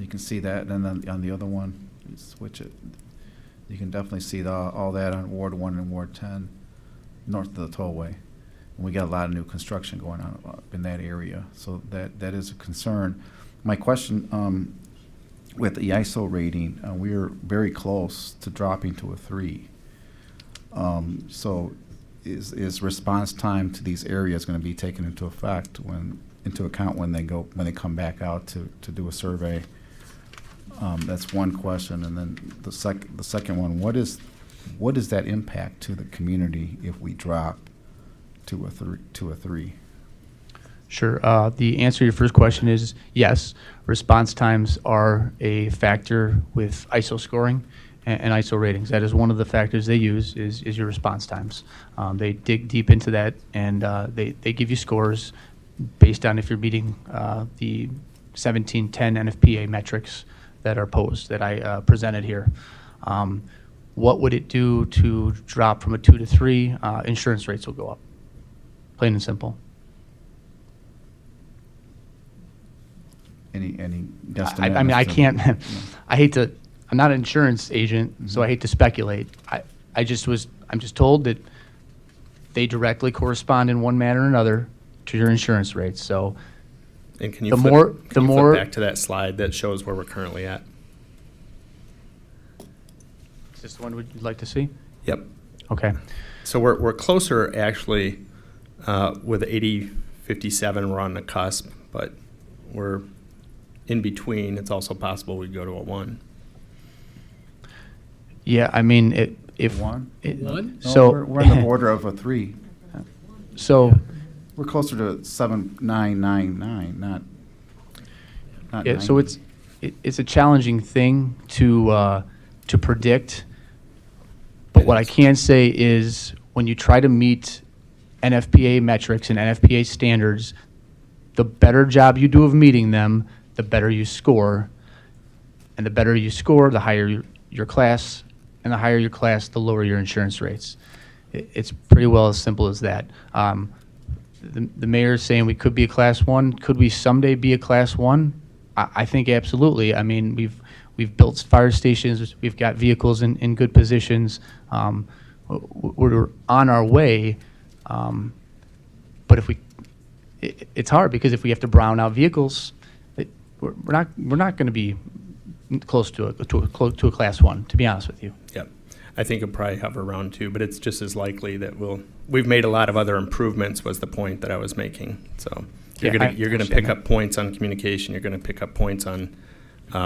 you can see that. And then on the other one, you switch it. You can definitely see all that on Ward 1 and Ward 10, north of the tollway. And we got a lot of new construction going on up in that area, so that is a concern. My question. With the ISO rating, we're very close to dropping to a 3. So is response time to these areas going to be taken into account when they come back out to do a survey? That's one question. And then the second one, what is that impact to the community if we drop to a 3? Sure. The answer to your first question is yes. Response times are a factor with ISO scoring and ISO ratings. That is one of the factors they use is your response times. They dig deep into that, and they give you scores based on if you're meeting the 1710 NFPA metrics that are posed that I presented here. What would it do to drop from a 2 to 3? Insurance rates will go up, plain and simple. Any guesstimate? I mean, I can't. I'm not an insurance agent, so I hate to speculate. I'm just told that they directly correspond in one manner or another to your insurance rates. So, and can you flip back to that slide that shows where we're currently at? Is this the one you'd like to see? Yep. Okay. So we're closer actually with 80-57. We're on the cusp, but we're in between. It's also possible we'd go to a 1. Yeah, I mean, if 1? One? No, so we're on the border of a 3. So we're closer to 7999, not yeah. 90. So it's a challenging thing to predict. But what I can say is when you try to meet NFPA metrics and NFPA standards, the better job you do of meeting them, the better you score. And the better you score, the higher your class, and the higher your class, the lower your insurance rates. It's pretty well as simple as that. The mayor is saying we could be a class 1. Could we someday be a class 1? I think absolutely. I mean, we've built fire stations. We've got vehicles in good positions. We're on our way. But if we it's hard because if we have to brown out vehicles, we're not going to be close to a class 1, to be honest with you. Yep. I think it'll probably hover around 2, but it's just as likely that we've made a lot of other improvements was the point that I was making. So you're gonna pick up points on communication. You're gonna pick up points on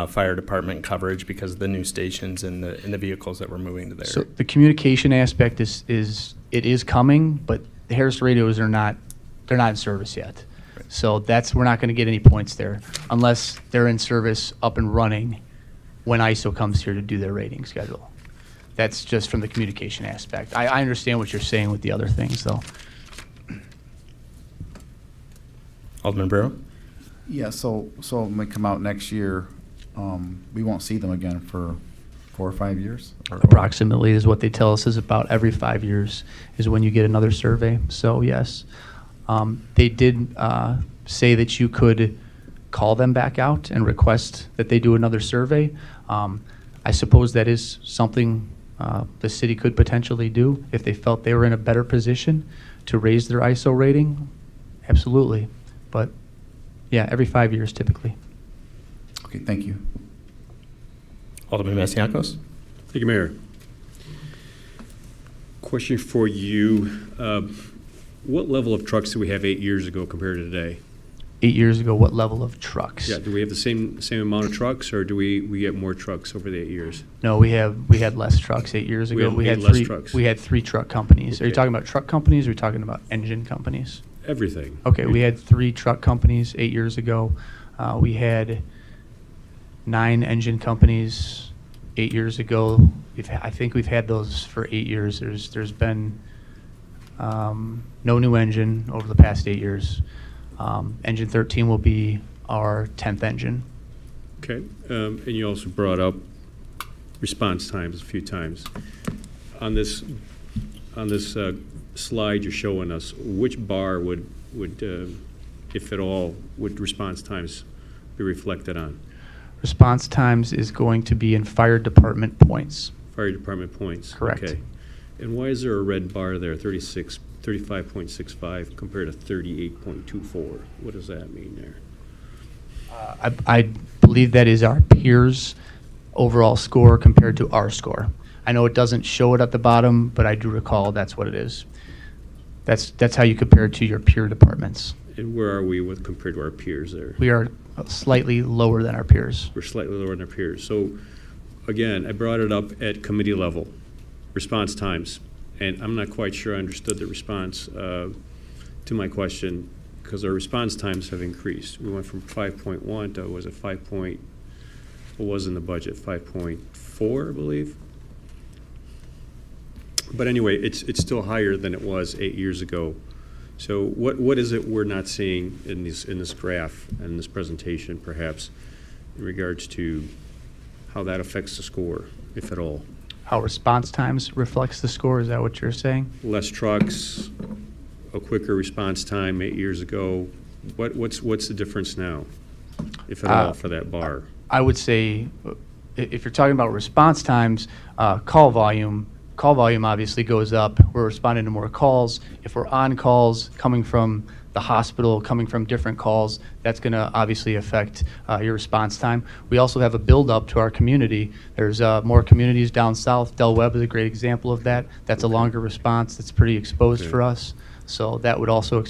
fire department coverage because of the new stations and the vehicles that we're moving to there. So the communication aspect is coming, but the Harris radios they're not in service yet. Right. So we're not going to get any points there unless they're in service up and running when ISO comes here to do their rating schedule. That's just from the communication aspect. I understand what you're saying with the other things, though. Alderman Barrow? Yeah, so when they come out next year, we won't see them again for 4 or 5 years? Approximately is what they tell us is about every 5 years is when you get another survey. So yes, they did say that you could call them back out and request that they do another survey. I suppose that is something the city could potentially do if they felt they were in a better position to raise their ISO rating. Absolutely. But yeah, every 5 years typically. Okay, thank you. Alderman Masiacos? Thank you, Mayor. Question for you. What level of trucks did we have 8 years ago compared to today? 8 years ago, what level of trucks? Yeah, do we have the same amount of trucks, or do we get more trucks over the 8 years? No, we had less trucks 8 years ago. We had less trucks. We had 3 truck companies. Okay. Are you talking about truck companies, or are you talking about engine companies? Everything. Okay, we had 3 truck companies 8 years ago. We had 9 engine companies 8 years ago. I think we've had those for 8 years. There's been no new engine over the past 8 years. Engine 13 will be our 10th engine. Okay, and you also brought up response times a few times. On this slide you're showing us, which bar would if at all, would response times be reflected on? Response times is going to be in fire department points. Fire department points. Correct. Okay. And why is there a red bar there, 35.65 compared to 38.24? What does that mean there? I believe that is our peers' overall score compared to our score. I know it doesn't show it at the bottom, but I do recall that's what it is. That's how you compare it to your peer departments. And where are we compared to our peers there? We are slightly lower than our peers. We're slightly lower than our peers. So, again, I brought it up at committee level, response times. And I'm not quite sure I understood the response to my question, because our response times have increased. We went from 5.1 to, was it 5 point, what was in the budget, 5.4, I believe? But anyway, it's still higher than it was 8 years ago. So what is it we're not seeing in this graph and this presentation, perhaps, in regards to how that affects the score, if at all? How response times reflects the score, is that what you're saying? Less trucks, a quicker response time 8 years ago. What's the difference now, if at all, for that bar? I would say, if you're talking about response times, call volume obviously goes up. We're responding to more calls. If we're on calls coming from the hospital, coming from different calls, that's going to obviously affect your response time. We also have a build-up to our community. There's more communities down south. Del Webb is a great example of that. That's a longer response. That's pretty exposed for us. So that would also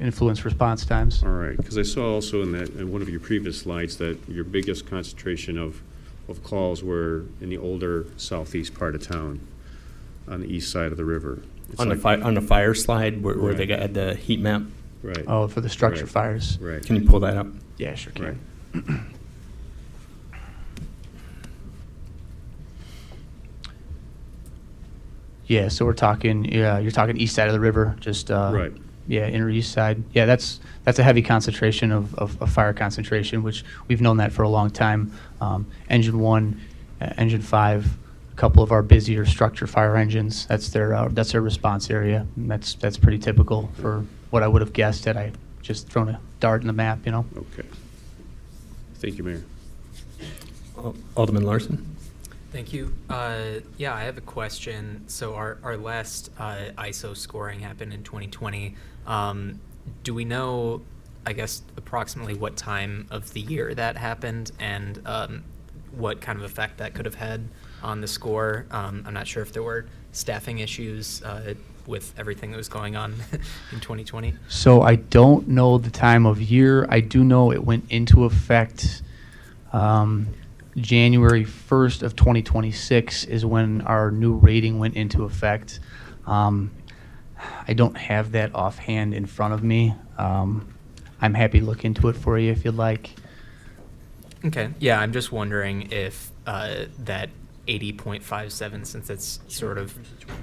influence response times. All right, because I saw also in one of your previous slides that your biggest concentration of calls were in the older southeast part of town, on the east side of the river. On the fire slide where they got the heat map? Right. Oh, for the structure fires. Right. Can you pull that up? Yeah, sure can. Right. Yeah, so we're talking, you're talking east side of the river, just, Right. yeah, inner east side. Yeah, that's a heavy concentration of fire concentration, which we've known that for a long time. Engine 1, Engine 5, a couple of our busier structure fire engines, that's their response area. And that's pretty typical for what I would have guessed had I just thrown a dart in the map, you know? Okay. Thank you, Mayor. Alderman Larson? Thank you. Yeah, I have a question. So our last ISO scoring happened in 2020. do we know, I guess, approximately what time of the year that happened and what kind of effect that could have had on the score? I'm not sure if there were staffing issues with everything that was going on in 2020. So I don't know the time of year. I do know it went into effect January 1st of 2026 is when our new rating went into effect. I don't have that offhand in front of me. I'm happy to look into it for you if you'd like. Okay. Yeah, I'm just wondering if that 80.57, since it's sort of,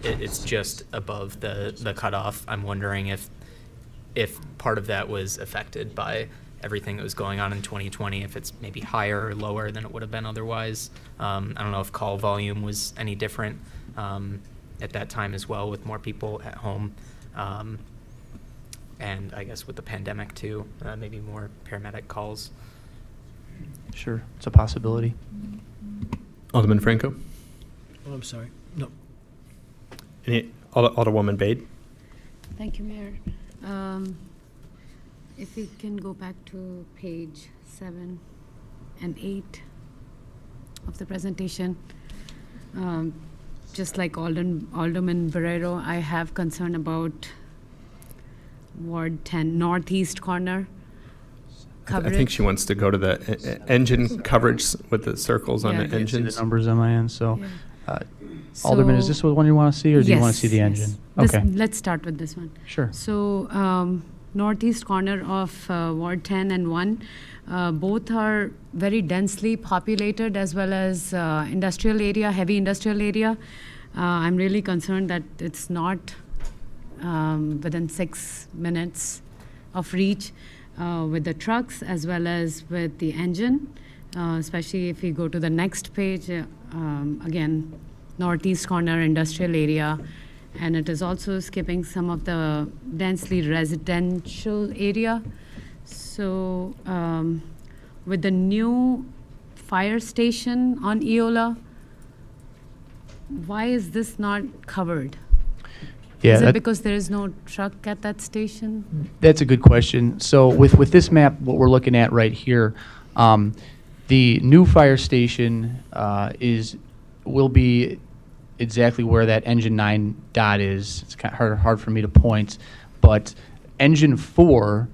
it's just above the cutoff, I'm wondering if part of that was affected by everything that was going on in 2020, if it's maybe higher or lower than it would have been otherwise. I don't know if call volume was any different at that time as well, with more people at home. And I guess with the pandemic too, maybe more paramedic calls. Sure, it's a possibility. Alderman Franco? Oh, I'm sorry. No. Alderwoman Bade? Thank you, Mayor. If we can go back to page 7 and 8 of the presentation. Just like Alderman Barrero, I have concern about Ward 10 northeast corner coverage. I think she wants to go to the engine coverage with the circles on the I can see engines. the numbers on my end, so. Alderman, is this the one you want to see, or do you want to see the engine? Okay. Let's start with this one. Sure. So northeast corner of Ward 10 and 1, both are very densely populated as well as industrial area, heavy industrial area. I'm really concerned that it's not within 6 minutes of reach with the trucks as well as with the engine, especially if we go to the next page, again, northeast corner industrial area, and it is also skipping some of the densely residential area. So with the new fire station on Eola, why is this not covered? Yeah, is it because there is no truck at that station? That's a good question. So with this map, what we're looking at right here, the new fire station will be exactly where that engine 9 dot is. It's kind of hard for me to point, but engine 4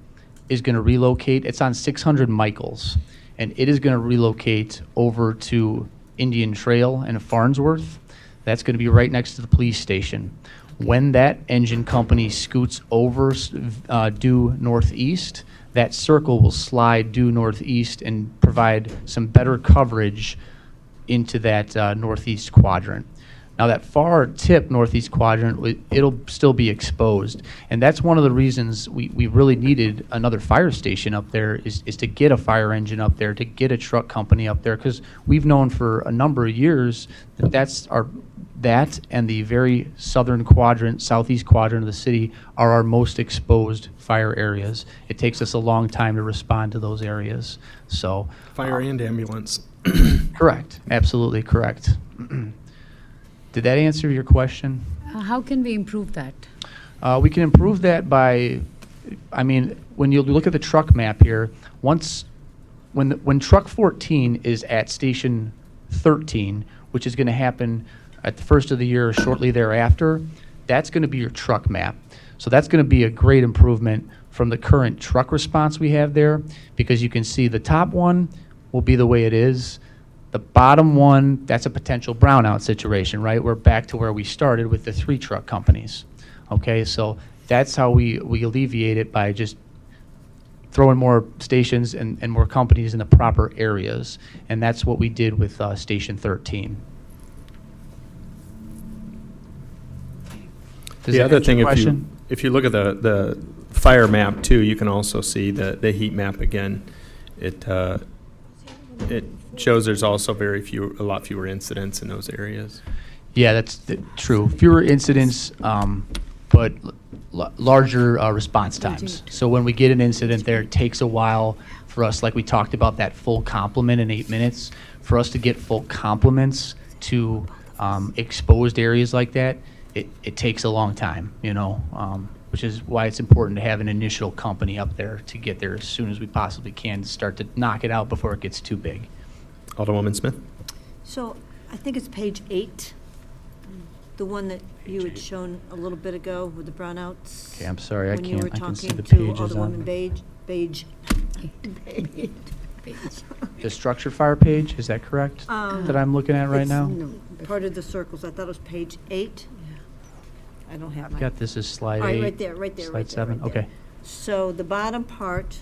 is going to relocate. It's on 600 Michaels, and it is going to relocate over to Indian Trail and Farnsworth. That's going to be right next to the police station. When that engine company scoots over due northeast, that circle will slide due northeast and provide some better coverage into that northeast quadrant. Now that far tip northeast quadrant, it'll still be exposed. And that's one of the reasons we really needed another fire station up there is to get a fire engine up there, to get a truck company up there, because we've known for a number of years that and the very southern quadrant, southeast quadrant of the city are our most exposed fire areas. It takes us a long time to respond to those areas. So Fire and ambulance. Correct, absolutely correct. Did that answer your question? How can we improve that? We can improve that by, when you look at the truck map here, when truck 14 is at station 13, which is going to happen at the first of the year or shortly thereafter, that's going to be your truck map. So that's going to be a great improvement from the current truck response we have there, because you can see the top one will be the way it is. The bottom one, that's a potential brownout situation, right? We're back to where we started with the 3 truck companies. Okay, so that's how we alleviate it, by just throwing more stations and more companies in the proper areas. And that's what we did with Station 13. The other thing, if you look at the fire map too, you can also see the heat map again. It shows there's also a lot fewer incidents in those areas. Yeah, that's true. Fewer incidents, but larger response times. So when we get an incident there, it takes a while for us, like we talked about, that full complement in 8 minutes. For us to get full complements to exposed areas like that, it takes a long time, which is why it's important to have an initial company up there to get there as soon as we possibly can to start to knock it out before it gets too big. Alderwoman Smith? So I think it's page 8, the one that you had shown a little bit ago with the brownouts. Okay, I'm sorry, I When you were can't, I can see talking the to pages on. Alderwoman Beige. The structure fire page, is that correct? That I'm looking at right It's now? Part of the circles. I thought it was page 8. I don't have my. Got this as slide 8. All right, right there, right there, Slide right there, 7, right there. okay. So the bottom part,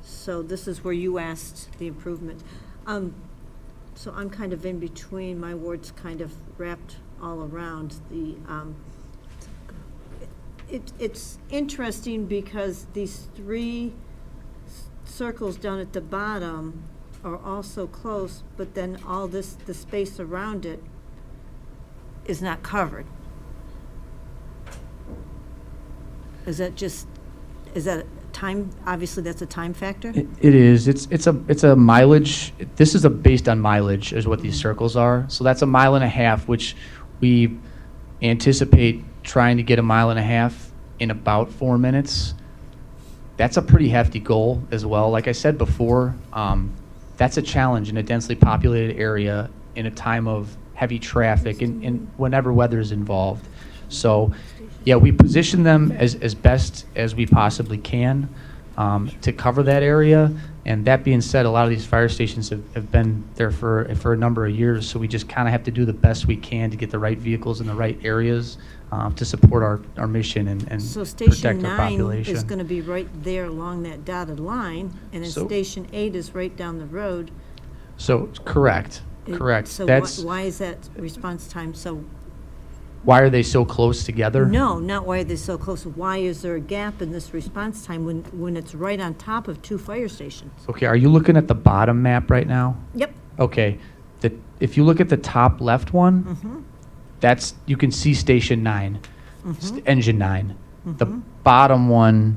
so this is where you asked the improvement. So I'm kind of in between, my ward's kind of wrapped all around the, it's interesting because these 3 circles down at the bottom are also close, but then all this, the space around it is not covered. Is that a time, obviously that's a time factor? It is. It's a mileage. This is based on mileage is what these circles are. So that's 1.5 miles, which we anticipate trying to get 1.5 miles in about 4 minutes. That's a pretty hefty goal as well. Like I said before, that's a challenge in a densely populated area in a time of heavy traffic and whenever weather is involved. So yeah, we position them as best as we possibly can to cover that area. And that being said, a lot of these fire stations have been there for a number of years, so we just kind of have to do the best we can to get the right vehicles in the right areas to support our mission and So protect Station our 9 population. is going to be right there along that dotted line, and then So- Station 8 is right down the road. So, correct, correct. So That's, why is that response time so? why are they so close together? No, not why are they so close. Why is there a gap in this response time when it's right on top of 2 fire stations? Okay, are you looking at the bottom map right now? Yep. Okay, if you look at the top left one, Mm-hmm. that's, you can see Station 9, Mhm. Engine 9. The Mhm. bottom one,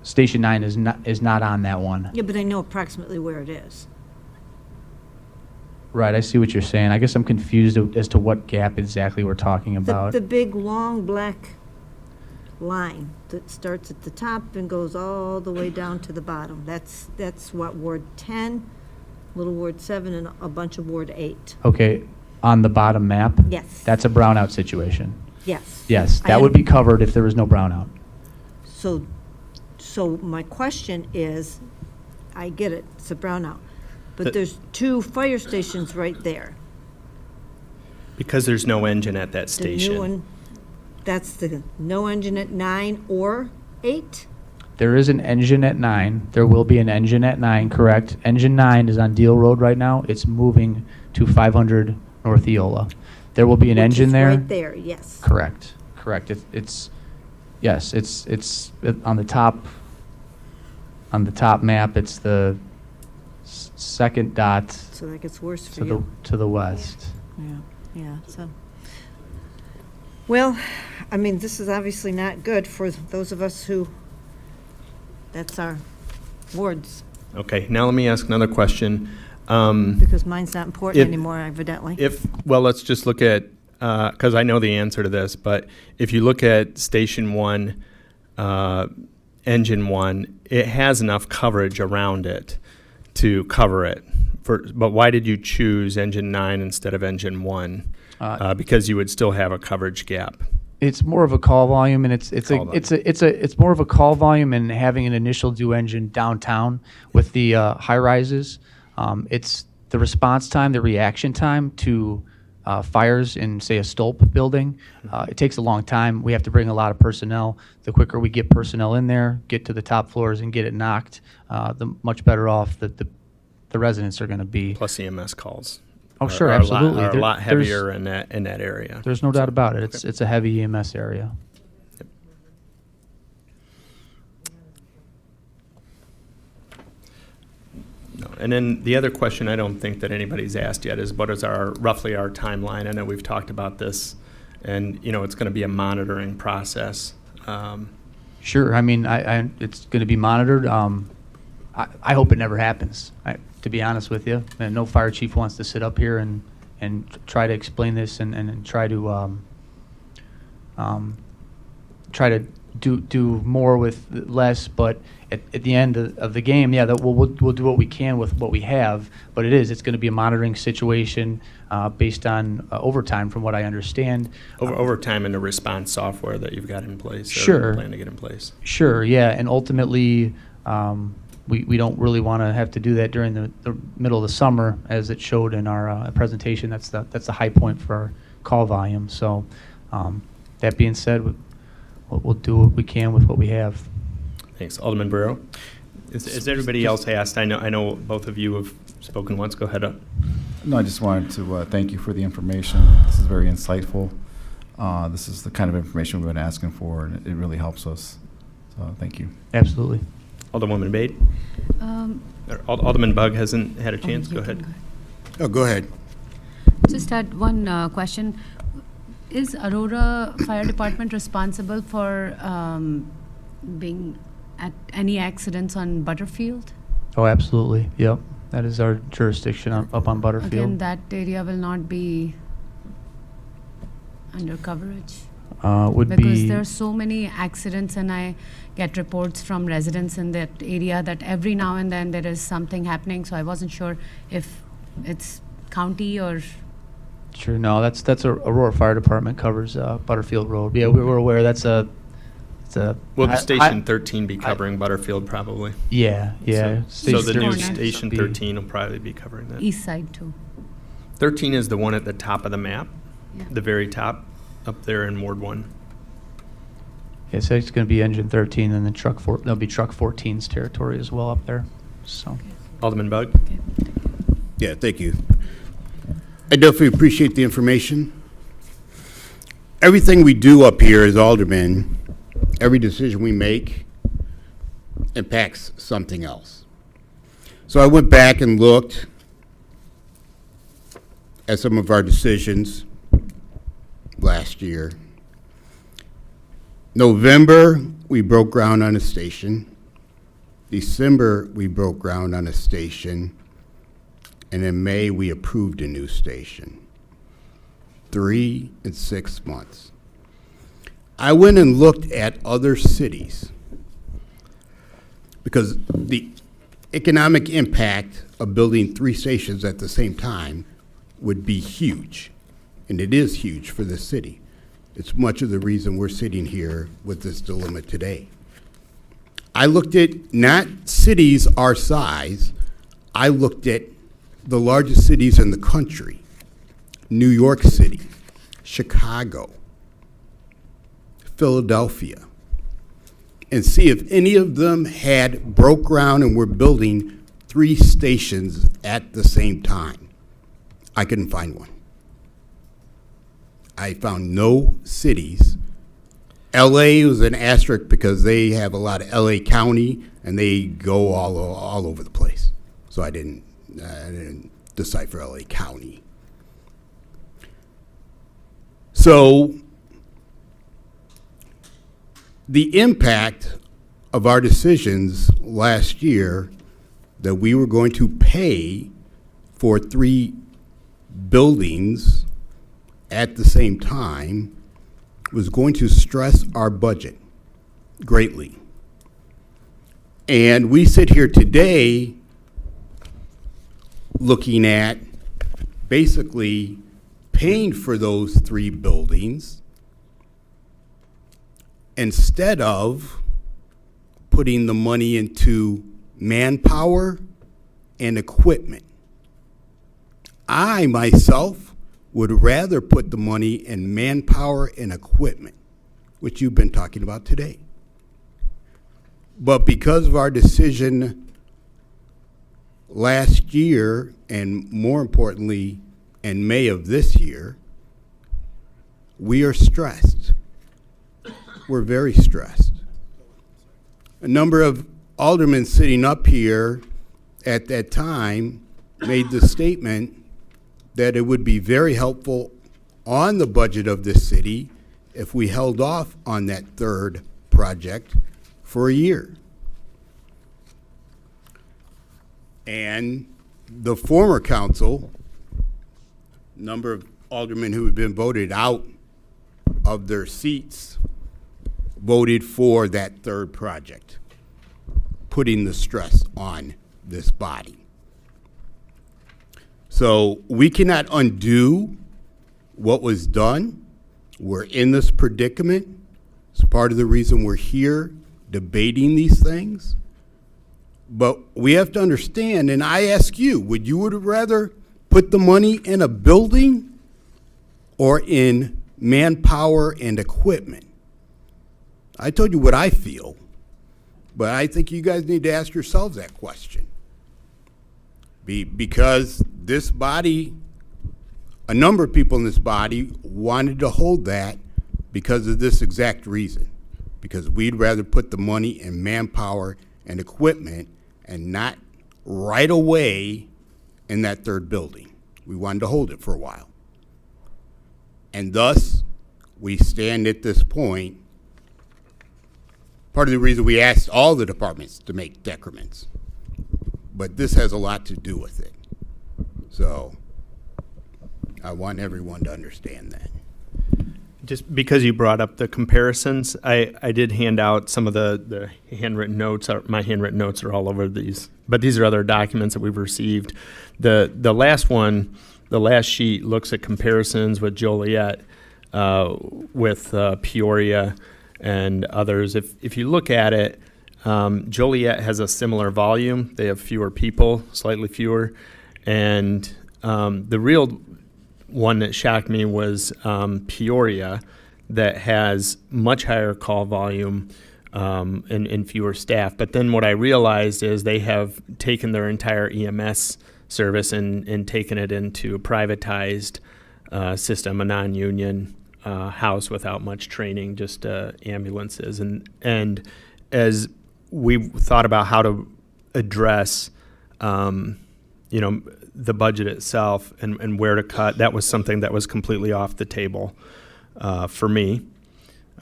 Station 9 is not on that one. Yeah, but I know approximately where it is. Right, I see what you're saying. I guess I'm confused as to what gap exactly we're talking about. The big, long, black line that starts at the top and goes all the way down to the bottom. That's what Ward 10, Little Ward 7, and a bunch of Ward 8. Okay, on the bottom map? Yes. That's a brownout situation. Yes. Yes, I that would am- be covered if there was no brownout. So my question is, I get it, it's a brownout, The- but there's 2 fire stations right there. Because there's no engine at that The station. new one, that's the no engine at 9 or 8? There is an engine at 9. There will be an engine at 9, correct? Engine 9 is on Deal Road right now. It's moving to 500 North Eola. There will be an Which engine is there. right there, yes. Correct, correct. Yes, it's on the top map. It's the second dot So that gets worse for to you. to the west. Yeah, so. Well, I mean, this is obviously not good for those of us who, that's our wards, Okay, now let me ask another question. because mine's not important If- anymore, evidently. Well, let's just look at, because I know the answer to this, but if you look at Station 1, Engine 1, it has enough coverage around it to cover it. But why did you choose Engine 9 instead of Engine 1? Because you would still have a coverage gap. It's more of a call volume, and it's more of a call volume and having an initial due engine downtown with the high rises. It's the response time, the reaction time to fires in, say, a Stolp building. It takes a long time. We have to bring a lot of personnel. The quicker we get personnel in there, get to the top floors and get it knocked, the much better off that the residents are going to be. Plus EMS calls. Oh, sure, are absolutely. Are a lot There's- heavier in that area. There's no doubt about it. It's a heavy EMS area. No. And then the other question I don't think that anybody's asked yet is what is roughly our timeline? I know we've talked about this, and it's going to be a monitoring process. Sure. I mean, it's going to be monitored. I hope it never happens, to be honest with you. And no fire chief wants to sit up here and try to explain this and try to, try to do more with less, but at the end of the game, yeah, that we'll do what we can with what we have, but it's going to be a monitoring situation based on overtime, from what I understand. Overtime and the response software that you've got in place. Or Sure. plan to get in place. Sure, yeah, and ultimately, we don't really want to have to do that during the middle of the summer, as it showed in our presentation. That's the high point for our call volume. So, that being said, we'll do what we can with what we have. Thanks. Alderman Barrero. Is everybody else asked? I know both of you have spoken once. Go ahead. No, I just wanted to thank you for the information. This is very insightful. This is the kind of information we've been asking for, and it really helps us. So thank you. Absolutely. Alderwoman Bade. Alderman Bug hasn't had a chance. Go ahead. Oh, go ahead. Just had one question. Is Aurora Fire Department responsible for being at any accidents on Butterfield? Oh, absolutely. Yep. That is our jurisdiction up on Butterfield. Again, that area will not be under coverage. Because there are so many accidents, and I get reports from residents in that area that every now and then there is something happening. So I wasn't sure if it's county or. Sure. No, that's Aurora Fire Department covers Butterfield Road. Yeah, we were aware. Will the Station 13 be covering Butterfield probably? Yeah. So the new Station Station 13 will probably be covering that. East side too. 13 is the one at the top of the map, Yeah. the very top, up there in Ward 1. Yeah, so it's going to be engine 13, and then there'll be truck 14's territory as well up there. So. Alderman Bug. Yeah, thank you. I definitely appreciate the information. Everything we do up here as aldermen, every decision we make impacts something else. So I went back and looked at some of our decisions last year. November, we broke ground on a station. December, we broke ground on a station. And in May, we approved a new station. 3 and 6 months. I went and looked at other cities because the economic impact of building 3 stations at the same time would be huge. And it is huge for the city. It's much of the reason we're sitting here with this dilemma today. I looked at not cities our size, I looked at the largest cities in the country, New York City, Chicago, Philadelphia, and see if any of them had broke ground and were building 3 stations at the same time. I couldn't find one. I found no cities. LA was an asterisk because they have a lot of LA County and they go all over the place. So I didn't decipher LA County. So the impact of our decisions last year that we were going to pay for 3 buildings at the same time was going to stress our budget greatly. And we sit here today looking at basically paying for those 3 buildings instead of putting the money into manpower and equipment. I myself would rather put the money in manpower and equipment, which you've been talking about today. But because of our decision last year, and more importantly, in May of this year, we are stressed. We're very stressed. A number of aldermen sitting up here at that time made the statement that it would be very helpful on the budget of this city if we held off on that 3rd project for a year. And the former council, number of aldermen who had been voted out of their seats voted for that third project, putting the stress on this body. So we cannot undo what was done. We're in this predicament. It's part of the reason we're here debating these things. But we have to understand, and I ask you, would you rather put the money in a building or in manpower and equipment? I told you what I feel, but I think you guys need to ask yourselves that question. Because this body, a number of people in this body wanted to hold that because of this exact reason. Because we'd rather put the money in manpower and equipment and not right away in that third building. We wanted to hold it for a while. And thus, we stand at this point. Part of the reason we asked all the departments to make decrements. But this has a lot to do with it. So I want everyone to understand that. Just because you brought up the comparisons, I did hand out some of the handwritten notes. My handwritten notes are all over these, but these are other documents that we've received. The last one, the last sheet looks at comparisons with Joliet, with Peoria and others. If you look at it, Joliet has a similar volume. They have fewer people, slightly fewer. And the real one that shocked me was Peoria, that has much higher call volume and fewer staff. But then what I realized is they have taken their entire EMS service and taken it into a privatized system, a non-union house without much training, just ambulances. And as we thought about how to address, the budget itself and where to cut, that was something that was completely off the table for me.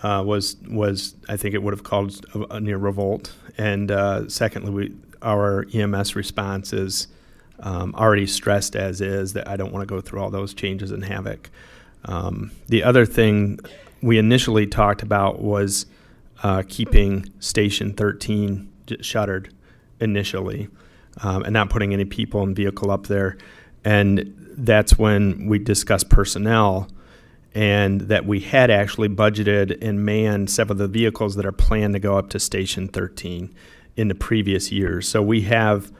Was I think it would have caused a near revolt. And secondly, our EMS response is already stressed as is, that I don't want to go through all those changes and havoc. The other thing we initially talked about was keeping Station 13 shuttered initially, and not putting any people and vehicle up there. And that's when we discussed personnel, and that we had actually budgeted and manned several of the vehicles that are planned to go up to Station 13 in the previous years. So we have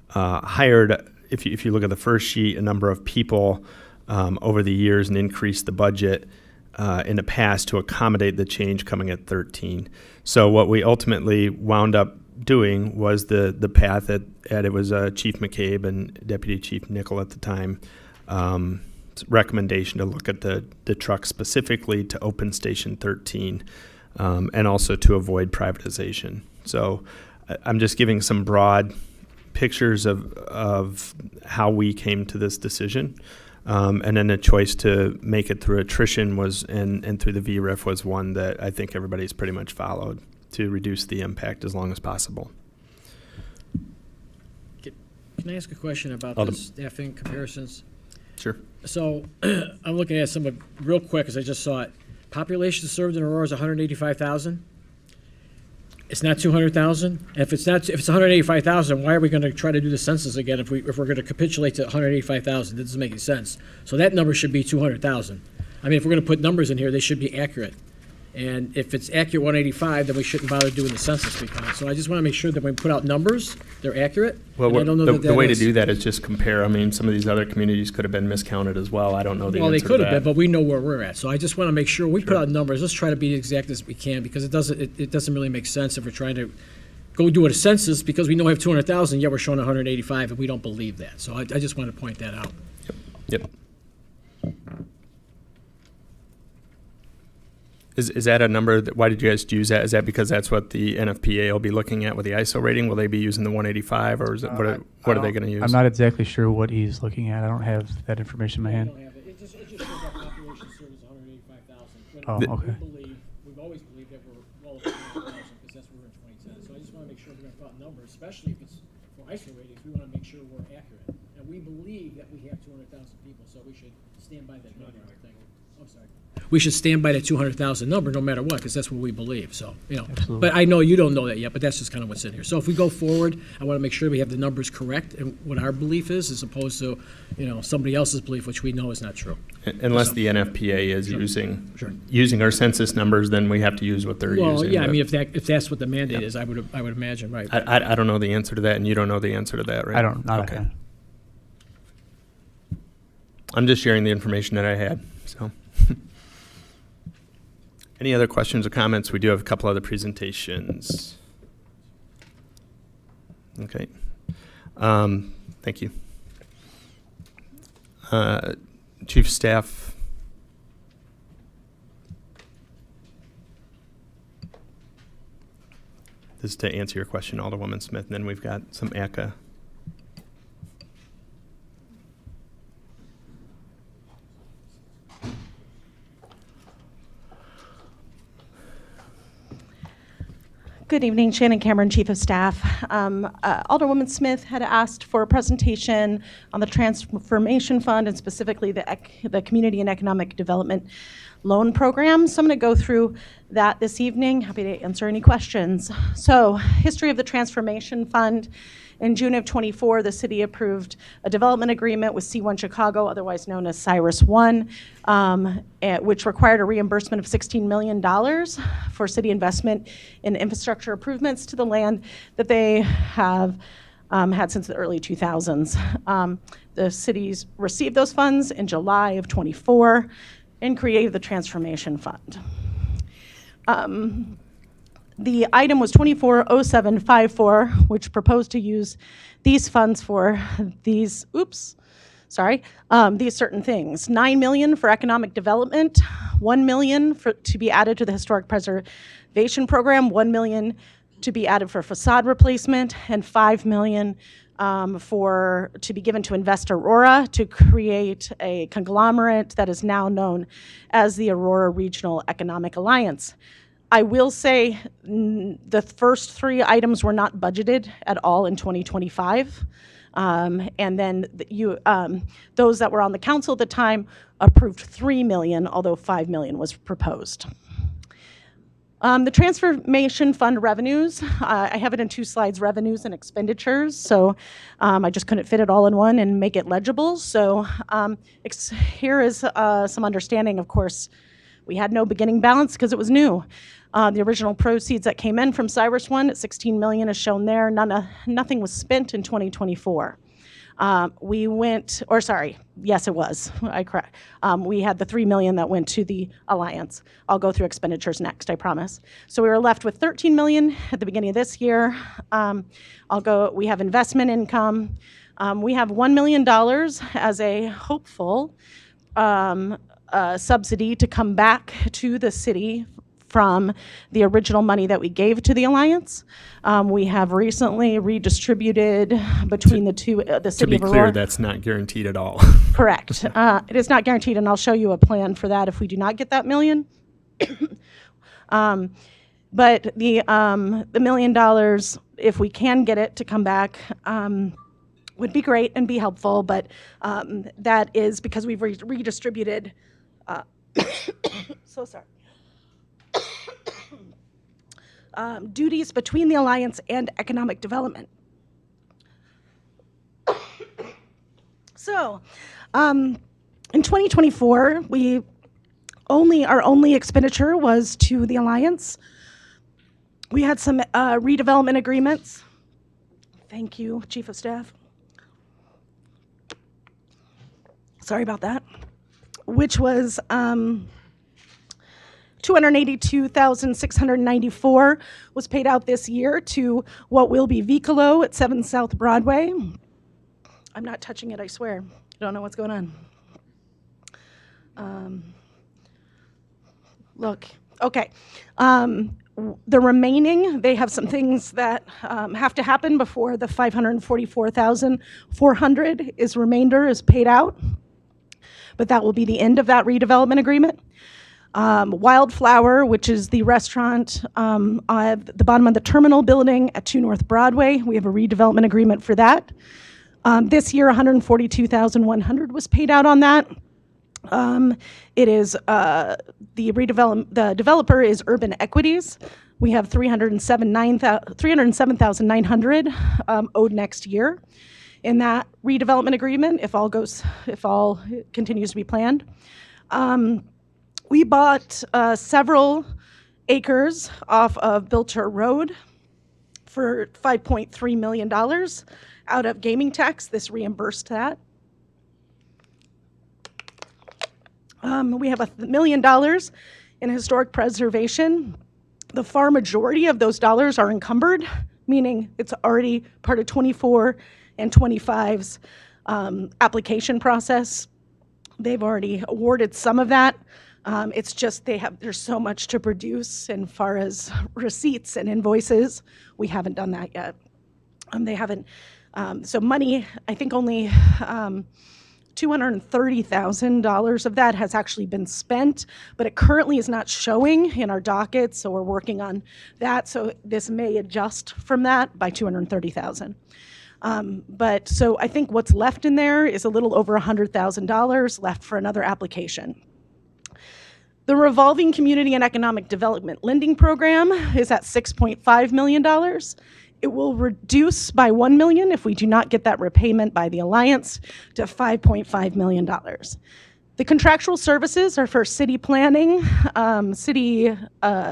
hired, if you look at the first sheet, a number of people over the years and increased the budget in the past to accommodate the change coming at 13. So what we ultimately wound up doing was the path that it was Chief McCabe and Deputy Chief Nickel at the time recommendation to look at the truck specifically to open Station 13 and also to avoid privatization. So I'm just giving some broad pictures of how we came to this decision. And then the choice to make it through attrition was, and through the VRIF was one that I think everybody's pretty much followed to reduce the impact as long as possible. Can I ask a question about the staffing comparisons? Sure. So I'm looking at some of, real quick, because I just saw it. Population served in Aurora is 185,000. It's not 200,000. If it's 185,000, why are we going to try to do the census again if we're going to capitulate to 185,000? That doesn't make any sense. So that number should be 200,000. I mean, if we're going to put numbers in here, they should be accurate. And if it's accurate 185, then we shouldn't bother doing the census recount. So I just want to make sure that when we put out numbers, they're accurate. Well, I don't know the way to do that is just compare. I mean, some of these other communities could have been miscounted as well. I don't know the Well, they answer could to have that. been, but we know where we're at. So I just want to make sure we put out numbers. Let's try to be as exact as we can, because it doesn't really make sense if we're trying to go do a census because we know we have 200,000, yet we're showing 185, and we don't believe that. So I just want to point that out. Yep. Is that a number why did you guys use that? Is that because that's what the NFPA will be looking at with the ISO rating? Will they be using the 185, or is it, what are they going to use? I'm not exactly sure what he's looking at. I don't have that information in my hand. It just shows that population served is 185,000. Oh, okay. We've always believed that we're well over 200,000 because that's where we're in 2010. So I just want to make sure we're going to put out numbers, especially if it's for ISO ratings. We want to make sure we're accurate. And we believe that we have 200,000 people, so we should stand by that number, I think. we should stand by that 200,000 number no matter what, because that's what we believe, so, But I know you don't know that yet, but that's just kind of what's in here. So if we go forward, I want to make sure we have the numbers correct and what our belief is, as opposed to, somebody else's belief, which we know is not true. Unless the NFPA is using our census numbers, then we have to use what they're using. Well, yeah, I but- mean, if that's what the mandate is, I would imagine, right. I don't know the answer to that, and you don't know the answer to that, right? I don't, not Okay. okay. I'm just sharing the information that I had, so. Any other questions or comments? We do have a couple other presentations. Okay. Thank you. Chief of Staff. This is to answer your question, Alderwoman Smith, and then we've got some ACA. Good evening, Shannon Cameron, Chief of Staff. Alderwoman Smith had asked for a presentation on the Transformation Fund and specifically the Community and Economic Development Loan Program. So I'm going to go through that this evening. Happy to answer any questions. So, history of the Transformation Fund. In June of '24, the city approved a development agreement with C1 Chicago, otherwise known as Cyrus 1, which required a reimbursement of $16 million for city investment in infrastructure improvements to the land that they have had since the early 2000s. The cities received those funds in July of '24 and created the Transformation Fund. The item was 240754, which proposed to use these funds for these certain things. $9 million for economic development, $1 million to be added to the historic preservation program, $1 million to be added for facade replacement, and $5 million to be given to Invest Aurora to create a conglomerate that is now known as the Aurora Regional Economic Alliance. I will say the first three items were not budgeted at all in 2025. And then those that were on the council at the time approved $3 million, although $5 million was proposed. The Transformation Fund revenues, I have it in two slides, revenues and expenditures. So I just couldn't fit it all in one and make it legible. So here is some understanding, of course. We had no beginning balance because it was new. The original proceeds that came in from Cyrus 1 at $16 million is shown there. Nothing was spent in 2024. Yes, it was. We had the $3 million that went to the Alliance. I'll go through expenditures next, I promise. So we were left with $13 million at the beginning of this year. We have investment income. We have $1 million as a hopeful subsidy to come back to the city from the original money that we gave to the Alliance. We have recently redistributed between the city of Aurora. To be clear, that's not guaranteed at all. Correct. It is not guaranteed, and I'll show you a plan for that if we do not get that million. But the $1 million, if we can get it to come back, would be great and be helpful, but that is because we've redistributed, so sorry, duties between the Alliance and economic development. So, in 2024, our only expenditure was to the Alliance. We had some redevelopment agreements. Thank you, Chief of Staff. Sorry about that. Which was $282,694 was paid out this year to what will be Vicolo at 7 South Broadway. I'm not touching it, I swear. I don't know what's going on. Look, okay. The remaining, they have some things that have to happen before the $544,400 remainder is paid out. But that will be the end of that redevelopment agreement. Wildflower, which is the restaurant at the bottom of the terminal building at 2 North Broadway. We have a redevelopment agreement for that. This year, $142,100 was paid out on that. It is the developer is Urban Equities. We have $307,900 owed next year in that redevelopment agreement if all continues to be planned. We bought several acres off of Bilter Road for $5.3 million out of gaming tax. This reimbursed that. We have $1 million in historic preservation. The far majority of those dollars are encumbered, meaning it's already part of 24 and 25's application process. They've already awarded some of that. It's just there's so much to produce as far as receipts and invoices. We haven't done that yet. They haven't. So money, I think only $230,000 of that has actually been spent, but it currently is not showing in our docket, so we're working on that. So this may adjust from that by $230,000. But so I think what's left in there is a little over $100,000 left for another application. The revolving community and economic development lending program is at $6.5 million. It will reduce by $1 million if we do not get that repayment by the Alliance to $5.5 million. The contractual services are for city planning, city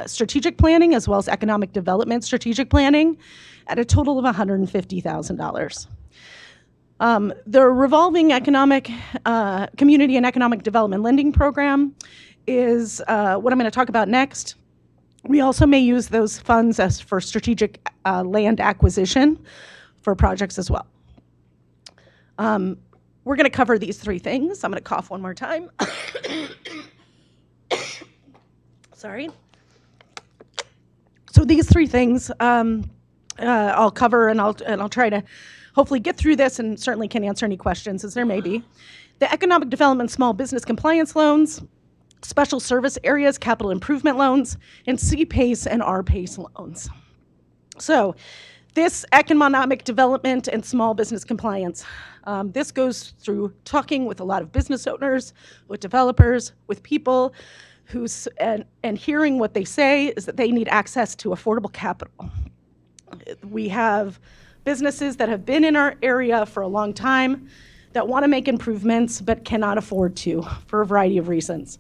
strategic planning, as well as economic development strategic planning at a total of $150,000. The revolving community and economic development lending program is what I'm going to talk about next. We also may use those funds for strategic land acquisition for projects as well. We're going to cover these three things. I'm going to cough one more time. Sorry. So these three things I'll cover, and I'll try to hopefully get through this, and certainly can answer any questions as there may be. The economic development small business compliance loans, special service areas, capital improvement loans, and C-PACE and R-PACE loans. So this economic development and small business compliance, this goes through talking with a lot of business owners, with developers, with people and hearing what they say is that they need access to affordable capital. We have businesses that have been in our area for a long time that want to make improvements but cannot afford to for a variety of reasons.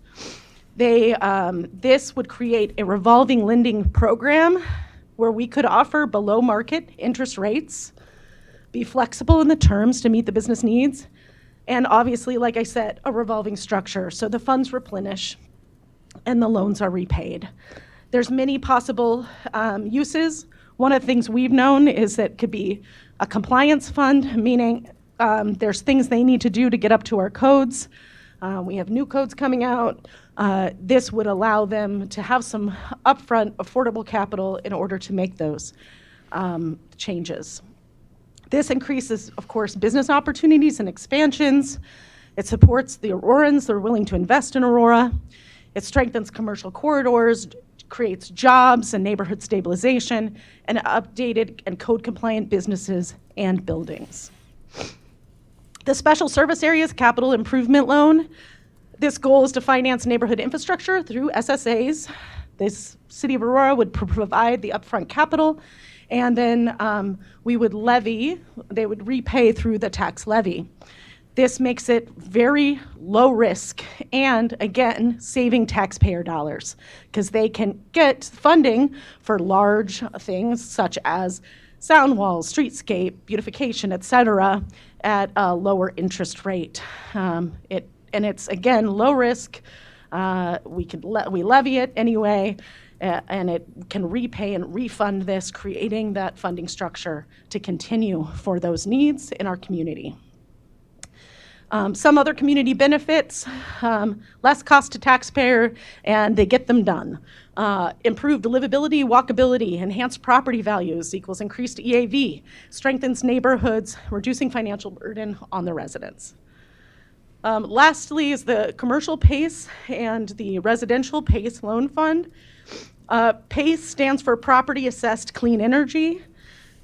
This would create a revolving lending program where we could offer below market interest rates, be flexible in the terms to meet the business needs, and obviously, like I said, a revolving structure. So the funds replenish and the loans are repaid. There's many possible uses. One of the things we've known is that it could be a compliance fund, meaning there's things they need to do to get up to our codes. We have new codes coming out. This would allow them to have some upfront affordable capital in order to make those changes. This increases, of course, business opportunities and expansions. It supports the Aurorans that are willing to invest in Aurora. It strengthens commercial corridors, creates jobs and neighborhood stabilization, and updated and code-compliant businesses and buildings. The special service areas capital improvement loan. This goal is to finance neighborhood infrastructure through SSAs. This City of Aurora would provide the upfront capital, and then they would repay through the tax levy. This makes it very low risk and, again, saving taxpayer dollars because they can get funding for large things such as sound walls, streetscape, beautification, et cetera, at a lower interest rate. It's, again, low risk. We levy it anyway, and it can repay and refund this, creating that funding structure to continue for those needs in our community. Some other community benefits, less cost to taxpayer, and they get them done. Improved livability, walkability, enhanced property values equals increased EAV, strengthens neighborhoods, reducing financial burden on the residents. Lastly is the commercial PACE and the residential PACE loan fund. PACE stands for Property Assessed Clean Energy.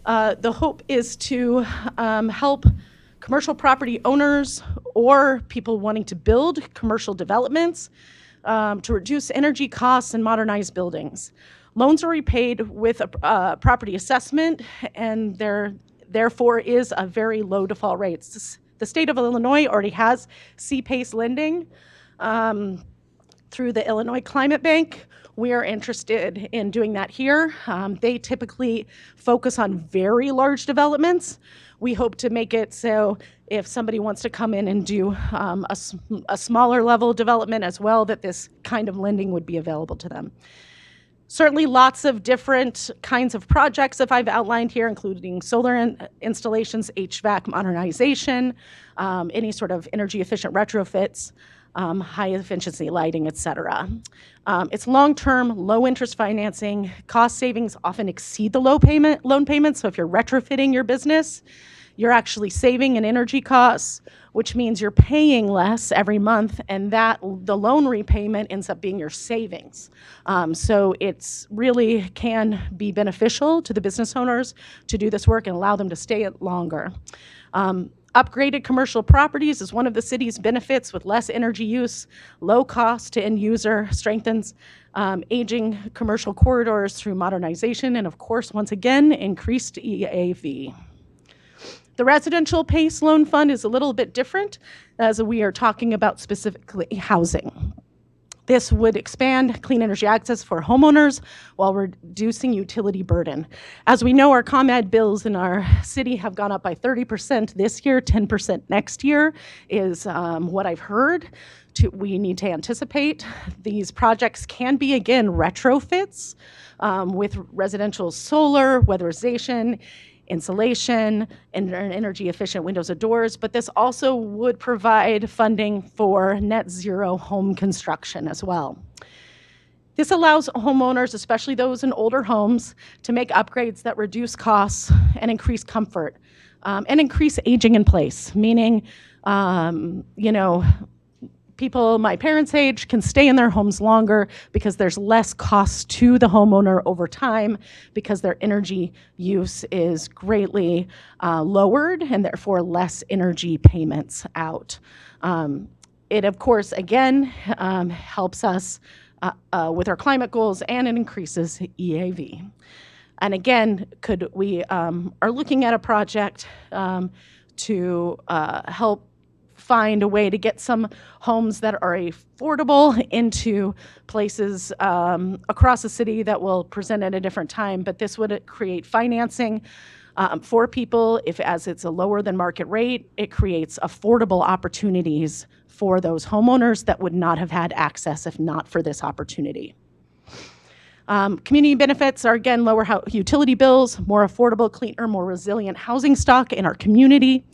The hope is to help commercial property owners or people wanting to build commercial developments to reduce energy costs and modernize buildings. Loans are repaid with a property assessment, and there therefore is a very low default rate. The state of Illinois already has C-PACE lending through the Illinois Climate Bank. We are interested in doing that here. They typically focus on very large developments. We hope to make it so if somebody wants to come in and do a smaller level development as well, that this kind of lending would be available to them. Certainly lots of different kinds of projects that I've outlined here, including solar installations, HVAC modernization, any sort of energy efficient retrofits, high efficiency lighting, et cetera. It's long-term, low-interest financing. Cost savings often exceed the loan payments. So if you're retrofitting your business, you're actually saving in energy costs, which means you're paying less every month, and that the loan repayment ends up being your savings. So it's really can be beneficial to the business owners to do this work and allow them to stay longer. Upgraded commercial properties is one of the city's benefits with less energy use, low cost to end user, strengthens aging commercial corridors through modernization, and of course, once again, increased EAV. The residential PACE loan fund is a little bit different as we are talking about specifically housing. This would expand clean energy access for homeowners while reducing utility burden. As we know, our ComEd bills in our city have gone up by 30% this year, 10% next year is what I've heard. We need to anticipate. These projects can be, again, retrofits with residential solar, weatherization, insulation, and energy efficient windows and doors, but this also would provide funding for net zero home construction as well. This allows homeowners, especially those in older homes, to make upgrades that reduce costs and increase comfort and increase aging in place, meaning, people my parents' age can stay in their homes longer because there's less cost to the homeowner over time because their energy use is greatly lowered and therefore less energy payments out. It, of course, again, helps us with our climate goals, and it increases EAV. And again, we are looking at a project to help find a way to get some homes that are affordable into places across the city that will present at a different time, but this would create financing for people. As it's a lower than market rate, it creates affordable opportunities for those homeowners that would not have had access if not for this opportunity. Community benefits are, again, lower utility bills, more affordable, cleaner, more resilient housing stock in our community,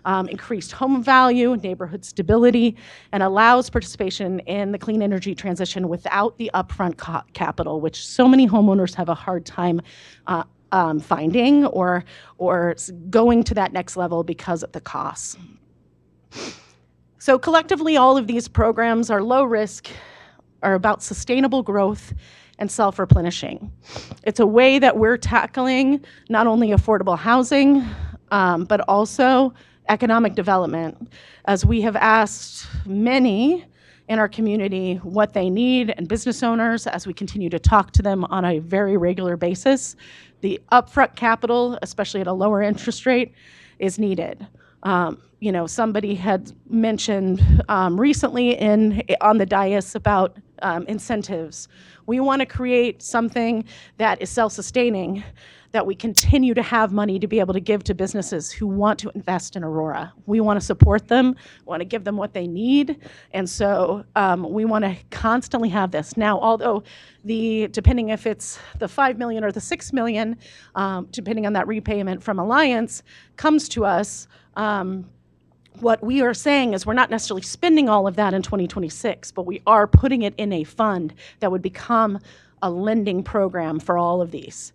increased home value, neighborhood stability, and allows participation in the clean energy transition without the upfront capital, which so many homeowners have a hard time finding or going to that next level because of the costs. So collectively, all of these programs are low risk, are about sustainable growth and self-replenishing. It's a way that we're tackling not only affordable housing, but also economic development, as we have asked many in our community what they need, and business owners, as we continue to talk to them on a very regular basis. The upfront capital, especially at a lower interest rate, is needed. Somebody had mentioned recently on the dais about incentives. We want to create something that is self-sustaining, that we continue to have money to be able to give to businesses who want to invest in Aurora. We want to support them, want to give them what they need, and so we want to constantly have this. Now, although depending if it's the $5 million or the $6 million, depending on that repayment from Alliance, comes to us, what we are saying is we're not necessarily spending all of that in 2026, but we are putting it in a fund that would become a lending program for all of these,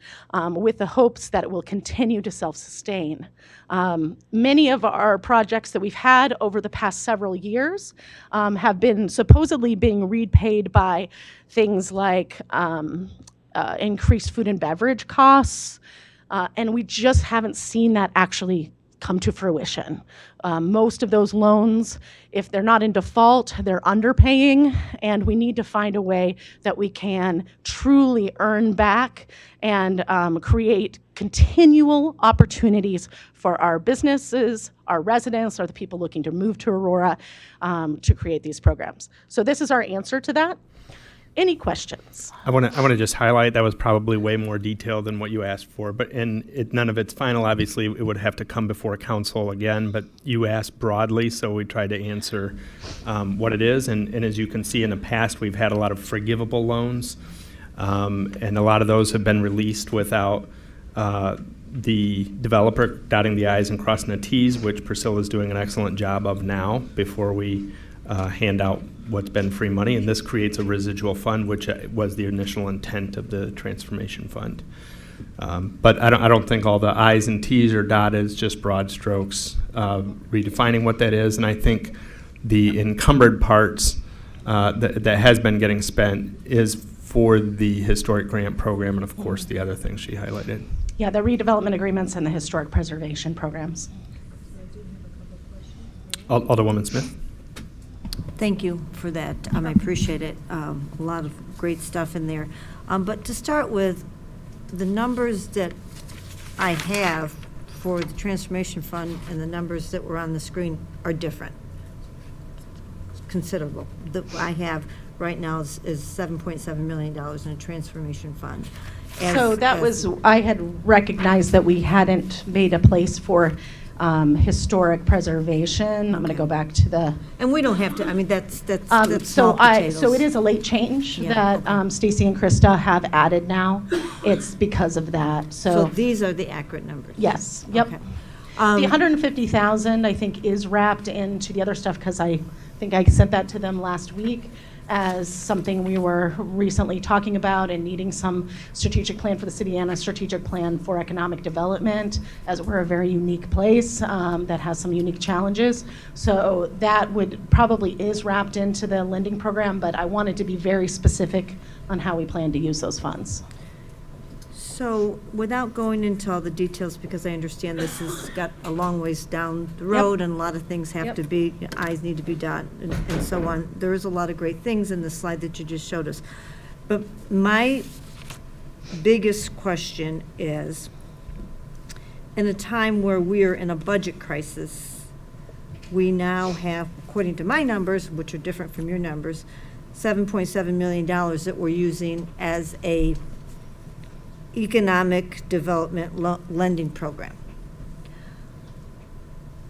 with the hopes that it will continue to self-sustain. Many of our projects that we've had over the past several years have been supposedly being repaid by things like increased food and beverage costs, and we just haven't seen that actually come to fruition. Most of those loans, if they're not in default, they're underpaying, and we need to find a way that we can truly earn back and create continual opportunities for our businesses, our residents, or the people looking to move to Aurora to create these programs. So this is our answer to that. Any questions? I want to just highlight that was probably way more detailed than what you asked for, but none of it's final. Obviously, it would have to come before council again, but you asked broadly, so we tried to answer what it is. And as you can see in the past, we've had a lot of forgivable loans, and a lot of those have been released without the developer dotting the I's and crossing the T's, which Priscilla's doing an excellent job of now before we hand out what's been free money, and this creates a residual fund, which was the initial intent of the transformation fund. But I don't think all the I's and T's are dotted. It's just broad strokes, redefining what that is. And I think the encumbered parts that has been getting spent is for the historic grant program, and of course the other things she highlighted. Yeah, the redevelopment agreements and the historic preservation programs. Alderwoman Smith. Thank you for that. I appreciate it. A lot of great stuff in there. But to start with, the numbers that I have for the Transformation Fund and the numbers that were on the screen are different, considerable. That I have right now is $7.7 million in a Transformation Fund. So that was, I had recognized that we hadn't made a place for historic preservation. I'm going to go back to the. And we don't have to. I mean, that's so small potatoes. So it is a late change Yeah, that Stacy and Krista have added now. It's because of that. So these are the accurate numbers. Yes. Yep. Okay. The 150,000 I think is wrapped into the other stuff because I think I sent that to them last week as something we were recently talking about and needing some strategic plan for the city and a strategic plan for economic development, as we're a very unique place that has some unique challenges. So that would probably is wrapped into the lending program, but I wanted to be very specific on how we plan to use those funds. So without going into all the details, because I understand this has got a long ways down the road and a lot of things have to be, I's need to be dotted and so on. There is a lot of great things in the slide that you just showed us. But my biggest question is, in a time where we're in a budget crisis, we now have, according to my numbers, which are different from your numbers, $7.7 million that we're using as a economic development lending program.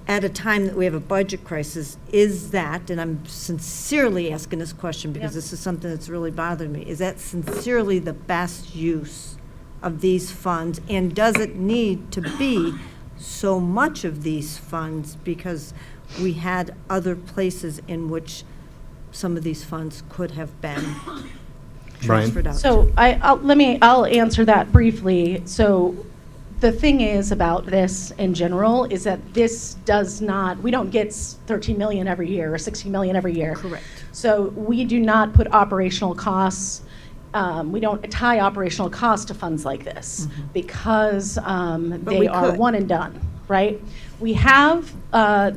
At a time that we have a budget crisis, is that, and I'm sincerely asking this question because this is something that's really bothered me, is that sincerely the best use of these funds? And does it need to be so much of these funds because we had other places in which some of these funds could have been transferred out? So I'll answer that briefly. So the thing is about this in general is that this does not, we don't get 13 million every year or 60 million every year. Correct. So we do not put operational costs, we don't tie operational costs to funds like this because they are one and done, right? We have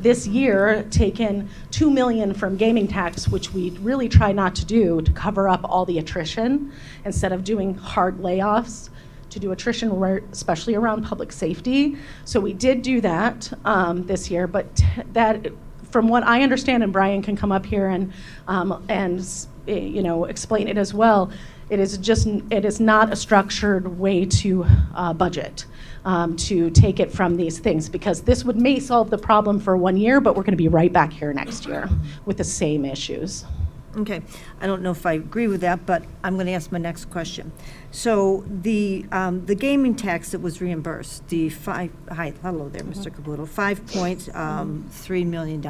this year taken $2 million from gaming tax, which we really try not to do to cover up all the attrition instead of doing hard layoffs, to do attrition, especially around public safety. So we did do that this year, but that, from what I understand, and Brian can come up here and explain it as well, it is not a structured way to budget. To take it from these things, because this may solve the problem for 1 year, but we're going to be right back here next year with the same issues. Okay, I don't know if I agree with that, but I'm going to ask my next question. So the gaming tax that was reimbursed, the hello there, Mr. Caputo, $5.3 million.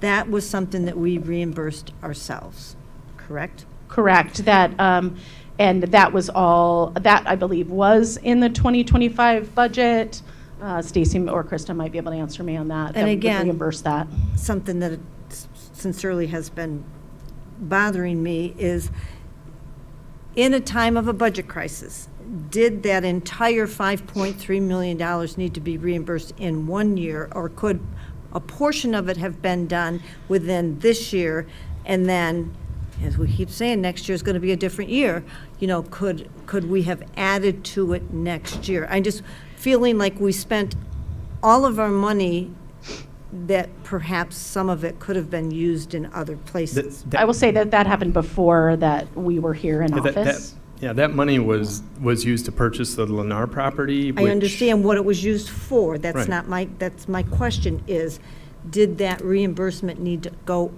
That was something that we reimbursed ourselves, correct? Correct. And that was all, that I believe was in the 2025 budget. Stacy or Krista might be able to answer me on that. And that again, reimburse that. Something that sincerely has been bothering me is, in a time of a budget crisis, did that entire $5.3 million need to be reimbursed in 1 year, or could a portion of it have been done within this year, and then, as we keep saying, next year is going to be a different year, you know, could we have added to it next year? I'm just feeling like we spent all of our money that perhaps some of it could have been used in other places. I will say that that happened before that we were here in office. That money was used to purchase the Lennar property, I which- understand what it was used for. That's Right. not my, that's my question is, did that reimbursement need to go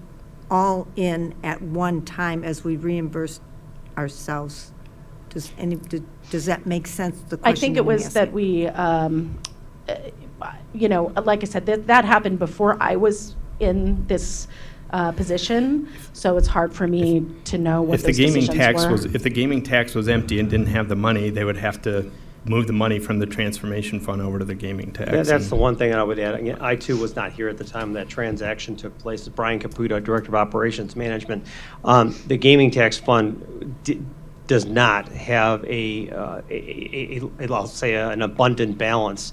all in at one time as we reimbursed ourselves? Does that make sense, the I question think that it I'm was that asking? we, you know, like I said, that happened before I was in this position, so it's hard for me to know what if the those gaming decisions tax were. was, if the gaming tax was empty and didn't have the money, they would have to move the money from the transformation fund over to the gaming tax. That's And- the one thing I would add. Again, I too was not here at the time that transaction took place. Brian Caputo, Director of Operations Management. The gaming tax fund does not have I'll say an abundant balance.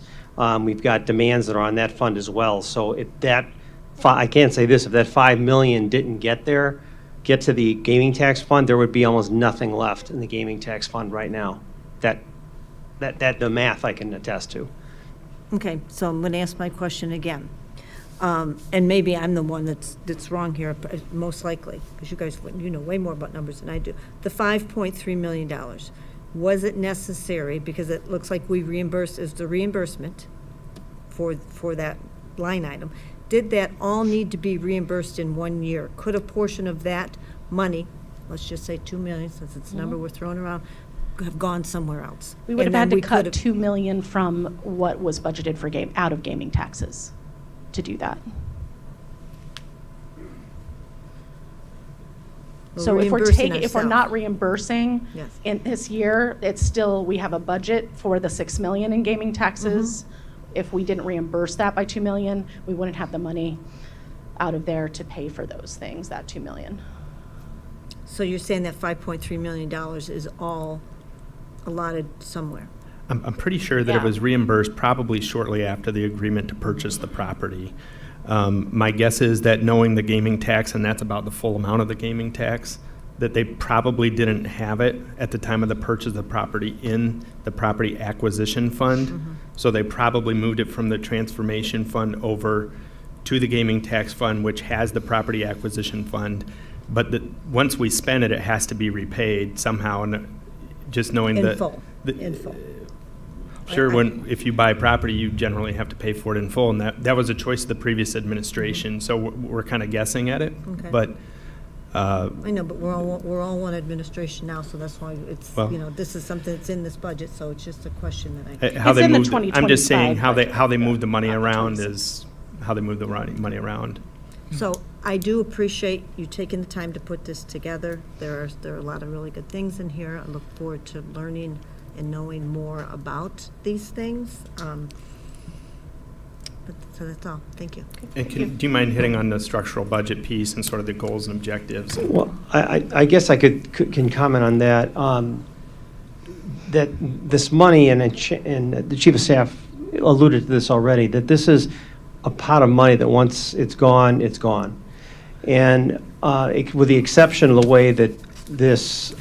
We've got demands that are on that fund as well. So if that, I can't say this, if that $5 million didn't get to the gaming tax fund, there would be almost nothing left in the gaming tax fund right now. The math I can attest to. Okay, so I'm going to ask my question again. And maybe I'm the one that's wrong here, but most likely, because you guys, you know way more about numbers than I do. The $5.3 million, was it necessary, because it looks like we reimbursed as the reimbursement for that line item, did that all need to be reimbursed in 1 year? Could a portion of that money, let's just say $2 million, since it's a number we're throwing around, have gone somewhere else? We would have And had then to cut could $2 million from what was budgeted for out of gaming taxes to do that. We're So if we're reimbursing taking, if we're ourselves. not reimbursing Yes. in this year, it's still, we have a budget for the $6 million in gaming taxes. If we didn't reimburse that by $2 million, we wouldn't have the money out of there to pay for those things, that $2 million. So you're saying that $5.3 million is all allotted somewhere? I'm pretty sure that it Yeah. was reimbursed probably shortly after the agreement to purchase the property. My guess is that knowing the gaming tax, and that's about the full amount of the gaming tax, that they probably didn't have it at the time of the purchase of the property in the property acquisition fund. So they probably moved it from the transformation fund over to the gaming tax fund, which has the property acquisition fund. But once we spend it, it has to be repaid somehow. And just knowing In that. full, in full. Sure, if you buy property, you generally have to pay for it in full, and that was a choice of the previous administration, so we're kind of guessing at it. Okay. But, I know, but we're all one administration now, so that's why it's, Well- you know, this is something that's in this budget, so it's just a question that I. how It's they in the moved, I'm just saying 2025 how they move the money around is how they move the money around. So I do appreciate you taking the time to put this together. There are a lot of really good things in here. I look forward to learning and knowing more about these things. So that's all. Thank you. And do you mind hitting on the structural budget piece and sort of the goals and objectives? Well, I guess I can comment on that. That this money, and the Chief of Staff alluded to this already, that this is a pot of money that once it's gone, it's gone. And with the exception of the way that this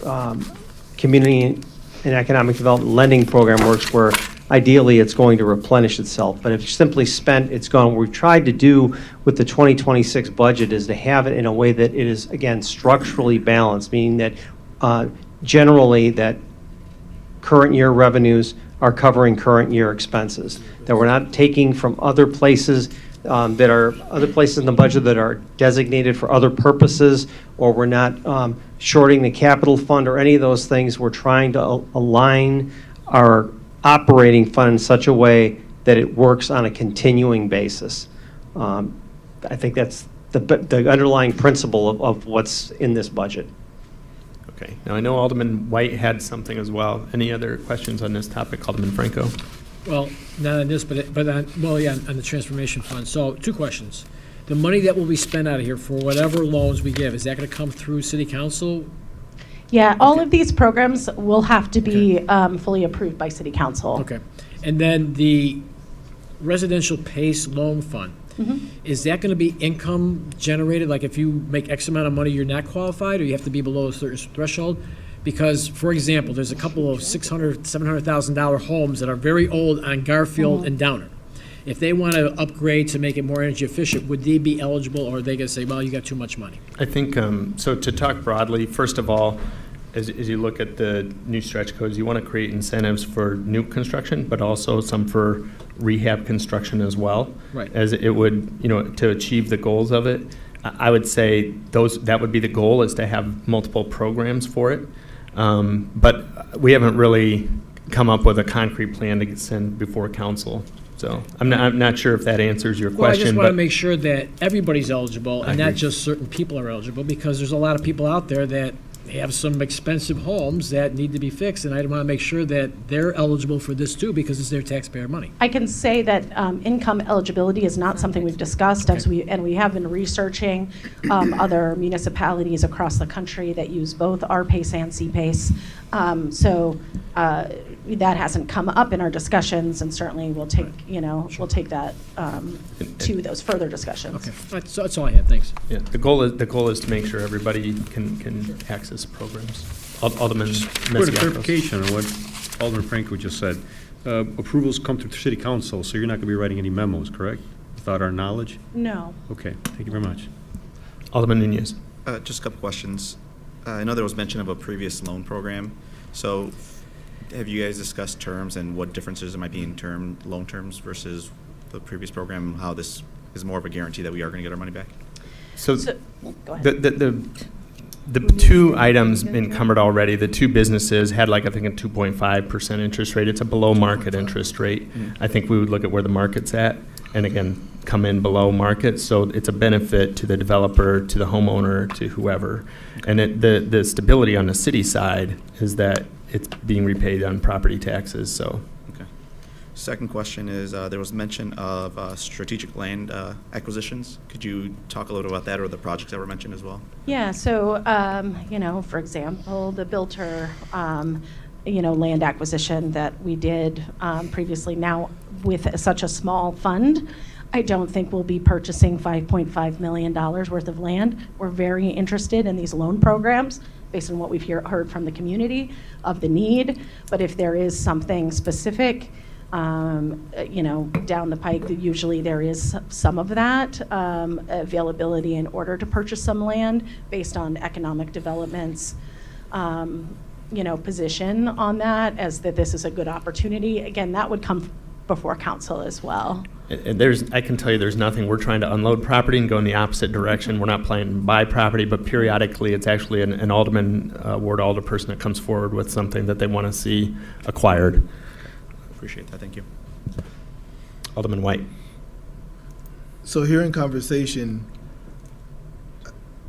community and economic development lending program works, where ideally it's going to replenish itself. But if it's simply spent, it's gone. What we've tried to do with the 2026 budget is to have it in a way that it is, again, structurally balanced, meaning that generally that current year revenues are covering current year expenses, that we're not taking from other places that are other places in the budget that are designated for other purposes, or we're not shorting the capital fund or any of those things. We're trying to align our operating fund in such a way that it works on a continuing basis. I think that's the underlying principle of what's in this budget. Okay. Now, I know Alderman White had something as well. Any other questions on this topic, Alderman Franco? Well, not on this, but on the transformation fund. So, two questions. The money that will be spent out of here for whatever loans we give, is that going to come through city council? Yeah, all of these programs will have to be fully approved by City Council. Okay. And then the residential PACE loan fund, is that going to be income generated? Like if you make X amount of money, you're not qualified, or you have to be below a certain threshold? Because, for example, there's a couple of $600,000, $700,000 homes that are very old on Garfield and Downer. If they want to upgrade to make it more energy efficient, would they be eligible, or are they going to say, well, you got too much money? I think, so to talk broadly, first of all, as you look at the new stretch codes, you want to create incentives for new construction, but also some for rehab construction as well. Right. As it would, to achieve the goals of it. I would say that would be the goal, is to have multiple programs for it. But we haven't really come up with a concrete plan to send before council. So I'm not sure if that answers your Well, I question. just want to but make sure that everybody's eligible and not agree. just certain people are eligible, because there's a lot of people out there that have some expensive homes that need to be fixed, and I want to make sure that they're eligible for this too, because it's their taxpayer money. I can say that income eligibility is not something we've discussed, we have been researching other municipalities across the country that use both RPACE and CPACE. So that hasn't come up in our discussions, and certainly we'll take, we'll take that to those further discussions. Okay, so that's all I had, thanks. Yeah, the goal is to make sure everybody can access programs. Alderman Quick Masiacos. clarification on what Alderman Franco just said. Approvals come to City Council, so you're not going to be writing any memos, correct? Without our knowledge? No. Okay, thank you very much. Alderman Nunez. Just a couple questions. I know there was mention of a previous loan program. So have you guys discussed terms and what differences there might be in loan terms versus the previous program, how this is more of a guarantee that we are going to get our money back? So go ahead. the two items encumbered already, the two businesses had I think a 2.5% interest rate. It's a below market interest rate. I think we would look at where the market's at and again, come in below market. So it's a benefit to the developer, to the homeowner, to whoever. And the stability on the city side is that it's being repaid on property taxes, so. Okay. Second question is, there was mention of strategic land acquisitions. Could you talk a little about that or the projects that were mentioned as well? Yeah, so, for example, the Bilter, land acquisition that we did previously. Now, with such a small fund, I don't think we'll be purchasing $5.5 million worth of land. We're very interested in these loan programs based on what we've heard from the community of the need. But if there is something specific, down the pike, usually there is some of that availability in order to purchase some land based on economic developments, position on that as that this is a good opportunity. Again, that would come before council as well. And I can tell you there's nothing, we're trying to unload property and go in the opposite direction. We're not planning to buy property, but periodically it's actually an alderman, ward alderperson that comes forward with something that they want to see acquired. Appreciate that, thank you. Alderman White. So here in conversation,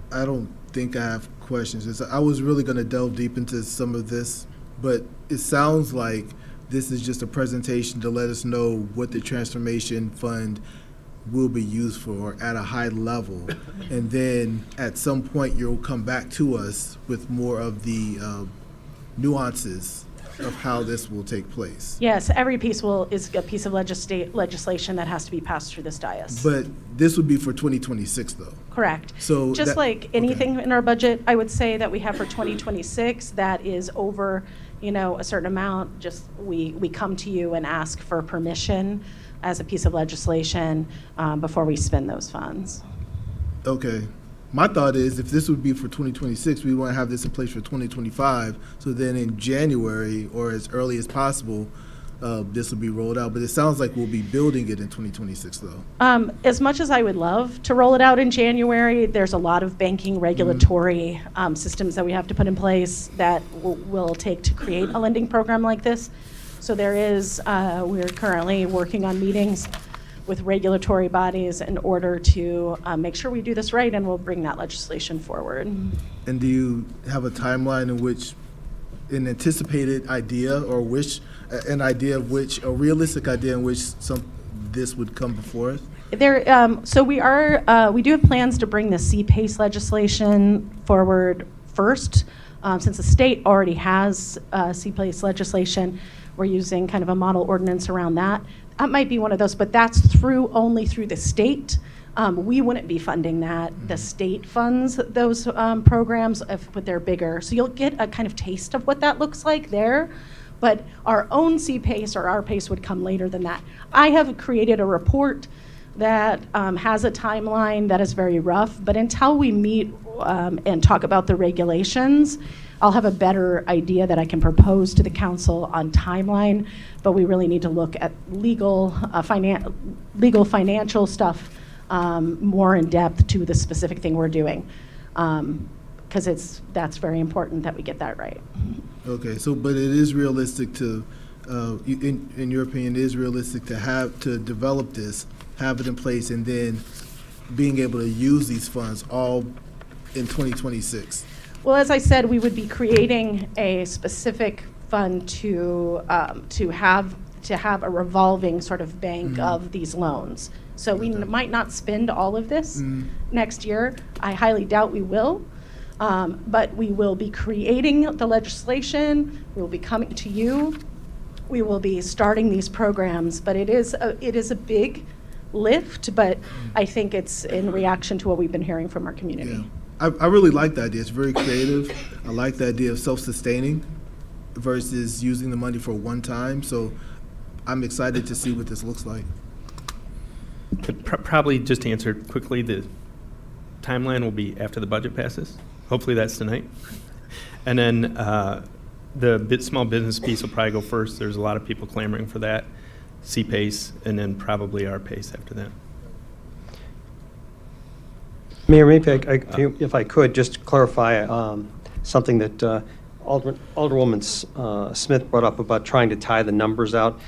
I don't think I have questions. I was really going to delve deep into some of this, but it sounds like this is just a presentation to let us know what the transformation fund will be used for at a high level. And then at some point, you'll come back to us with more of the nuances of how this will take place. Yes, every piece is a piece of legislation that has to be passed through this dais. But this would be for 2026, though. Correct. So just like anything in our budget, I would say that we have for 2026 that is over, a certain amount. Just we come to you and ask for permission as a piece of legislation before we spend those funds. Okay. My thought is if this would be for 2026, we want to have this in place for 2025. So then in January or as early as possible, this will be rolled out. But it sounds like we'll be building it in 2026, though. As much as I would love to roll it out in January, there's a lot of banking regulatory systems that we have to put in place that will take to create a lending program like this. So there is, we're currently working on meetings with regulatory bodies in order to make sure we do this right, and we'll bring that legislation forward. And do you have a timeline in which an anticipated idea or a realistic idea in which this would come before us? So we do have plans to bring the CPACE legislation forward first. Since the state already has CPLACE legislation, we're using kind of a model ordinance around that. That might be one of those, but that's only through the state. We wouldn't be funding that. The state funds those programs, but they're bigger. So you'll get a kind of taste of what that looks like there. But our own CPACE or our PACE would come later than that. I have created a report that has a timeline that is very rough, but until we meet and talk about the regulations, I'll have a better idea that I can propose to the council on timeline, but we really need to look at legal financial stuff more in depth to the specific thing we're doing, because that's very important that we get that right. Okay, so but it is realistic to, in your opinion, it is realistic to develop this, have it in place, and then being able to use these funds all in 2026. Well, as I said, we would be creating a specific fund to have a revolving sort of bank of these loans. So we might not spend all of this next year. I highly doubt we will. But we will be creating the legislation. We will be coming to you. We will be starting these programs. But it is a big lift, but I think it's in reaction to what we've been hearing from our community. Yeah. I really like the idea. It's very creative. I like the idea of self-sustaining versus using the money for one time. So I'm excited to see what this looks like. Probably just to answer quickly, the timeline will be after the budget passes. Hopefully that's tonight. And then the small business piece will probably go first. There's a lot of people clamoring for that. CPACE, and then probably our PACE after that. Mayor, maybe if I could just clarify something that Alderwoman Smith brought up about trying to tie the numbers out.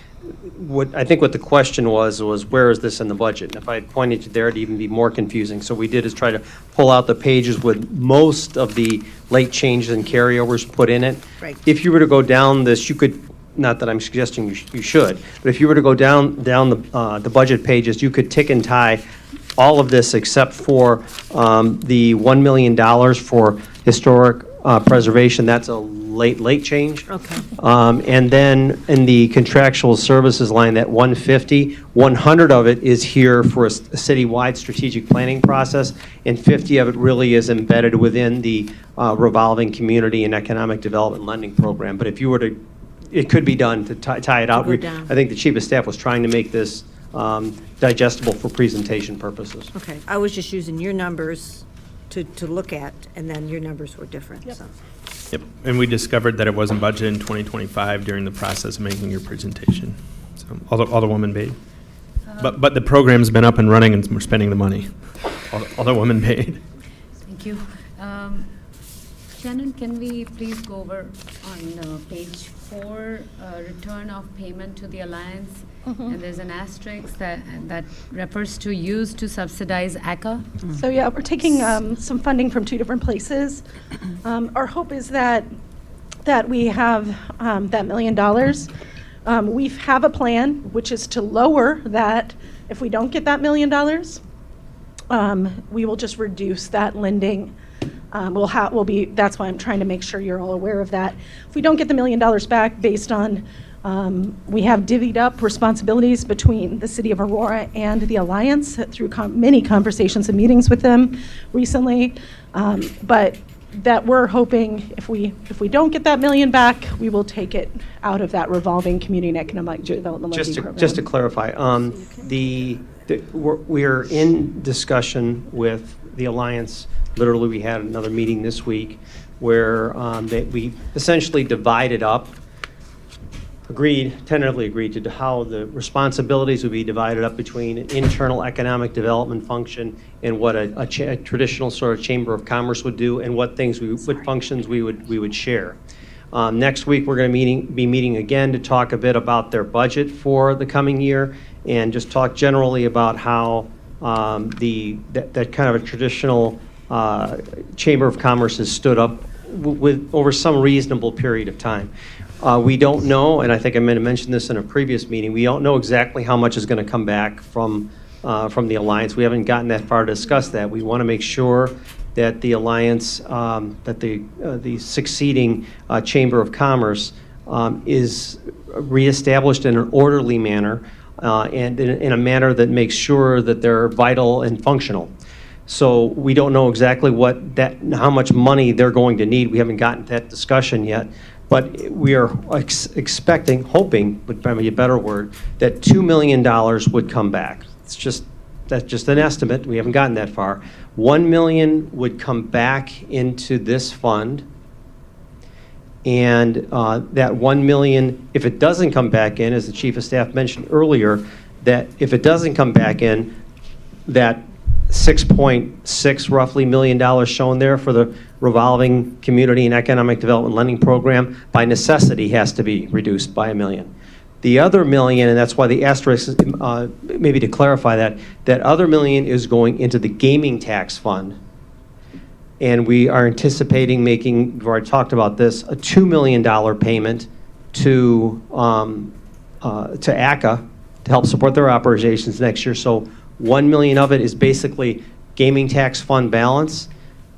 I think what the question was where is this in the budget? And if I had pointed to there, it'd even be more confusing. So what we did is try to pull out the pages with most of the late changes and carryovers put in it. Right. If you were to go down this, you could, not that I'm suggesting you should, but if you were to go down the budget pages, you could tick and tie all of this except for the $1 million for historic preservation. That's a late change. Okay. And then in the contractual services line, that 150, 100 of it is here for a citywide strategic planning process, and 50 of it really is embedded within the revolving community and economic development lending program. But if you were to, it could be done to tie it out. Go down. I think the Chief of Staff was trying to make this digestible for presentation purposes. Okay, I was just using your numbers to look at, and then your numbers were different, so. Yep, and we discovered that it wasn't budgeted in 2025 during the process of making your presentation. So, Alderwoman Bade. But the program's been up and running, and we're spending the money. Alderwoman Bade. Thank you. Shannon, can we please go over on page 4, return of payment to the Alliance? And there's an asterisk that refers to use to subsidize ACA. So yeah, we're taking some funding from 2 different places. Our hope is that we have that $1 million. We have a plan, which is to lower that. If we don't get that $1 million, we will just reduce that lending. That's why I'm trying to make sure you're all aware of that. If we don't get the $1 million back based on, we have divvied up responsibilities between the City of Aurora and the Alliance through many conversations and meetings with them recently. But that we're hoping if we don't get that $1 million back, we will take it out of that revolving community and economic development lending program. Just to clarify, we're in discussion with the Alliance. Literally, we had another meeting this week where we essentially divided up, tentatively agreed to how the responsibilities would be divided up between an internal economic development function and what a traditional sort of Chamber of Commerce would do, and what functions we would share. Next week, we're going to be meeting again to talk a bit about their budget for the coming year, and just talk generally about how that kind of a traditional Chamber of Commerce has stood up over some reasonable period of time. We don't know, and I think I meant to mention this in a previous meeting, we don't know exactly how much is going to come back from the Alliance. We haven't gotten that far to discuss that. We want to make sure that the Alliance, that the succeeding Chamber of Commerce is reestablished in an orderly manner and in a manner that makes sure that they're vital and functional. So we don't know exactly how much money they're going to need. We haven't gotten to that discussion yet. But we are expecting, hoping would be a better word, that $2 million would come back. That's just an estimate. We haven't gotten that far. $1 million would come back into this fund. And that $1 million, if it doesn't come back in, as the Chief of Staff mentioned earlier, that if it doesn't come back in, that $6.6 roughly million shown there for the revolving community and economic development lending program by necessity has to be reduced by $1 million. The other $1 million, and that's why the asterisk, maybe to clarify that other $1 million is going into the gaming tax fund. And we are anticipating making, we've already talked about this, a $2 million payment to ACA to help support their operations next year. So $1 million of it is basically gaming tax fund balance.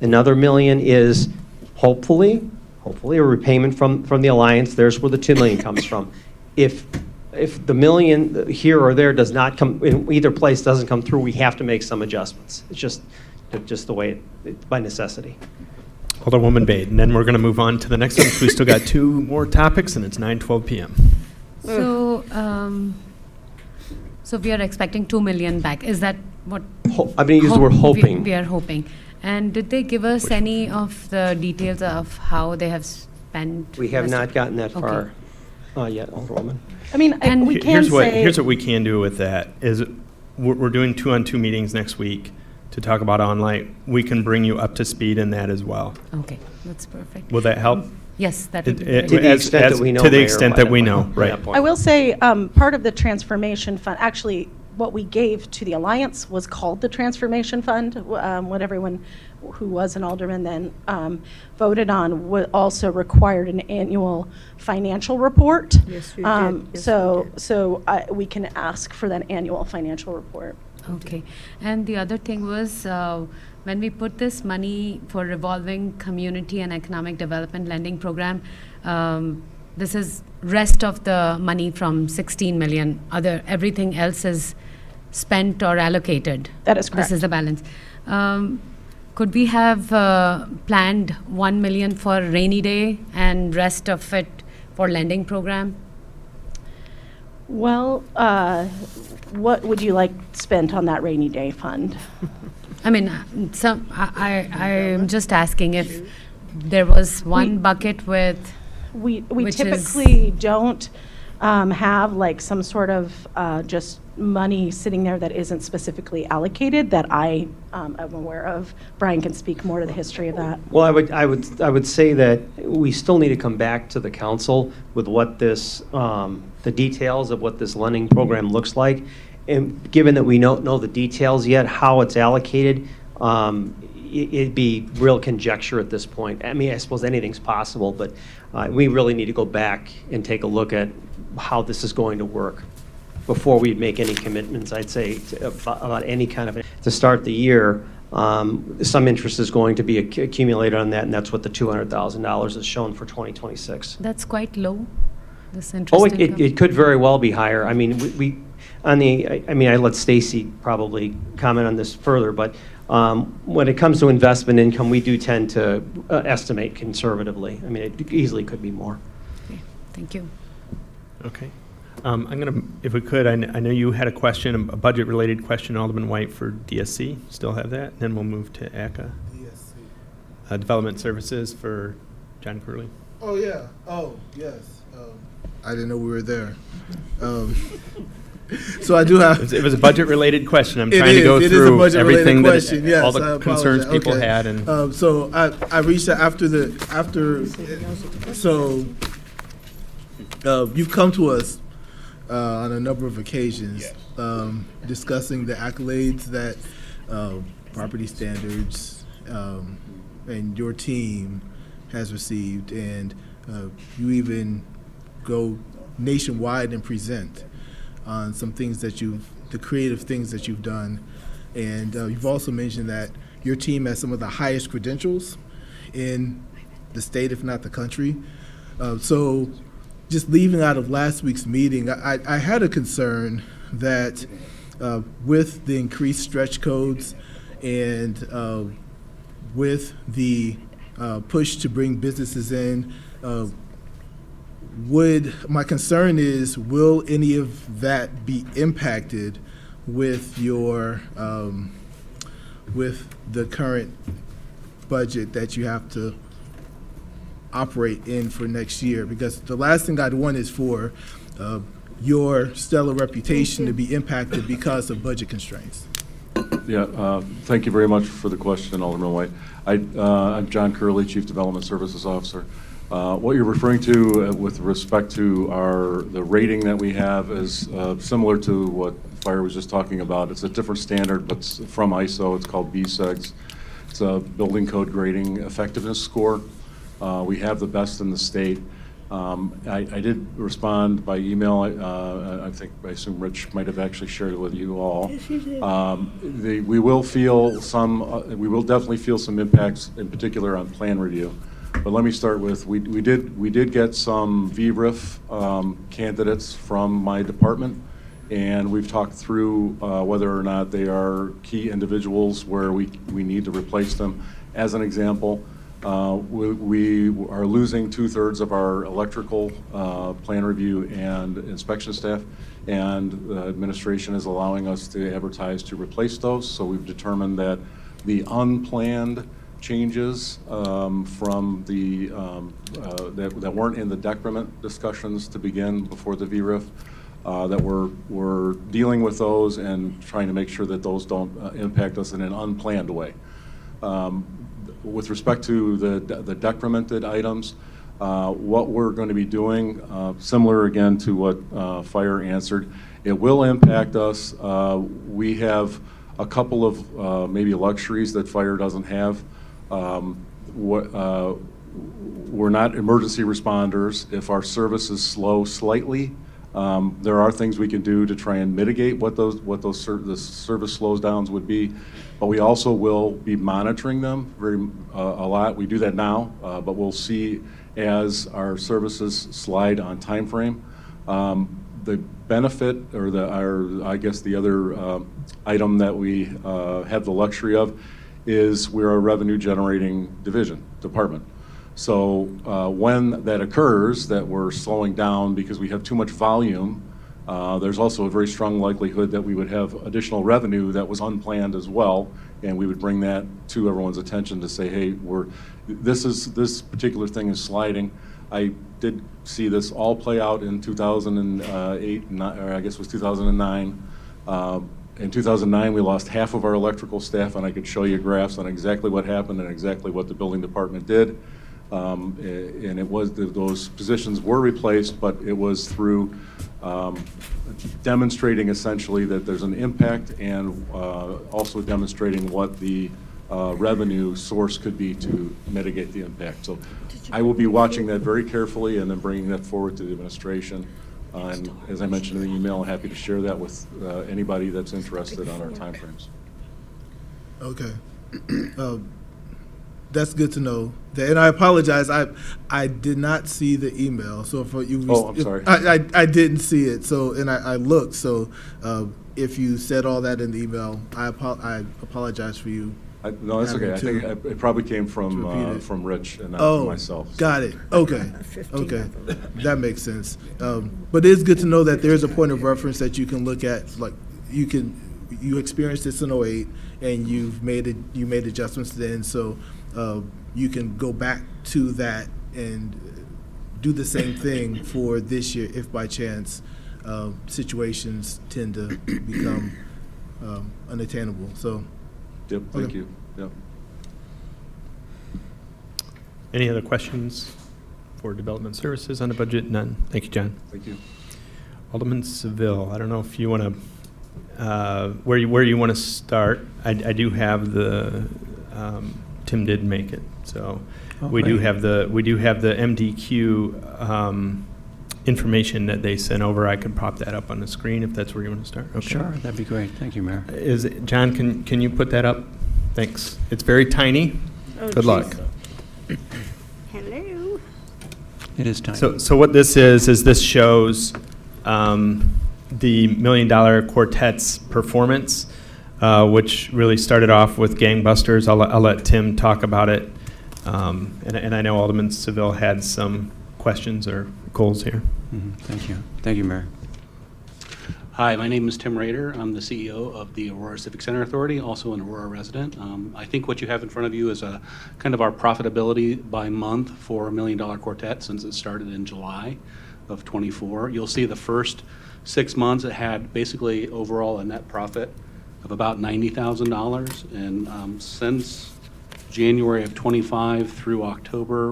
Another $1 million is hopefully a repayment from the Alliance. There's where the $2 million comes from. If the $1 million here or there does not come, in either place doesn't come through, we have to make some adjustments. It's just the way by necessity. Alderwoman Bade, and then we're going to move on to the next one. We still got 2 more topics, and it's 9:12 p.m. So, so we are expecting $2 million back. Is that what? I'm going to use the word hoping. We are hoping. And did they give us any of the details of how they have spent? We have not gotten that far yet, Alderwoman. I mean, and we can here's say. Here's what we can do with that is we're doing 2-on-2 meetings next week to talk about online. We can bring you up to speed in that as well. Okay, that's perfect. Will that help? Yes, that would be To the extent that we know. To the Mayor, extent by that we know, by right. that point. I will say, part of the transformation fund, actually, what we gave to the Alliance was called the Transformation Fund. What everyone who was an alderman then voted on also required an annual financial report. Yes, we did. Yes, So we can ask for that annual financial report. Okay. And the other thing was, when we put this money for revolving community and economic development lending program, this is rest of the money from 16 million. Everything else is spent or allocated. That is correct. This is the balance. Could we have planned 1 million for rainy day and rest of it for lending program? Well, what would you like spent on that rainy day fund? I mean, I'm just asking if there was one bucket with. We which typically don't have like some sort of just money sitting there that isn't specifically allocated that I am aware of. Brian can speak more to the history of that. Well, I would say that we still need to come back to the council with what this, the details of what this lending program looks like. And given that we don't know the details yet, how it's allocated, it'd be real conjecture at this point. I mean, I suppose anything's possible, but we really need to go back and take a look at how this is going to work before we make any commitments, I'd say, about any kind of, to start the year. Some interest is going to be accumulated on that, and that's what the $200,000 is shown for 2026. That's quite low, this interest Oh, income. it could very well be higher. I mean, I let Stacy probably comment on this further, but when it comes to investment income, we do tend to estimate conservatively. I mean, it easily could be more. Okay, thank you. Okay. I'm going to, if we could, I know you had a question, a budget-related question, Alderman White, for DSC. Still have that? Then we'll move to ACA. DSC. Development Services for John Curley. Oh, yeah. Oh, yes. I didn't know we were there. So I do have. It was a budget-related question. I'm trying to go through everything that yes, all the concerns people had. And so I reached out after. So you've come to us on a number of occasions, discussing the accolades that Property Standards and your team has received, and you even go nationwide and present on some things that the creative things that you've done. And you've also mentioned that your team has some of the highest credentials in the state, if not the country. So just leaving out of last week's meeting, I had a concern that with the increased stretch codes and with the push to bring businesses in, my concern is, will any of that be impacted with your with the current budget that you have to operate in for next year? Because the last thing I'd want is for your stellar reputation to be impacted because of budget constraints. Yeah, thank you very much for the question, Alderman White. I'm John Curley, Chief Development Services Officer. What you're referring to with respect to the rating that we have is similar to what Fire was just talking about. It's a different standard, but it's from ISO. It's called BSEGS. It's a building code grading effectiveness score. We have the best in the state. I did respond by email. I assume Rich might have actually shared it with you all. Yes, he did. We will definitely feel some impacts, in particular on plan review. But let me start with, we did get some VRIF candidates from my department, and we've talked through whether or not they are key individuals where we need to replace them. As an example, we are losing 2/3 of our electrical plan review and inspection staff, and the administration is allowing us to advertise to replace those. So we've determined that the unplanned changes from the that weren't in the decrement discussions to begin before the VRIF, that we're dealing with those and trying to make sure that those don't impact us in an unplanned way. With respect to the decremented items, what we're going to be doing, similar again to what Fire answered, it will impact us. We have a couple of maybe luxuries that Fire doesn't have. We're not emergency responders. If our service is slow slightly, there are things we can do to try and mitigate what the service slows downs would be, but we also will be monitoring them a lot. We do that now, but we'll see as our services slide on time frame. The benefit, or I guess the other item that we have the luxury of, is we're a revenue generating department. So when that occurs, that we're slowing down because we have too much volume, there's also a very strong likelihood that we would have additional revenue that was unplanned as well, and we would bring that to everyone's attention to say, hey, this particular thing is sliding. I did see this all play out in 2008, or I guess it was 2009. In 2009, we lost half of our electrical staff, and I could show you graphs on exactly what happened and exactly what the building department did. And it was those positions were replaced, but it was through demonstrating essentially that there's an impact, and also demonstrating what the revenue source could be to mitigate the impact. So I will be watching that very carefully and then bringing that forward to the administration. And as I mentioned in the email, I'm happy to share that with anybody that's interested on our timeframes. Okay. That's good to know. And I apologize. I did not see the email. So for you, I'm sorry. I didn't see it. So I looked. So if you said all that in the email, I apologize for you. No, that's okay. I think it probably came from Rich and not from myself. Got it. Okay. Okay. That makes sense. But it is good to know that there's a point of reference that you can look at. Like you experienced this in 2008, and you made adjustments then. So you can go back to that and do the same thing for this year if by chance situations tend to become unattainable. So. Yep, thank you. Yep. Any other questions for Development Services on the budget? None. Thank you, John. Thank you. Alderman Seville, I don't know if you want to, where you want to start. I do have Tim did make it, so we do have the MDQ information that they sent over. I could pop that up on the screen if that's where you want to start. Okay. Sure, that'd be great. Thank you, Mayor. John, can you put that up Thanks. It's very tiny. Good luck. Hello. It is time. So what this is this shows the $1 Million Quartet's performance, which really started off with gangbusters. I'll let Tim talk about it. And I know Alderman Seville had some questions or goals here. Thank you. Thank you, Mayor. Hi, my name is Tim Rader. I'm the CEO of the Aurora Civic Center Authority, also an Aurora resident. I think what you have in front of you is a kind of our profitability by month for $1 Million Quartet since it started in July of '24. You'll see the first 6 months it had basically overall a net profit of about $90,000, and since January of '25 through October,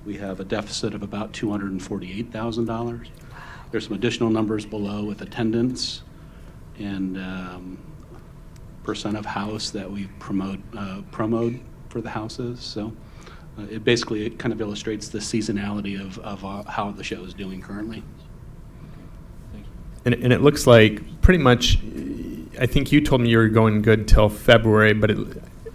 we have a deficit of about $248,000. There's some additional numbers below with attendance and percent of house that we promote for the houses. So it kind of illustrates the seasonality of how the show is doing currently. And it looks like pretty much, I think you told me you were going good till February, but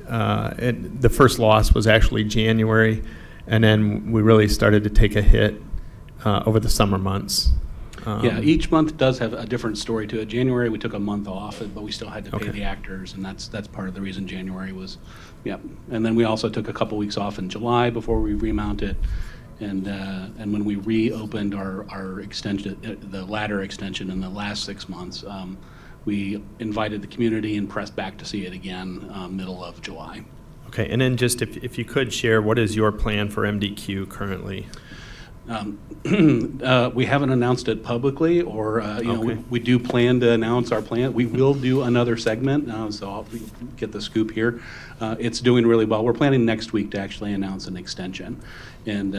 the first loss was actually January, and then we really started to take a hit over the summer months. Yeah, each month does have a different story to it. January, we took a month off, but we still had to pay the actors, and that's part of the reason January was, yeah. And then we also took a couple weeks off in July before we remounted, and when we reopened our extension, the ladder extension in the last 6 months, we invited the community and pressed back to see it again middle of July. Okay, and then just if you could share, what is your plan for MDQ currently? We haven't announced it publicly, or we do plan to announce our plan. We will do another segment, so I'll get the scoop here. It's doing really well. We're planning next week to actually announce an extension, and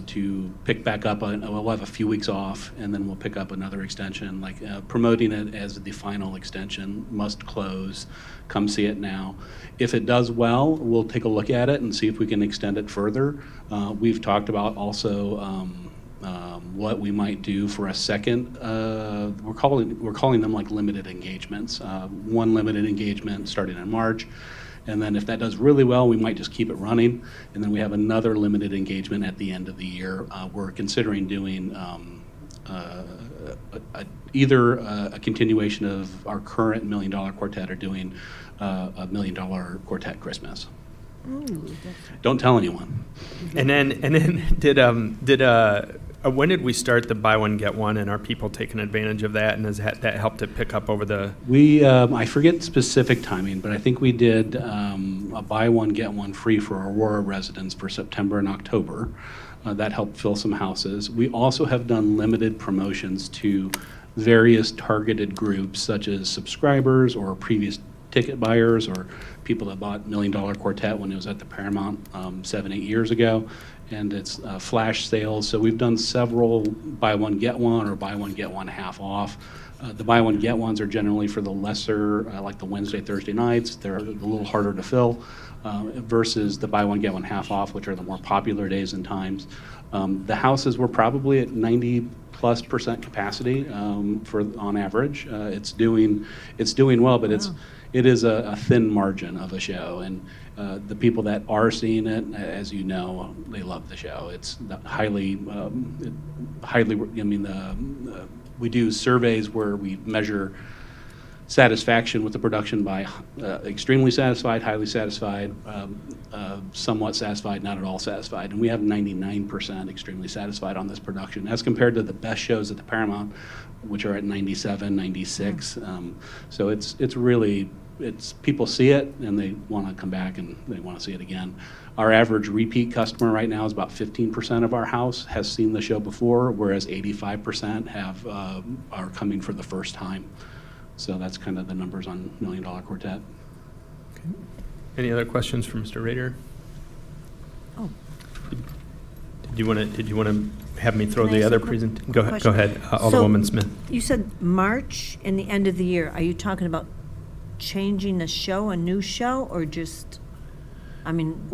to pick back up. We'll have a few weeks off, and then we'll pick up another extension, like promoting it as the final extension. Must close. Come see it now. If it does well, we'll take a look at it and see if we can extend it further. We've talked about also what we might do for a second. We're calling them like limited engagements. One limited engagement starting in March, and then if that does really well, we might just keep it running. And then we have another limited engagement at the end of the year. We're considering doing either a continuation of our current $1 Million Quartet or doing a $1 Million Quartet Christmas. Don't tell anyone. And then when did we start the buy one get one, and are people taking advantage of that, and has that helped it pick up over the? I forget specific timing, but I think we did a buy one get one free for Aurora residents for September and October. That helped fill some houses. We also have done limited promotions to various targeted groups, such as subscribers or previous ticket buyers or people that bought $1 Million Quartet when it was at the Paramount 7-8 years ago. And it's flash sales. So we've done several buy one get one or buy one get one half off. The buy one get ones are generally for the lesser, like the Wednesday, Thursday nights. They're a little harder to fill. Versus the buy one get one half off, which are the more popular days and times. The houses were probably at 90+% capacity on average. It's doing well, but it is a thin margin of a show, and the people that are seeing it, as you know, they love the show. It's highly. We do surveys where we measure satisfaction with the production by extremely satisfied, highly satisfied, somewhat satisfied, not at all satisfied. And we have 99% extremely satisfied on this production as compared to the best shows at the Paramount, which are at 97, 96. So it's really, people see it and they want to come back and they want to see it again. Our average repeat customer right now is about 15% of our house has seen the show before, whereas 85% are coming for the first time. So that's kind of the numbers on $1 Million Quartet. Okay. Any other questions for Mr. Rader? Oh. Did you want to have me throw Can I the ask other a quick present? Go ahead, question? Alderwoman Smith. You said March and the end of the year. Are you talking about changing the show, a new show, or just? I mean,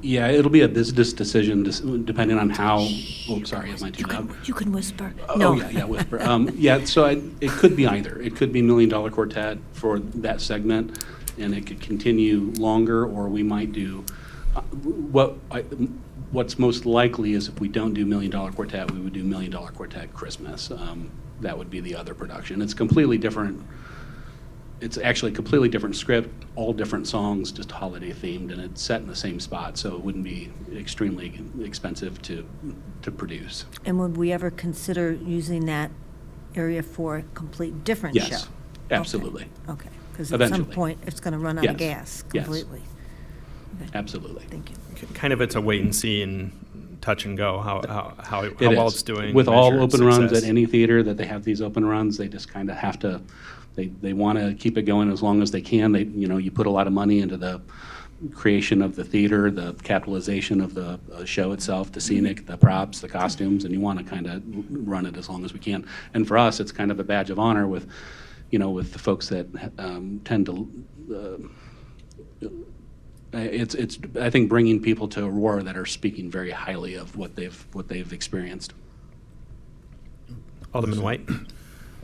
it'll be a business decision depending on how. Oh, sorry, am I too loud? You can whisper. No. Whisper. So it could be either. It could be $1 Million Quartet for that segment. and it could continue longer, or we might do, what's most likely is if we don't do $1 Million Quartet, we would do $1 Million Quartet Christmas. That would be the other production. It's completely different. It's actually a completely different script, all different songs, just holiday themed, and it's set in the same spot, so it wouldn't be extremely expensive to produce. And would we ever consider using that area for a complete different show? Yes, absolutely. Okay, because at some Eventually. point, it's going to run out of gas Yes. completely. Absolutely. Thank you. Kind of it's a wait and see and touch and go how It well is. it's doing. With all measure open runs success. at any theater that they have these open runs, they just kind of have to, they want to keep it going as long as they can. They, you put a lot of money into the creation of the theater, the capitalization of the show itself, the scenic, the props, the costumes, and you want to kind of run it as long as we can. And for us, it's kind of a badge of honor with, with the folks that tend to. It's I think bringing people to Aurora that are speaking very highly of what they've experienced. Alderman White.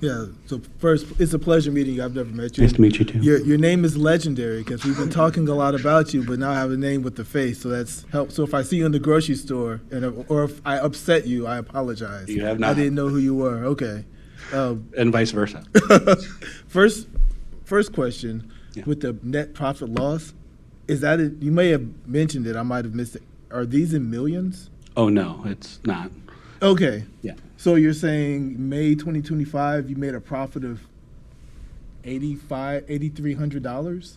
Yeah, so first, it's a pleasure meeting you. I've never met you. Nice to meet you, too. Your name is legendary because we've been talking a lot about you, but now I have a name with the face, so that's helped. So if I see you in the grocery store, or if I upset you, I apologize. You have not. I didn't know who you were. Okay. And vice versa. First question, with the net profit loss, is that you may have mentioned it, I might have missed it. Are these in millions? Oh, no, it's not. Okay. Yeah. So you're saying May 2025, you made a profit of $8,300?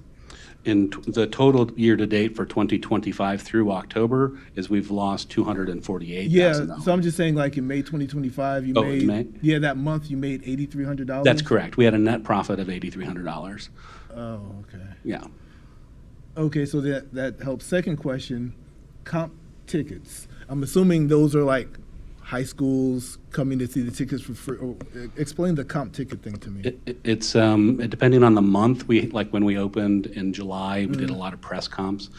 In the total year-to-date for 2025 through October is we've lost $248,000. Yeah, so I'm just saying like in May 2025, you Oh, made, in May? yeah, that month you made $8,300? That's correct. We had a net profit of $8,300. Oh, okay. Yeah. Okay, so that helps. Second question, comp tickets. I'm assuming those are like high schools coming to see the tickets for free. Explain the comp ticket thing to me. It's depending on the month. Like when we opened in July, we did a lot of press comps.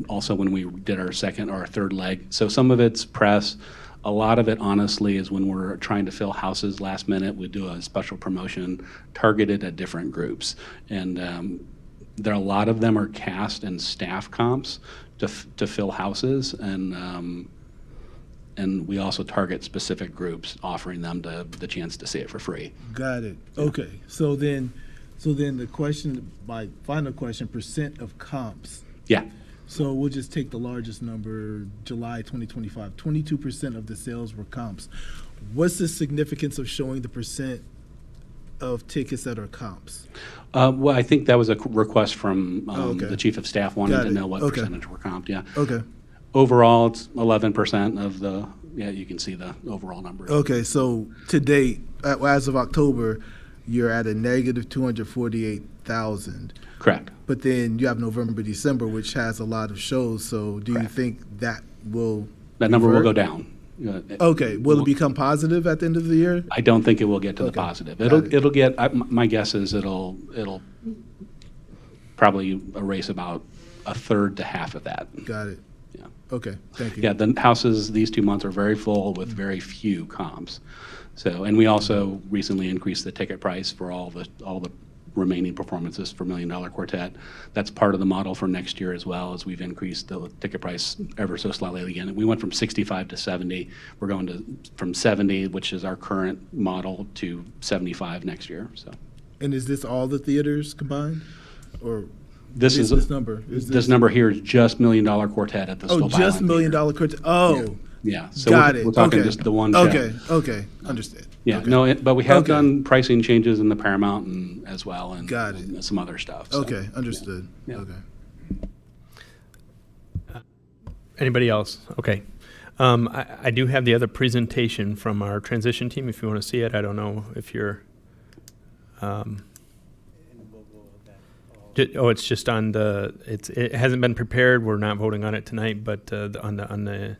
Also when we did our second or our third leg. So some of it's press. A lot of it, honestly, is when we're trying to fill houses last minute, we do a special promotion targeted at different groups. And there are a lot of them are cast and staff comps to fill houses, and we also target specific groups, offering them the chance to see it for free. Got it. Okay. So then the question, my final question, percent of comps. Yeah. So we'll just take the largest number, July 2025. 22% of the sales were comps. What's the significance of showing the percent of tickets that are comps? Well, I think that was a request from okay. the chief of staff wanting Got to it. know what Okay. percentage were comped. Yeah. Okay. Overall, it's 11% of the. Yeah, you can see the overall number. Okay, so to date, as of October, you're at a negative 248,000. Correct. But then you have November, December, which has a lot of shows. So do you think that will? That number will revert? go down. Okay, will it become positive at the end of the year? I don't think it will get to the positive. It'll get. My guess is it'll probably erase about a third to half of that. Got it. Yeah. Okay, thank you. Yeah, the houses these 2 months are very full with very few comps. So, and we also recently increased the ticket price for all the remaining performances for $1 Million Quartet. That's part of the model for next year as well, as we've increased the ticket price ever so slightly again. We went from 65 to 70. We're going from 70, which is our current model, to 75 next year. So. And is this all the theaters combined, or This is this number? This number here is just $1 Million Quartet at the Scope just Island $1 Million Theater. Quartet. Oh, yeah. So got we're it. talking Okay. just the one show. Okay, understood. Yeah, Okay. no, but we have Okay. done pricing changes in the Paramount as well, and Got it. some other stuff. So, Okay, understood. Yeah. Okay. Anybody else? Okay. I do have the other presentation from our transition team. If you want to see it, I don't know if you're. It's just on the. It hasn't been prepared. We're not voting on it tonight, but on the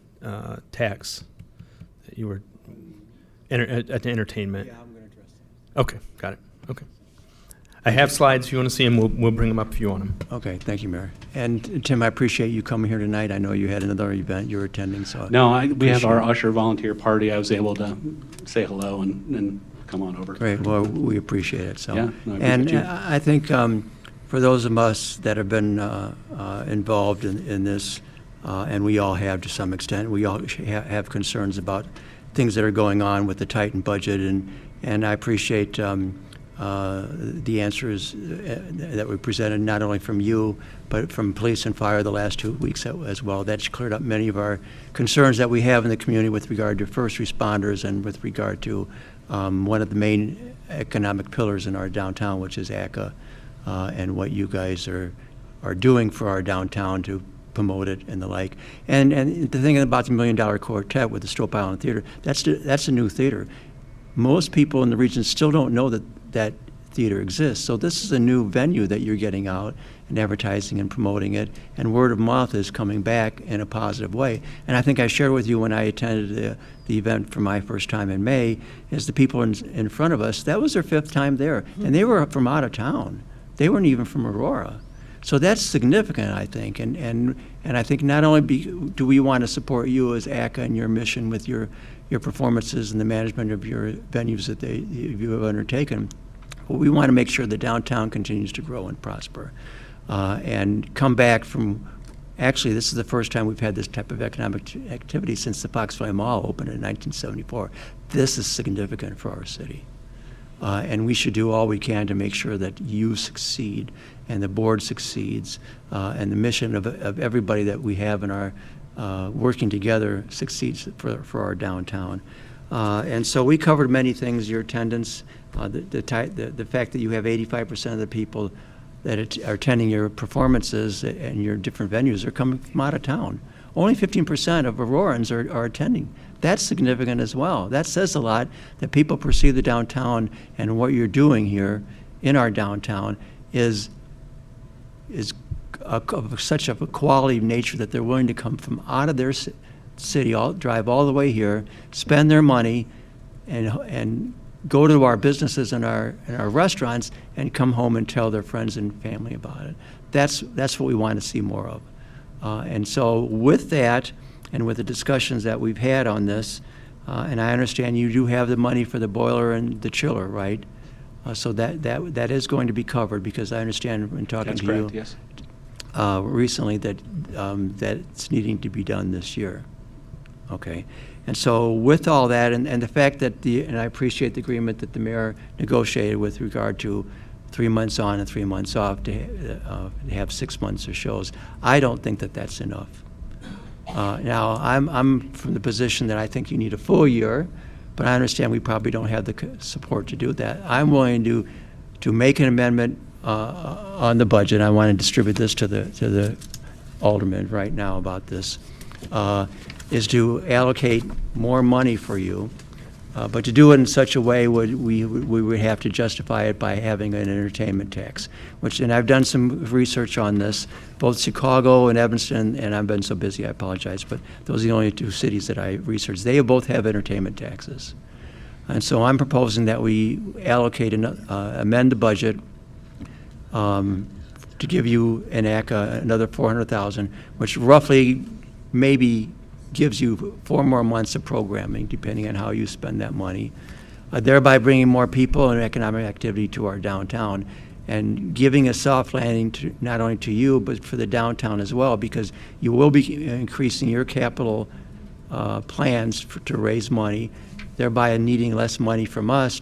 tax that you were at the entertainment. Yeah, I'm going to address that. Okay, got it. Okay. I have slides. If you want to see them, we'll bring them up if you want them. Okay, thank you, Mayor. And Tim, I appreciate you coming here tonight. I know you had another event you were attending, so. No, we have our appreciate it. usher volunteer party. I was able to say hello and come on over. Great, well, we appreciate it, so. Yeah, no, I And appreciate you. I think for those of us that have been involved in this, and we all have to some extent, we all have concerns about things that are going on with the tightened budget, and I appreciate the answers that were presented, not only from you, but from police and fire the last 2 weeks as well. That's cleared up many of our concerns that we have in the community with regard to first responders and with regard to one of the main economic pillars in our downtown, which is ACA, and what you guys are doing for our downtown to promote it and the like. And the thing about the $1 Million Quartet with the Strope Island Theater, that's a new theater. Most people in the region still don't know that theater exists. So this is a new venue that you're getting out and advertising and promoting it, and word of mouth is coming back in a positive way. And I think I shared with you when I attended the event for my first time in May, is the people in front of us, that was their 5th time there, and they were from out of town. They weren't even from Aurora. So that's significant, I think, and I think not only do we want to support you as ACA and your mission with your performances and the management of your venues that you have undertaken, but we want to make sure the downtown continues to grow and prosper, and come back from. Actually, this is the first time we've had this type of economic activity since the Foxfly Mall opened in 1974. This is significant for our city. And we should do all we can to make sure that you succeed and the board succeeds, and the mission of everybody that we have in our working together succeeds for our downtown. And so we covered many things, your attendance, the fact that you have 85% of the people that are attending your performances and your different venues are coming from out of town. Only 15% of Aurorans are attending. That's significant as well. That says a lot that people perceive the downtown and what you're doing here in our downtown is of such a quality nature that they're willing to come from out of their city, drive all the way here, spend their money, and go to our businesses and our restaurants and come home and tell their friends and family about it. That's what we want to see more of. And so with that, and with the discussions that we've had on this, and I understand you do have the money for the boiler and the chiller, right? So that is going to be covered, because I understand when talking That's to correct, you yes. Recently that it's needing to be done this year. Okay. And so with all that, and the fact that and I appreciate the agreement that the mayor negotiated with regard to 3 months on and 3 months off to have 6 months of shows, I don't think that that's enough. Now, I'm from the position that I think you need a full year, but I understand we probably don't have the support to do that. I'm willing to make an amendment on the budget. I want to distribute this to the aldermen right now about this. Is to allocate more money for you, but to do it in such a way we would have to justify it by having an entertainment tax, and I've done some research on this, both Chicago and Evanston, and I've been so busy, I apologize, but those are the only 2 cities that I researched. They both have entertainment taxes. And so I'm proposing that we allocate, amend the budget to give you an ACA another $400,000, which roughly maybe gives you 4 more months of programming, depending on how you spend that money, thereby bringing more people and economic activity to our downtown, and giving a soft landing not only to you, but for the downtown as well, because you will be increasing your capital plans to raise money, thereby needing less money from us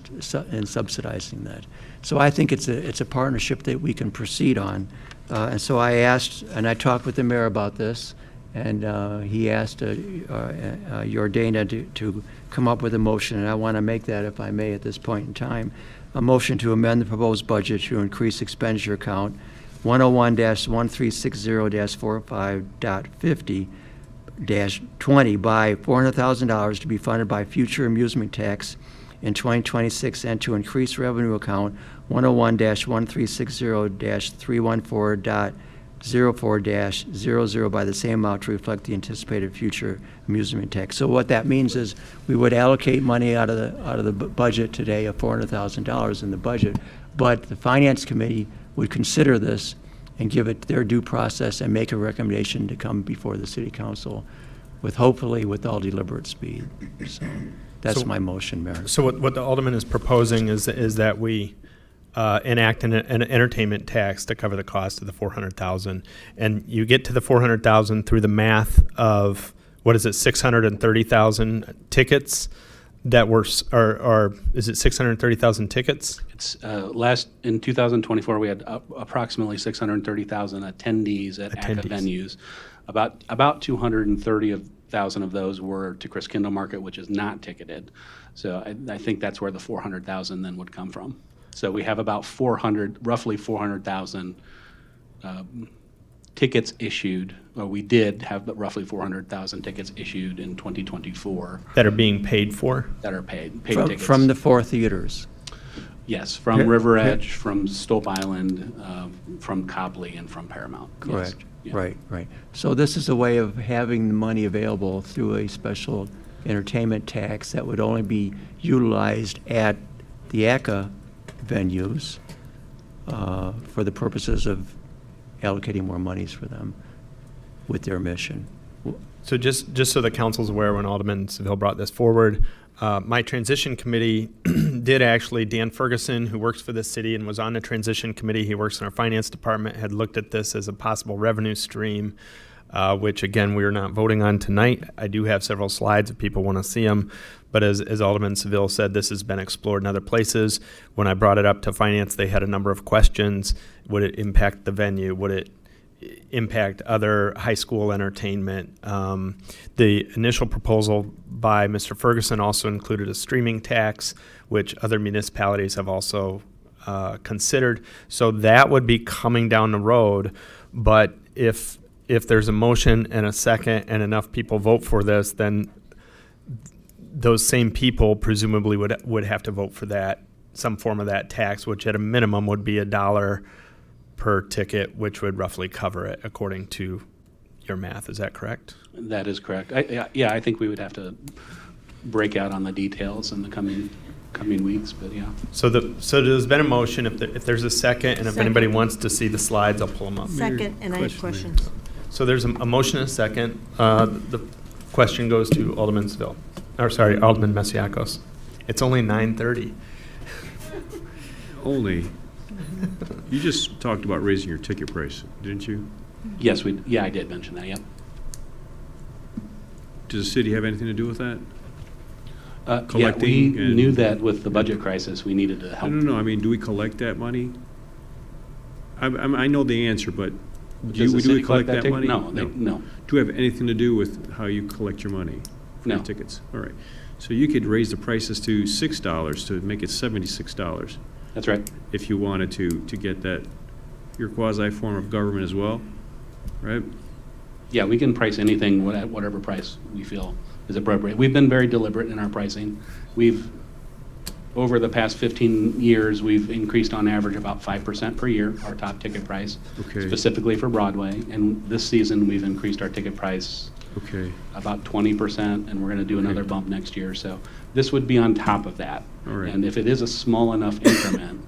and subsidizing that. So I think it's a partnership that we can proceed on. And so I asked, and I talked with the mayor about this, and he asked Jordana to come up with a motion, and I want to make that, if I may, at this point in time, a motion to amend the proposed budget to increase expenditure account 101-1360-45.50-20 by $400,000 to be funded by future amusement tax in 2026, and to increase revenue account 101-1360-314.04-00 by the same amount to reflect the anticipated future amusement tax. So what that means is we would allocate money out of the budget today of $400,000 in the budget, but the Finance Committee would consider this and give it their due process and make a recommendation to come before the City Council hopefully with all deliberate speed. So that's my motion, Mayor. So what the alderman is proposing is that we enact an entertainment tax to cover the cost of the 400,000. And you get to the 400,000 through the math of, what is it, 630,000 tickets that were, or is it 630,000 tickets? It's in 2024, we had approximately 630,000 attendees at ACA venues. About 230,000 of those were to Chris Kindle Market, which is not ticketed. So I think that's where the 400,000 then would come from. So we have about roughly 400,000 tickets issued, or we did have roughly 400,000 tickets issued in 2024. That are being paid for? That are paid from, tickets. from the 4 theaters? Yes, from River Edge, from Stope Island, from Copley, and from Paramount. Correct. Yes. Right, right. So this is a way of having the money available through a special entertainment tax that would only be utilized at the ACA venues for the purposes of allocating more monies for them with their mission. So just so the council's aware, when Alderman Seville brought this forward, my transition committee did actually, Dan Ferguson, who works for the city and was on the transition committee, he works in our finance department, had looked at this as a possible revenue stream, which again, we are not voting on tonight. I do have several slides if people want to see them. But as Alderman Seville said, this has been explored in other places. When I brought it up to finance, they had a number of questions. Would it impact the venue? Would it impact other high school entertainment? The initial proposal by Mr. Ferguson also included a streaming tax, which other municipalities have also considered. So that would be coming down the road. But if there's a motion and a second and enough people vote for this, then those same people presumably would have to vote for that, some form of that tax, which at a minimum would be $1 per ticket, which would roughly cover it according to your math. Is that correct? That is correct. I think we would have to break out on the details in the coming weeks, but yeah. So there's been a motion. If there's a second, and if anybody wants to see the slides, I'll pull them up. Second, and I have questions. So there's a motion and a second. The question goes to Alderman Seville. Alderman Masiacos. It's only 9:30. Only. You just talked about raising your ticket price, didn't you? Yes, I did mention that, yep. Does the city have anything to do with that? Yeah, we knew that with the budget crisis, we needed to help. No, I mean, do we collect that money? I know the answer, but do we collect that money? No, no. Do we have anything to do with how you collect your money for your tickets? All right. So you could raise the prices to $6 to make it $76. That's right. If you wanted to get that, your quasi form of government as well, right? Yeah, we can price anything at whatever price we feel is appropriate. We've been very deliberate in our pricing. Over the past 15 years, we've increased on average about 5% per year, our top ticket price, specifically for Broadway. And this season, we've increased our ticket price about 20%, and we're going to do another bump next year. So this would be on top of that. All right. And if it is a small enough increment,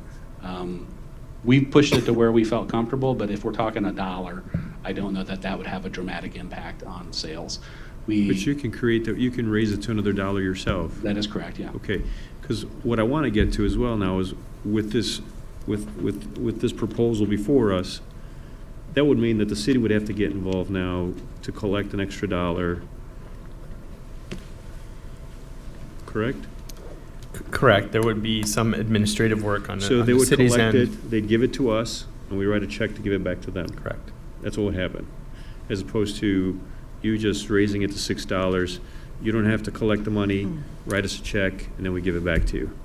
we've pushed it to where we felt comfortable, but if we're talking $1, I don't know that would have a dramatic impact on sales. But you can you can raise it to another $1 yourself. That is correct, yeah. Okay, because what I want to get to as well now is with this proposal before us, that would mean that the city would have to get involved now to collect an extra $1. Correct? Correct. There would be some administrative work on So on they the would city's collect end. it, they'd give it to us, and we write a check to give it back to them. Correct. That's what would happen. As opposed to you just raising it to $6. You don't have to collect the money, write us a check, and then we give it back to you.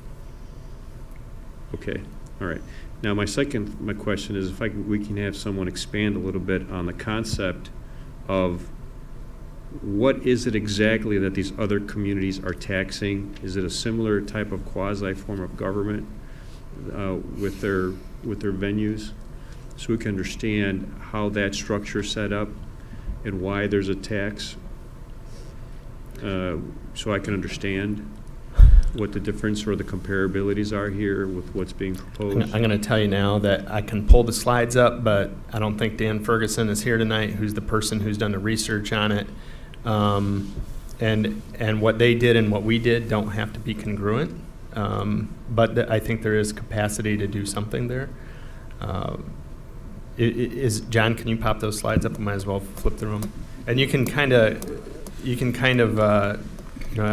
Okay, all right. Now my question is if we can have someone expand a little bit on the concept of what is it exactly that these other communities are taxing? Is it a similar type of quasi form of government with their venues? So we can understand how that structure is set up and why there's a tax, so I can understand what the difference or the comparabilities are here with what's being proposed. I'm going to tell you now that I can pull the slides up, but I don't think Dan Ferguson is here tonight, who's the person who's done the research on it. And what they did and what we did don't have to be congruent. but I think there is capacity to do something there. John, can you pop those slides up? I might as well flip through them. And you can kind of, I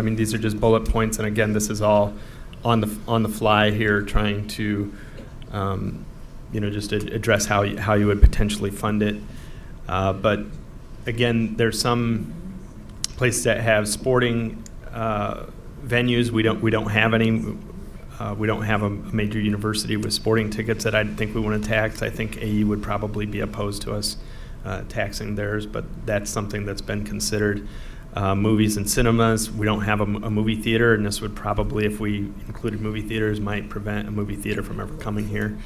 mean, these are just bullet points, and again, this is all on the fly here, trying to, just address how you would potentially fund it. But again, there's some places that have sporting venues. We don't have any. We don't have a major university with sporting tickets that I think we want to tax. I think AE would probably be opposed to us taxing theirs, but that's something that's been considered. Movies and cinemas, we don't have a movie theater, and this would probably, if we included movie theaters, might prevent a movie theater from ever coming here.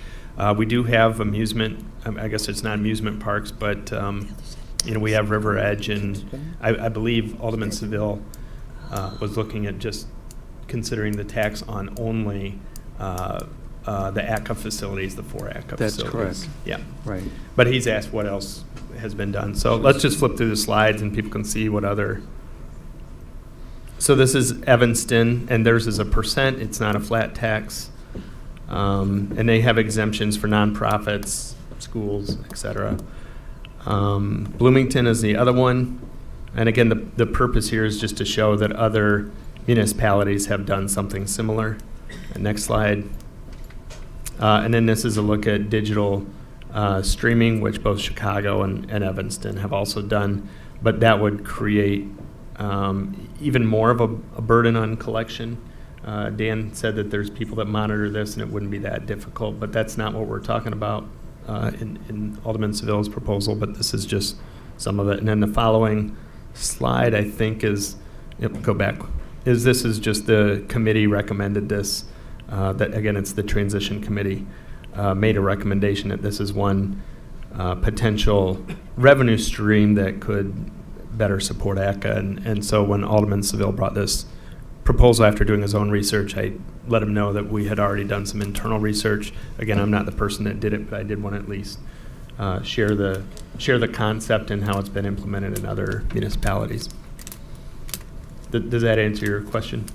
We do have amusement, I guess it's not amusement parks, but we have River Edge, and I believe Alderman Seville was looking at just considering the tax on only the ACA facilities, the 4 ACA facilities. That's correct. Yeah. Right. But he's asked what else has been done. So let's just flip through the slides and people can see what other. So this is Evanston, and theirs is a %. It's not a flat tax. And they have exemptions for nonprofits, schools, et cetera. Bloomington is the other one. And again, the purpose here is just to show that other municipalities have done something similar. Next slide. And then this is a look at digital streaming, which both Chicago and Evanston have also done. But that would create even more of a burden on collection. Dan said that there's people that monitor this and it wouldn't be that difficult, but that's not what we're talking about in Alderman Seville's proposal, but this is just some of it. And then the following slide, I think, is, go back, this is just the committee recommended this. That again, it's the transition committee made a recommendation that this is one potential revenue stream that could better support ACA. And so when Alderman Seville brought this proposal after doing his own research, I let him know that we had already done some internal research. Again, I'm not the person that did it, but I did want to at least share the concept and how it's been implemented in other municipalities. Does that answer your question?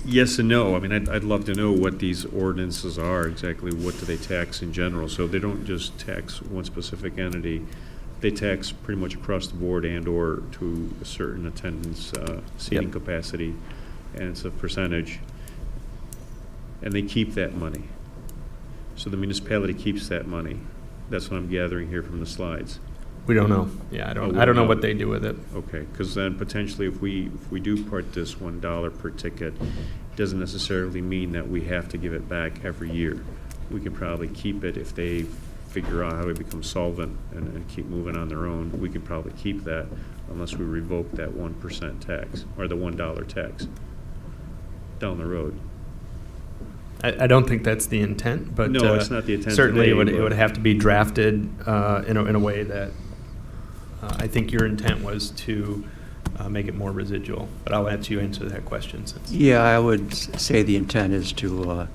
Yes and no. I mean, I'd love to know what these ordinances are, exactly what do they tax in general. So they don't just tax one specific entity. They tax pretty much across the board and or to a certain attendance seating capacity, and it's a percentage. And they keep that money. So the municipality keeps that money. That's what I'm gathering here from the slides. We don't know. Yeah, I don't know what they do with it. Okay, because then potentially if we do part this $1 per ticket, it doesn't necessarily mean that we have to give it back every year. We can probably keep it if they figure out how to become solvent and keep moving on their own. We could probably keep that unless we revoke that 1% tax or the $1 tax down the road. I don't think that's the intent, but no, it's not the intent. Certainly, today, it would have to be drafted in a way that I think your intent was to make it more residual. But I'll let you answer that question. Yeah, I would say the intent is to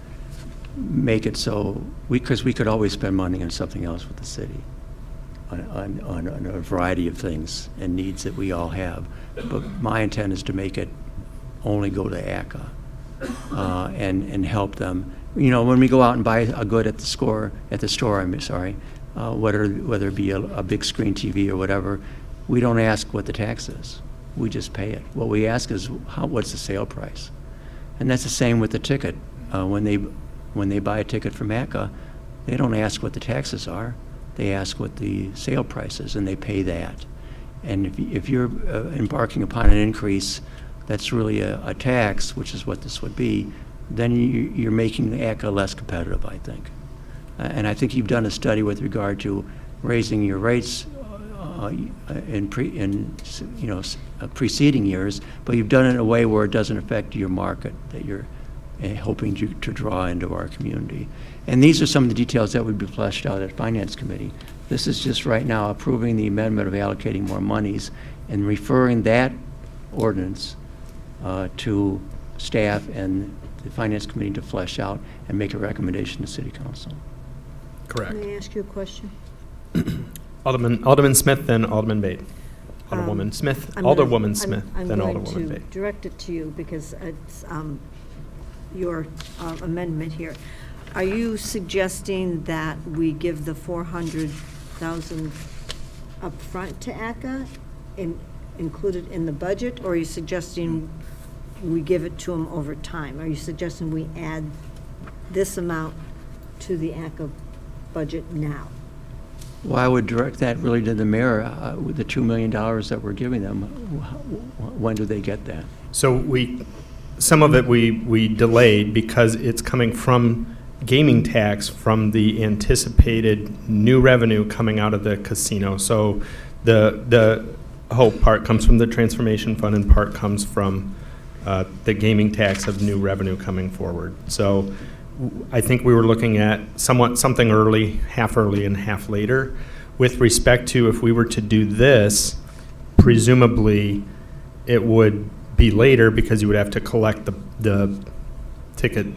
make it so because we could always spend money on something else with the city, on a variety of things and needs that we all have. But my intent is to make it only go to ACA. And help them. When we go out and buy a good at the store, whether it be a big screen TV or whatever, we don't ask what the tax is. We just pay it. What we ask is what's the sale price, and that's the same with the ticket. When they buy a ticket from ACA, they don't ask what the taxes are. They ask what the sale price is, and they pay that. And if you're embarking upon an increase that's really a tax, which is what this would be, then you're making the ACA less competitive, I think. And I think you've done a study with regard to raising your rates in preceding years, but you've done it in a way where it doesn't affect your market that you're hoping to draw into our community. And these are some of the details that would be fleshed out at Finance Committee. This is just right now approving the amendment of allocating more monies and referring that ordinance to staff and the Finance Committee to flesh out and make a recommendation to City Council. Correct. May I ask you a question? Alderman Smith, then Alderman Bate. Alderwoman Smith, I'm gonna- Alderwoman Smith, then I'm Alderwoman going to Bate. direct it to you because it's your amendment here. Are you suggesting that we give the 400,000 upfront to ACA, included in the budget, or are you suggesting we give it to them over time? Are you suggesting we add this amount to the ACA budget now? Well, I would direct that really to the mayor, with the $2 million that we're giving them. When do they get that? So some of it we delayed because it's coming from gaming tax from the anticipated new revenue coming out of the casino. So the whole part comes from the transformation fund and part comes from the gaming tax of new revenue coming forward. So I think we were looking at something early, half and half later. With respect to if we were to do this, presumably it would be later because you would have to collect the ticket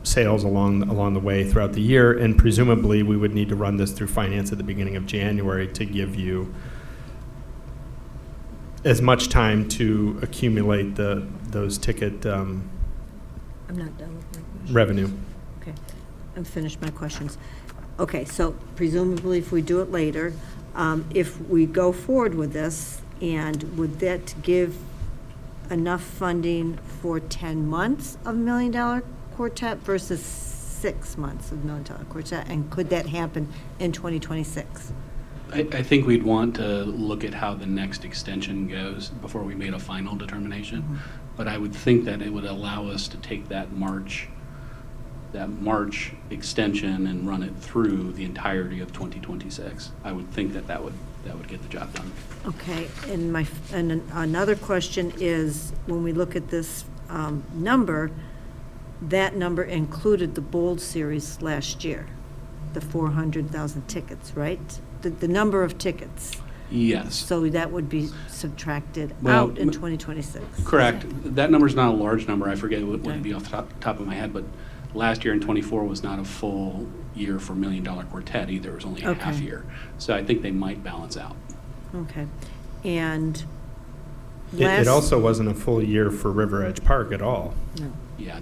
sales along the way throughout the year, and presumably we would need to run this through finance at the beginning of January to give you as much time to accumulate those ticket I'm not done with my question. revenue. Okay, I've finished my questions. Okay, so presumably if we do it later, if we go forward with this, and would that give enough funding for 10 months of $1 million quartet versus 6 months of $1 million quartet? And could that happen in 2026? I think we'd want to look at how the next extension goes before we made a final determination. But I would think that it would allow us to take that March extension and run it through the entirety of 2026. I would think that would get the job done. Okay, and another question is, when we look at this number, that number included the Bold Series last year, the 400,000 tickets, right? The number of tickets. Yes. So that would be subtracted Well, out in 2026. Correct. That number's not a large number. I forget what it'd be off the top of my head, but last year in '24 was not a full year for $1 Million Quartet either. It was only a half Okay. year. So I think they might balance out. Okay, and It also wasn't a full year for River Edge Park at all. No. Yeah,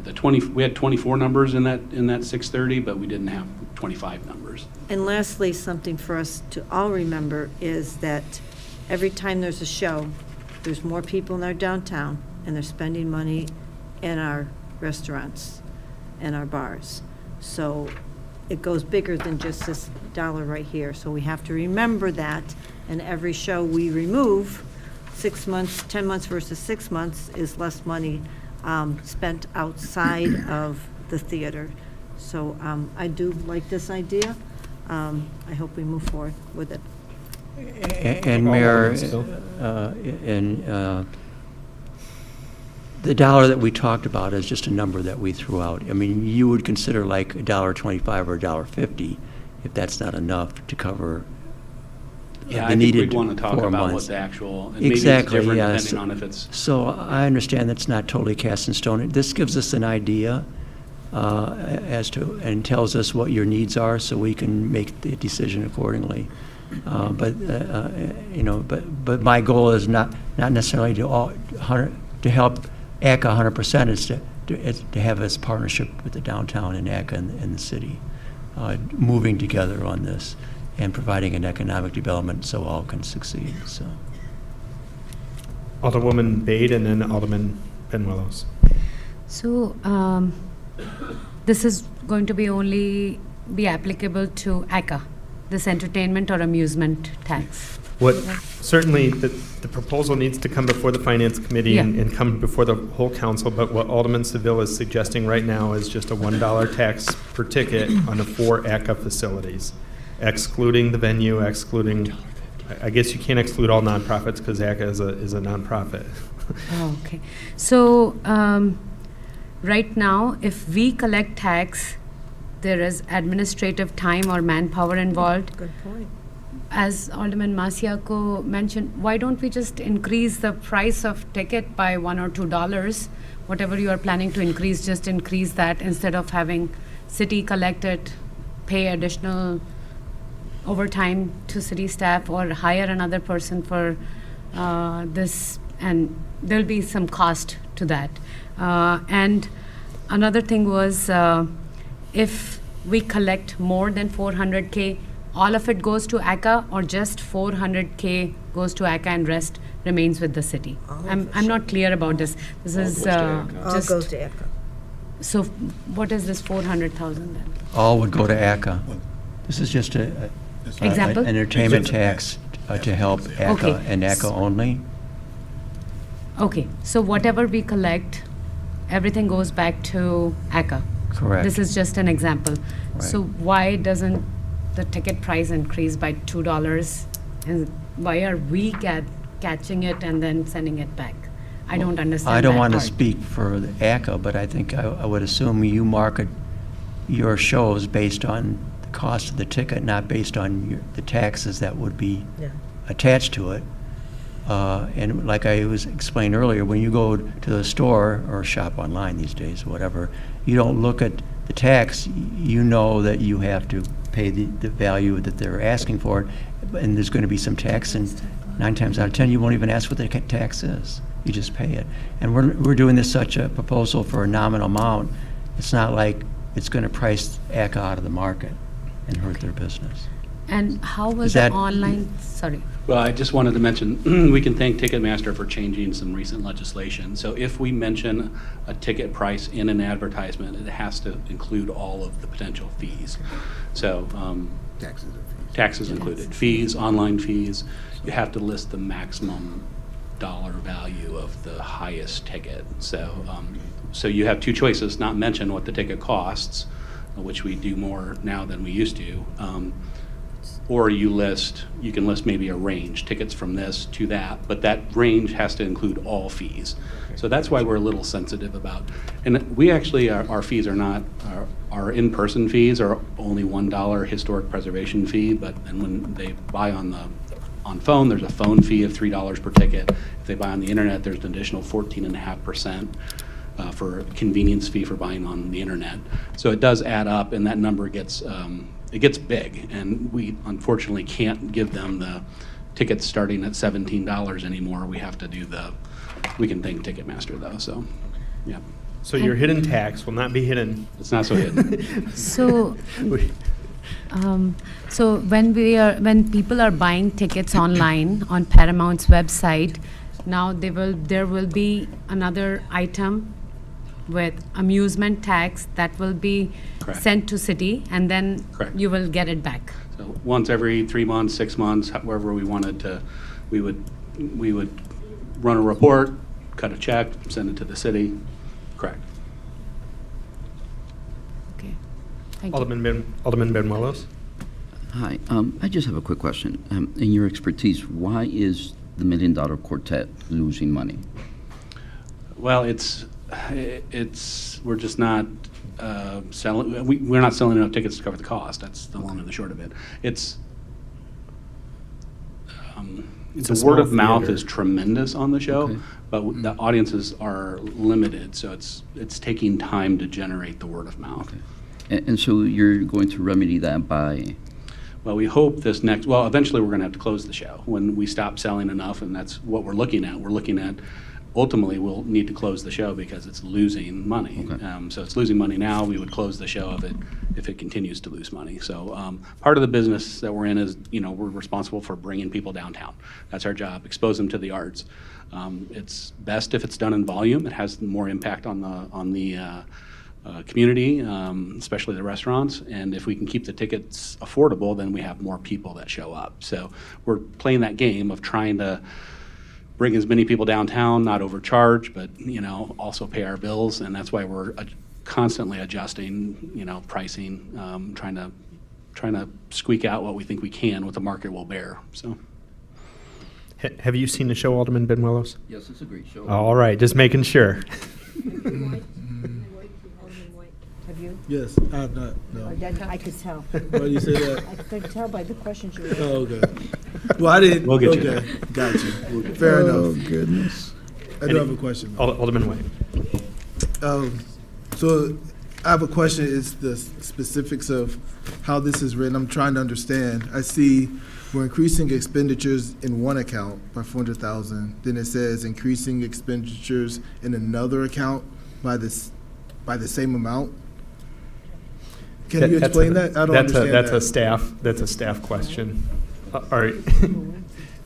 we had 24 numbers in that 630, but we didn't have 25 numbers. And lastly, something for us to all remember is that every time there's a show, there's more people in our downtown, and they're spending money in our restaurants and our bars. So it goes bigger than just this dollar right here. So we have to remember that, and every show we remove, 6 months, 10 months versus 6 months is less money spent outside of the theater. So I do like this idea. I hope we move forward with it. And Mayor, the dollar that we talked about is just a number that we threw out. I mean, you would consider like $1.25 or $1.50 if that's not enough to cover Yeah, the I think needed we'd want to talk 4 about months. what the actual, and maybe it's Exactly, different yes. depending on if it's. So I understand that's not totally cast in stone. This gives us an idea as to, and tells us what your needs are, so we can make the decision accordingly. But my goal is not necessarily to help ACA 100%. It's to have this partnership with the downtown and ACA and the city, moving together on this and providing an economic development so all can succeed. So, Alderwoman Bate and then Alderman Penwillows. So this is going to be only be applicable to ACA, this entertainment or amusement tax. Certainly, the proposal needs to come before the Finance Committee and come before the whole council, but what Alderman Seville is suggesting right now is just a $1 tax per ticket on the 4 ACA facilities, excluding the venue, I guess you can't exclude all nonprofits because ACA is a nonprofit. Oh, okay. So right now, if we collect tax, there is administrative time or manpower involved. Good point. As Alderman Masiaco mentioned, why don't we just increase the price of ticket by $1 or $2? Whatever you are planning to increase, just increase that instead of having city collect it, pay additional overtime to city staff or hire another person for this, and there'll be some cost to that. And another thing was, if we collect more than 400K, all of it goes to ACA, or just 400K goes to ACA and rest remains with the city? I'm not clear about this. This is All just. goes to ECHA. So what is this 400,000 then? All would go to ACA. This is just a Example? an entertainment tax to help ACA Okay. and ACA only. Okay, so whatever we collect, everything goes back to ACA. Correct. This is just an example. Right. So why doesn't the ticket price increase by $2? And why are we catching it and then sending it back? I don't understand I don't that want to part. speak for the ACA, but I think I would assume you market your shows based on the cost of the ticket, not based on the taxes that would be Yeah. attached to it. And like I was explained earlier, when you go to the store or shop online these days, whatever, you don't look at the tax. You know that you have to pay the value that they're asking for it, and there's going to be some tax, and 9 times out of 10 you won't even ask what the tax is. You just pay it. And we're doing this such a proposal for a nominal amount. It's not like it's going to price ACA out of the market and hurt their business. And how was Is the that- online, sorry. Well, I just wanted to mention, we can thank Ticketmaster for changing some recent legislation. So if we mention a ticket price in an advertisement, it has to include all of the potential fees. So taxes included, fees, online fees. You have to list the maximum dollar value of the highest ticket. So you have two choices: not mention what the ticket costs, which we do more now than we used to, or you can list maybe a range, tickets from this to that, but that range has to include all fees. So that's why we're a little sensitive about, and we actually, our fees are not, our in-person fees are only $1 historic preservation fee, and when they buy on phone, there's a phone fee of $3 per ticket. If they buy on the internet, there's an additional 14.5% for a convenience fee for buying on the internet. So it does add up, and that number gets big, and we unfortunately can't give them the tickets starting at $17 anymore. We have to do we can thank Ticketmaster though, so, yeah. So your hidden tax will not be hidden. It's not so hidden. So, so when people are buying tickets online on Paramount's website, now there will be another item with amusement tax that will be Correct. sent to city, and then Correct. you will get it back. So once every 3 months, 6 months, however we wanted to, we would run a report, cut a check, send it to the city. Correct. Okay. Thank you. Alderman Benuelos. Hi, I just have a quick question. In your expertise, why is the $1 Million Quartet losing money? Well, we're just not selling, we're not selling enough tickets to cover the cost. That's the long and the short of it. It's The a word of small mouth theater. is tremendous on the show, Okay. but the audiences are limited, so it's taking time to generate the word of mouth. And so you're going to remedy that by, Well, we hope eventually we're going to have to close the show when we stop selling enough, and that's what we're looking at. We're looking at, ultimately, we'll need to close the show because it's losing money. Okay. So it's losing money now. We would close the show if it continues to lose money. So part of the business that we're in is, we're responsible for bringing people downtown. That's our job, expose them to the arts. It's best if it's done in volume. It has more impact on the community, especially the restaurants. And if we can keep the tickets affordable, then we have more people that show up. So we're playing that game of trying to bring as many people downtown, not overcharge, but also pay our bills. And that's why we're constantly adjusting, pricing, trying to squeak out what we think we can, what the market will bear. So. Have you seen the show, Alderman Benuelos? yes, it's a great show. All right, just making sure. Have you? Yes, I have not, no. I could tell. Why do you say that? I could tell by the questions you asked. Oh, okay. Well, I didn't. We'll get you okay, got you. Fair Oh, enough. goodness. I do have a question. Alderman White. So I have a question. Is the specifics of how this is written? I'm trying to understand. I see we're increasing expenditures in one account by 400,000. Then it says increasing expenditures in another account by the same amount. Can you explain that? I don't understand that. That's a staff question. All right.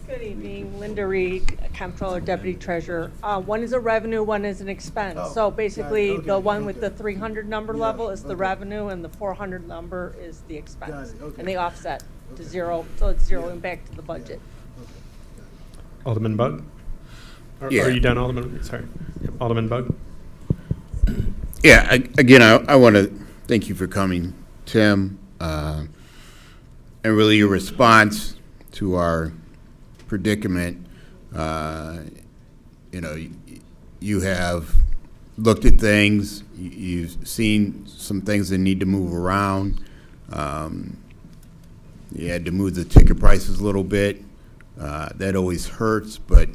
Good evening, Linda Reed, Comptroller, Deputy Treasurer. One is a revenue, one is an expense. So basically, okay, the one with the 300 number level is the revenue, and the 400 number is the expense. okay. And they offset to zero, so it's zero impact to the budget. Alderman Bug? Are Yeah. you done, Alderman? Sorry. Yep, Alderman Bug? Yeah, again, I want to thank you for coming, Tim, and really your response to our predicament. You know, you have looked at things, you've seen some things that need to move around. You had to move the ticket prices a little bit. That always hurts, but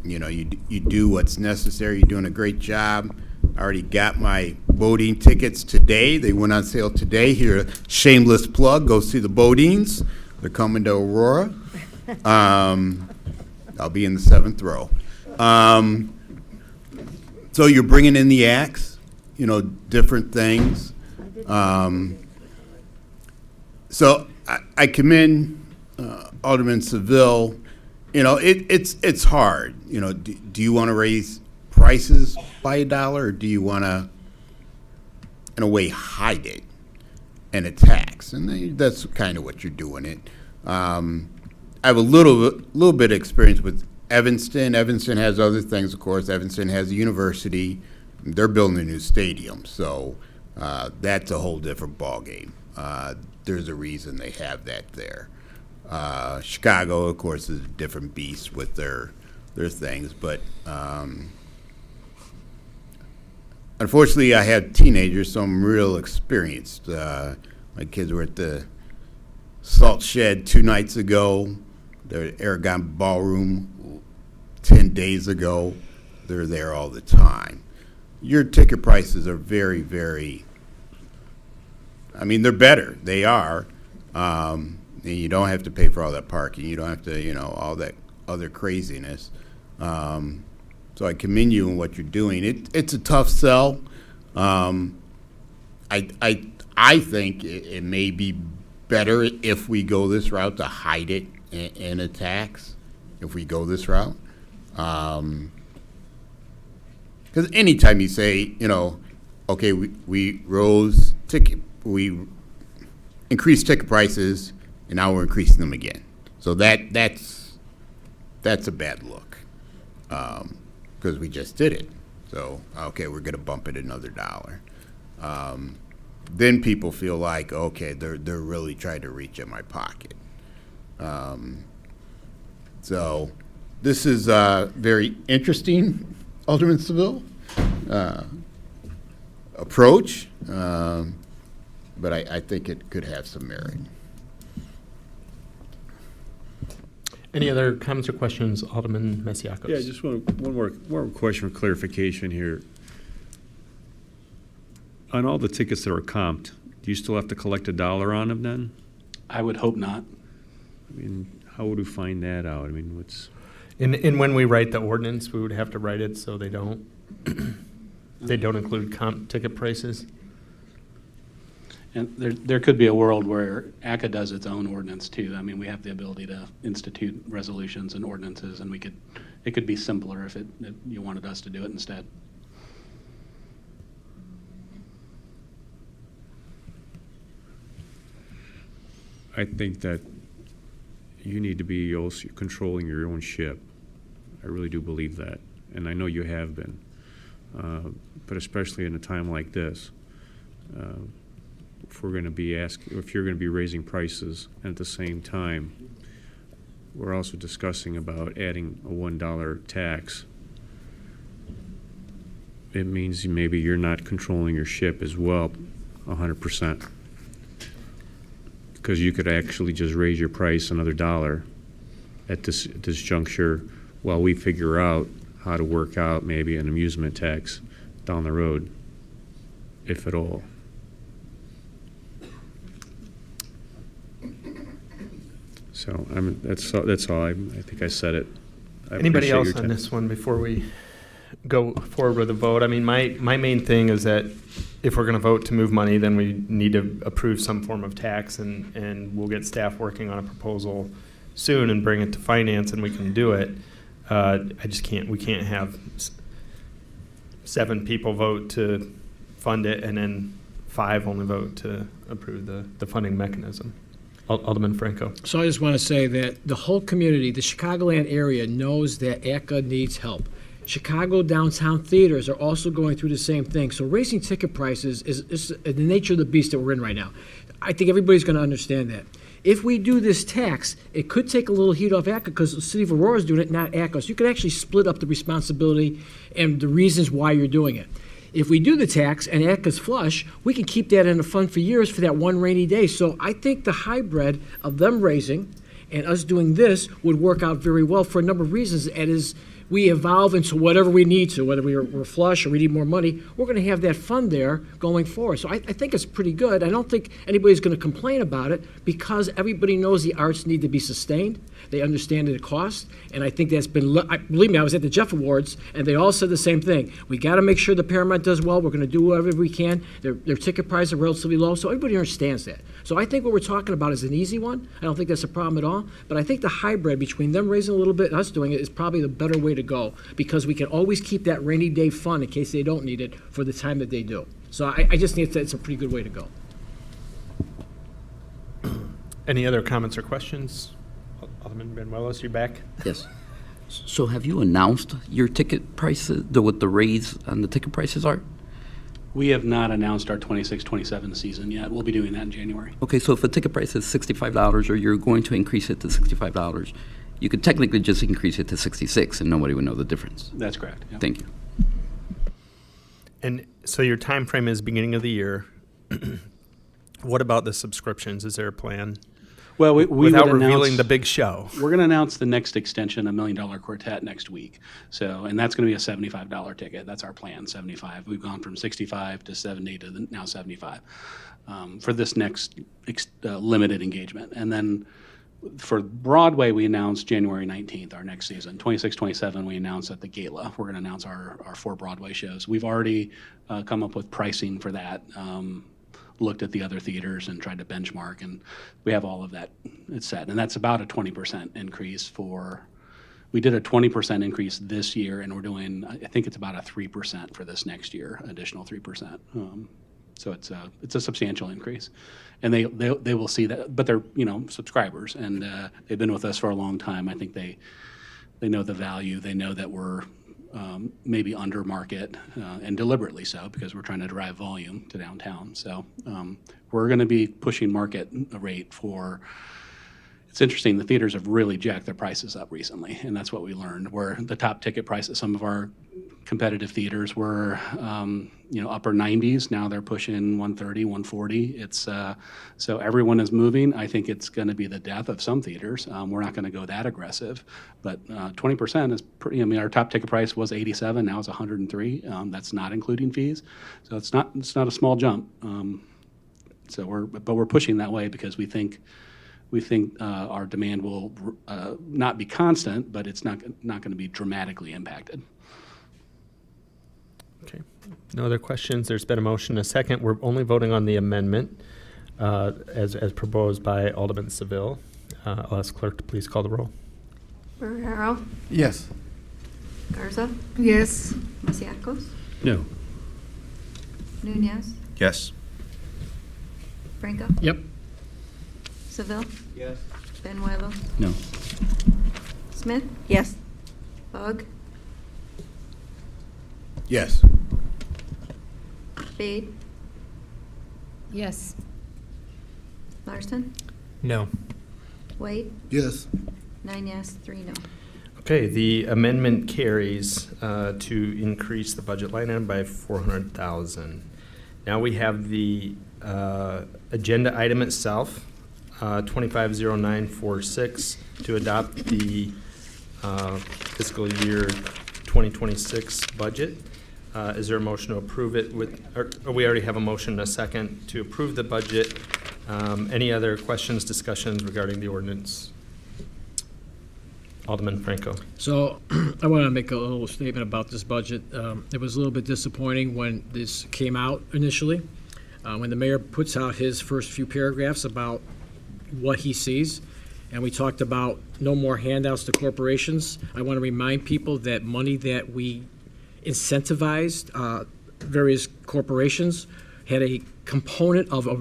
you know, you do what's necessary. You're doing a great job. I already got my boating tickets today. They went on sale today. Here, shameless plug, go see the boatings. They're coming to Aurora. I'll be in the 7th row. So you're bringing in the acts, you know, different things. So I commend Alderman Seville. You know, it's hard. You know, do you want to raise prices by $1, or do you want to, in a way, hide it and a tax? And that's kind of what you're doing it. I have a little bit of experience with Evanston. Evanston has other things, of course. Evanston has a university. They're building a new stadium, so that's a whole different ballgame. There's a reason they have that there. Chicago, of course, is a different beast with their things, but unfortunately, I have teenagers, so I'm real experienced. My kids were at the Salt Shed 2 nights ago. They're at Aragon Ballroom 10 days ago. They're there all the time. Your ticket prices are very, very, I mean, they're better. They are. And you don't have to pay for all that parking. You don't have to, you know, all that other craziness. So I commend you in what you're doing. It's a tough sell. I think it may be better if we go this route to hide it in a tax, if we go this route. Because anytime you say, you know, okay, we increased ticket prices, and now we're increasing them again. So that's a bad look, because we just did it. So, okay, we're going to bump it another $1. Then people feel like, okay, they're really trying to reach in my pocket. So this is very interesting, Alderman Seville, approach, but I think it could have some merit. Any other comments or questions, Alderman Masiakos? Yeah, just one more question for clarification here. On all the tickets that are comped, do you still have to collect $1 on them then? I would hope not. I mean, how would we find that out? I mean, what's... And when we write the ordinance, we would have to write it so they don't include comp ticket prices? And there could be a world where ACA does its own ordinance too. I mean, we have the ability to institute resolutions and ordinances, and it could be simpler if you wanted us to do it instead. I think that you need to be also controlling your own ship. I really do believe that, and I know you have been. But especially in a time like this, if you're going to be raising prices, and at the same time, we're also discussing about adding a $1 tax, it means maybe you're not controlling your ship as well 100%. Because you could actually just raise your price another $1 at this juncture while we figure out how to work out maybe an amusement tax down the road. if at all. So that's all. I think I said it. I Anybody appreciate else your on time. this one before we go forward with a vote? I mean, my main thing is that if we're going to vote to move money, then we need to approve some form of tax, and we'll get staff working on a proposal soon and bring it to finance, and we can do it. We can't have 7 people vote to fund it and then 5 only vote to approve the funding mechanism. Alderman Franco. So I just want to say that the whole community, the Chicagoland area, knows that ACCA needs help. Chicago downtown theaters are also going through the same thing. So raising ticket prices is the nature of the beast that we're in right now. I think everybody's going to understand that. If we do this tax, it could take a little heat off ACCA because the city of Aurora is doing it, not ACCA. So you could actually split up the responsibility and the reasons why you're doing it. If we do the tax and ACCA's flush, we can keep that in a fund for years for that one rainy day. So I think the hybrid of them raising and us doing this would work out very well for a number of reasons. And as we evolve into whatever we need to, whether we're flush or we need more money, we're going to have that fund there going forward. So I think it's pretty good. I don't think anybody's going to complain about it because everybody knows the arts need to be sustained. They understand the cost, and I think that's been, believe me, I was at the Jeff Awards, and they all said the same thing. We got to make sure the Paramount does well. We're going to do whatever we can. Their ticket prices are relatively low, so everybody understands that. So I think what we're talking about is an easy one. I don't think that's a problem at all, but I think the hybrid between them raising a little bit and us doing it is probably the better way to go because we can always keep that rainy day fund in case they don't need it for the time that they do. So I just think it's a pretty good way to go. Any other comments or questions? Alderman Benuelos, you're back? Yes. So have you announced your ticket prices, what the raise on the ticket prices are? We have not announced our 26-27 season yet. We'll be doing that in January. Okay, so if a ticket price is $65 or you're going to increase it to $65, you could technically just increase it to $66 and nobody would know the difference. That's correct. Yeah. Thank you. And so your time frame is beginning of the year. What about the subscriptions? Is there a plan? Well, without would revealing announce, the big show. We're going to announce the next extension, $1 Million Quartet, next week. So, and that's going to be a $75 ticket. That's our plan, 75. We've gone from 65 to 70 to now 75 for this next limited engagement. And then for Broadway, we announced January 19th, our next season. 26-27, we announced at the Gala. We're going to announce our 4 Broadway shows. We've already come up with pricing for that. Looked at the other theaters and tried to benchmark, and we have all of that it's set. And that's about a 20% increase we did a 20% increase this year, and we're doing, I think it's about a 3% for this next year, additional 3%. So it's a substantial increase. And they will see that, but they're, subscribers, and they've been with us for a long time. I think they know the value. They know that we're maybe under market, and deliberately so, because we're trying to drive volume to downtown. So we're going to be pushing market rate for. It's interesting. The theaters have really jacked their prices up recently, and that's what we learned. Where the top ticket price at some of our competitive theaters were, upper 90s. Now they're pushing 130, 140. It's so everyone is moving. I think it's going to be the death of some theaters. We're not going to go that aggressive, but 20% is pretty. I mean, our top ticket price was 87. Now it's 103. That's not including fees, so it's not a small jump. So we're pushing that way because we think our demand will not be constant, but it's not going to be dramatically impacted. Okay. No other questions? There's been a motion, a second. We're only voting on the amendment as proposed by Alderman Seville. I'll ask clerk to please call the roll. Guerrero? Yes. Garza? Yes. Masiacos? No. Nunez? Yes. Franco? Yep. Seville? Yes. Benuelos? No. Smith? Yes. Bug? Yes. Spade? Yes. Larson? No. Wade? Yes. 9 yes, 3 no. Okay, the amendment carries to increase the budget line item by $400,000. Now we have the agenda item itself, 250946, to adopt the fiscal year 2026 budget. Is there a motion to approve it with, or we already have a motion and a second to approve the budget. Any other questions, discussions regarding the ordinance? Alderman Franco. So I want to make a little statement about this budget. It was a little bit disappointing when this came out initially, when the mayor puts out his first few paragraphs about what he sees. And we talked about no more handouts to corporations. I want to remind people that money that we incentivized various corporations had a component of a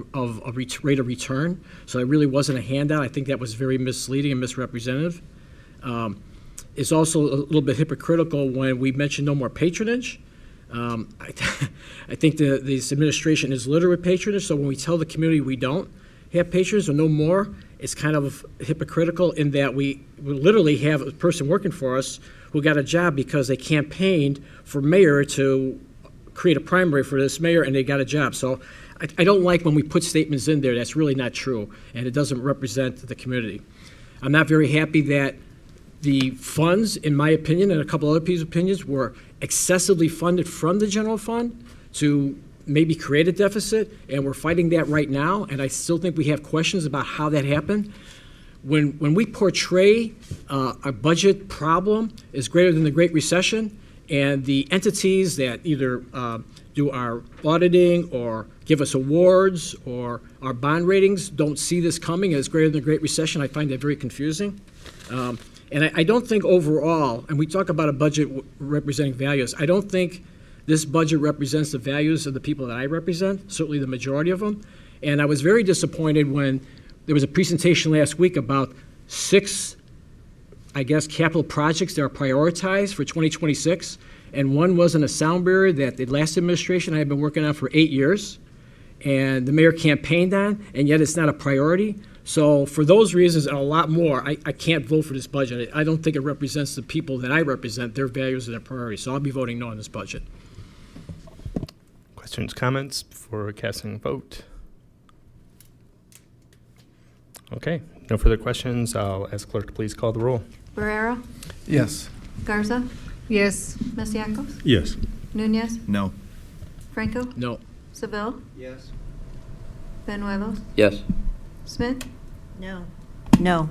rate of return. So it really wasn't a handout. I think that was very misleading and misrepresentative. It's also a little bit hypocritical when we mention no more patronage. I think this administration is littered with patronage, so when we tell the community we don't have patronage or no more, it's kind of hypocritical in that we literally have a person working for us who got a job because they campaigned for mayor to create a primary for this mayor and they got a job. So I don't like when we put statements in there that's really not true and it doesn't represent the community. I'm not very happy that the funds, in my opinion, and a couple other people's opinions, were excessively funded from the general fund to maybe create a deficit, and we're fighting that right now, and I still think we have questions about how that happened. When we portray a budget problem is greater than the Great Recession, and the entities that either do our auditing or give us awards or our bond ratings don't see this coming as greater than the Great Recession, I find that very confusing. And I don't think overall, and we talk about a budget representing values, I don't think this budget represents the values of the people that I represent, certainly the majority of them. And I was very disappointed when there was a presentation last week about 6, I guess, capital projects that are prioritized for 2026. And one wasn't a sound barrier that the last administration I had been working on for 8 years. And the mayor campaigned on, and yet it's not a priority. So for those reasons and a lot more, I can't vote for this budget. I don't think it represents the people that I represent, their values and their priorities. So I'll be voting no on this budget. Questions, comments before casting a vote? Okay, no further questions. I'll ask clerk to please call the roll. Barrera, Yes. Garza, Yes. Masiacos, Yes. Nunez, No. Franco, No. Seville, Yes. Benuelos, Yes. Smith, No. No.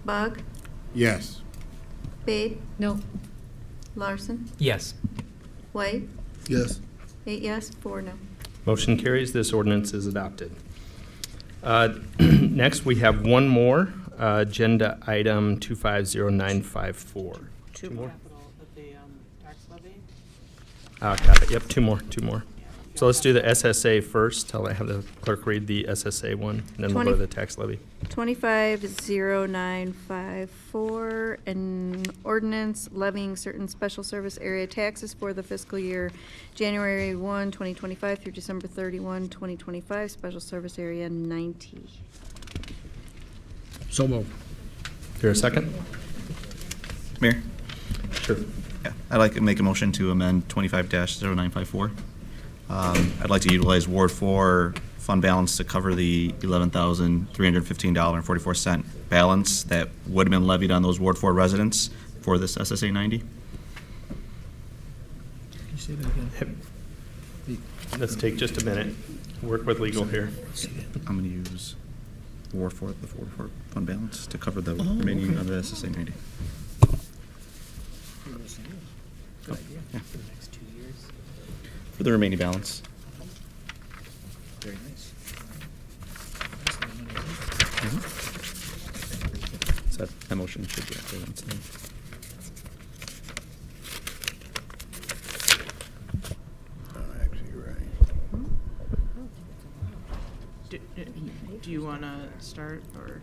Bug, Yes. Bade, No. Larson, Yes. White, Yes. 8 yes, 4 no. Motion carries. This ordinance is adopted. Next, we have one more, agenda item 250954. Two more? Got it. Yep, two more. So let's do the SSA first. I'll have the clerk read the SSA one, and then we'll go to the tax levy. 250954, an ordinance levying certain special service area taxes for the fiscal year January 1, 2025 through December 31, 2025, special service area 90. So moved. Is there a second? Mayor? Sure. Yeah, I'd like to make a motion to amend 25-0954. I'd like to utilize Ward 4 fund balance to cover the $11,315.44 balance that would have been levied on those Ward 4 residents for this SSA 90. Can you say that again? Let's take just a minute. Work with legal here. I'm going to use Ward 4, the Ward 4 fund balance to cover the remaining of the SSA 90. Good idea. Yeah. For the next 2 years. For the remaining balance. Very nice. So that motion should be after that. Actually, right. Do you want to start, or?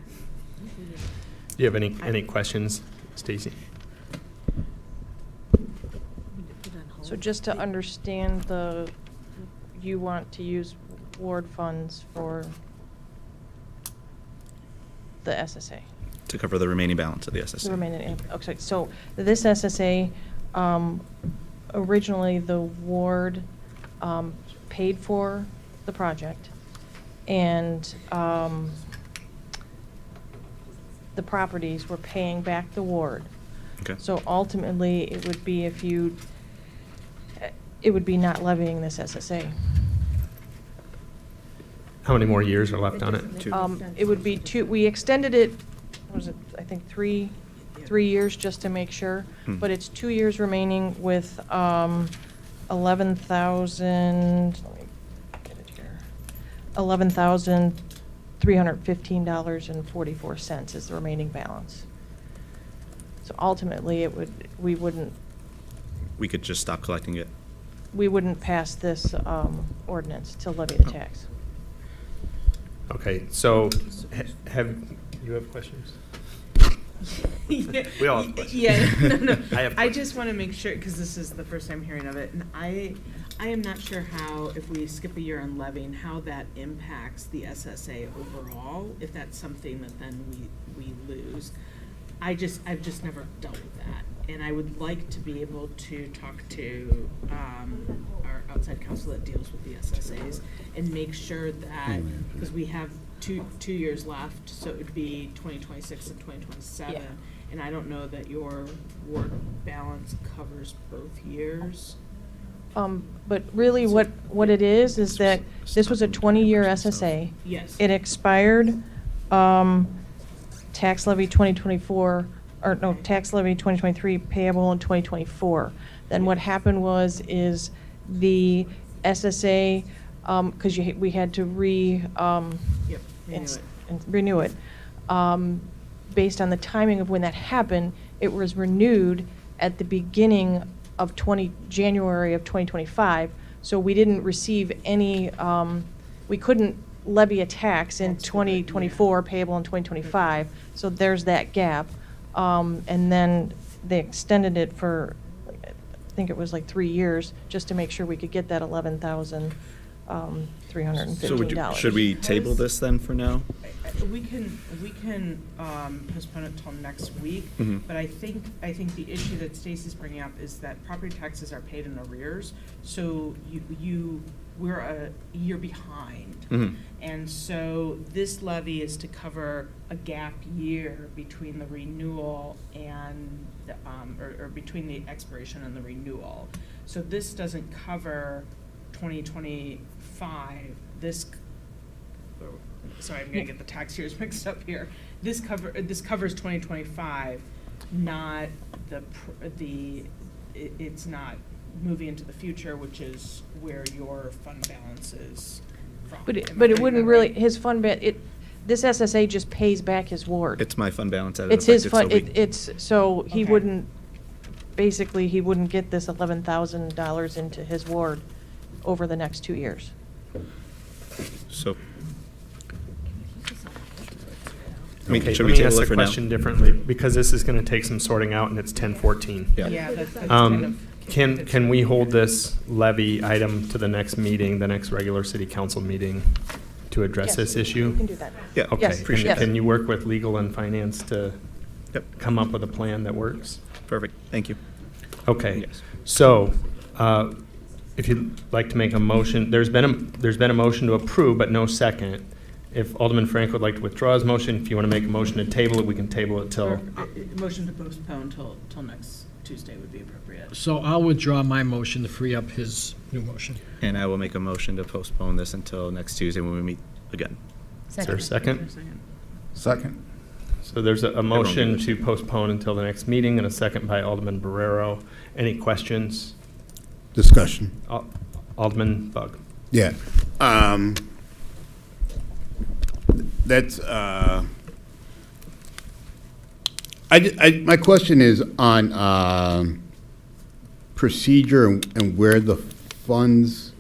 Do you have any questions, Stacy? So just to understand you want to use ward funds for the SSA? To cover the remaining balance of the SSA. The remaining, okay, so this SSA, originally the ward paid for the project, and the properties were paying back the ward. Okay. So ultimately, it would be if you, it would be not levying this SSA. How many more years are left on it? It would be we extended it, what was it, I think 3 years just to make sure, but it's 2 years remaining with $11,315.44 is the remaining balance. So ultimately, we wouldn't just stop collecting it. We wouldn't pass this ordinance to levy the tax. Okay, so have you have questions? Yeah, We all have questions. Yeah, no. I have I just want to make sure, because this is the first time hearing of it, and I am not sure how, if we skip a year on levying, how that impacts the SSA overall, if that's something that then we lose. I've just never dealt with that, and I would like to be able to talk to our outside counsel that deals with the SSAs and make sure that, because we have two years left, so it would be 2026 and 2027, Yeah. and I don't know that your ward balance covers both years. But really what it is that this was a 20-year SSA. Yes. It expired, tax levy 2024, or no, tax levy 2023 payable in 2024. Then what happened is the SSA, because we had to renew it. Based on the timing of when that happened, it was renewed at the beginning of January of 2025. So we didn't receive any, we couldn't levy a tax in 2024 payable in 2025. So there's that gap. And then they extended it for, I think it was like 3 years, just to make sure we could get that $11,315. Should we table this then for now? We can postpone it till next week, but I think the issue that Stacy's bringing up is that property taxes are paid in arrears, so we're a year behind. And so this levy is to cover a gap year between the renewal and, or between the expiration and the renewal. So this doesn't cover 2025. Sorry, I'm gonna get the tax years mixed up here. This covers 2025, not it's not moving into the future, which is where your fund balance is from. But it wouldn't really, his fund this SSA just pays back his ward. It's my fund balance. It's his fund, so he Okay. wouldn't, basically, he wouldn't get this $11,000 into his ward over the next 2 years. So. Okay, should let we me ask table the it for now? question differently, because this is going to take some sorting out, and it's 10:14. Yeah, that's kind of. Can we hold this levy item to the next meeting, the next regular city council meeting, to address Yes, this issue? we can do that. Yeah, Okay. Yes, appreciate yes. Can you work with legal and finance to Yep. come up with a plan that works? Perfect. Thank you. Okay. Yes. So, if you'd like to make a motion, there's been a motion to approve, but no second. If Alderman Frank would like to withdraw his motion, if you want to make a motion to table it, we can table it till. Motion to postpone till next Tuesday would be appropriate. So I'll withdraw my motion to free up his new motion. And I will make a motion to postpone this until next Tuesday when we meet again. Is there a second? Second. So there's a motion to postpone until the next meeting and a second by Alderman Barrero. Any questions? Discussion. Alderman Bug. Yeah. That's, my question is on procedure and where the funds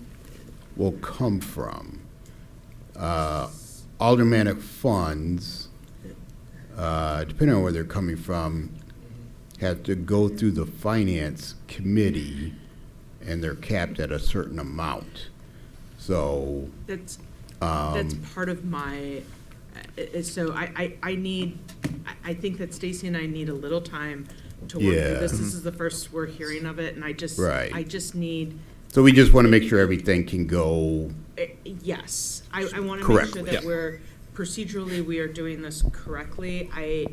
will come from. Aldermanic funds, depending on where they're coming from, have to go through the finance committee, and they're capped at a certain amount. So That's part of my, so I think that Stacy and I need a little time to work through Yeah. this. This is the first we're hearing of it, and I just need, So we just want to make sure everything can go. yes. I want to make sure Correctly, that yeah. we're, procedurally, we are doing this correctly. I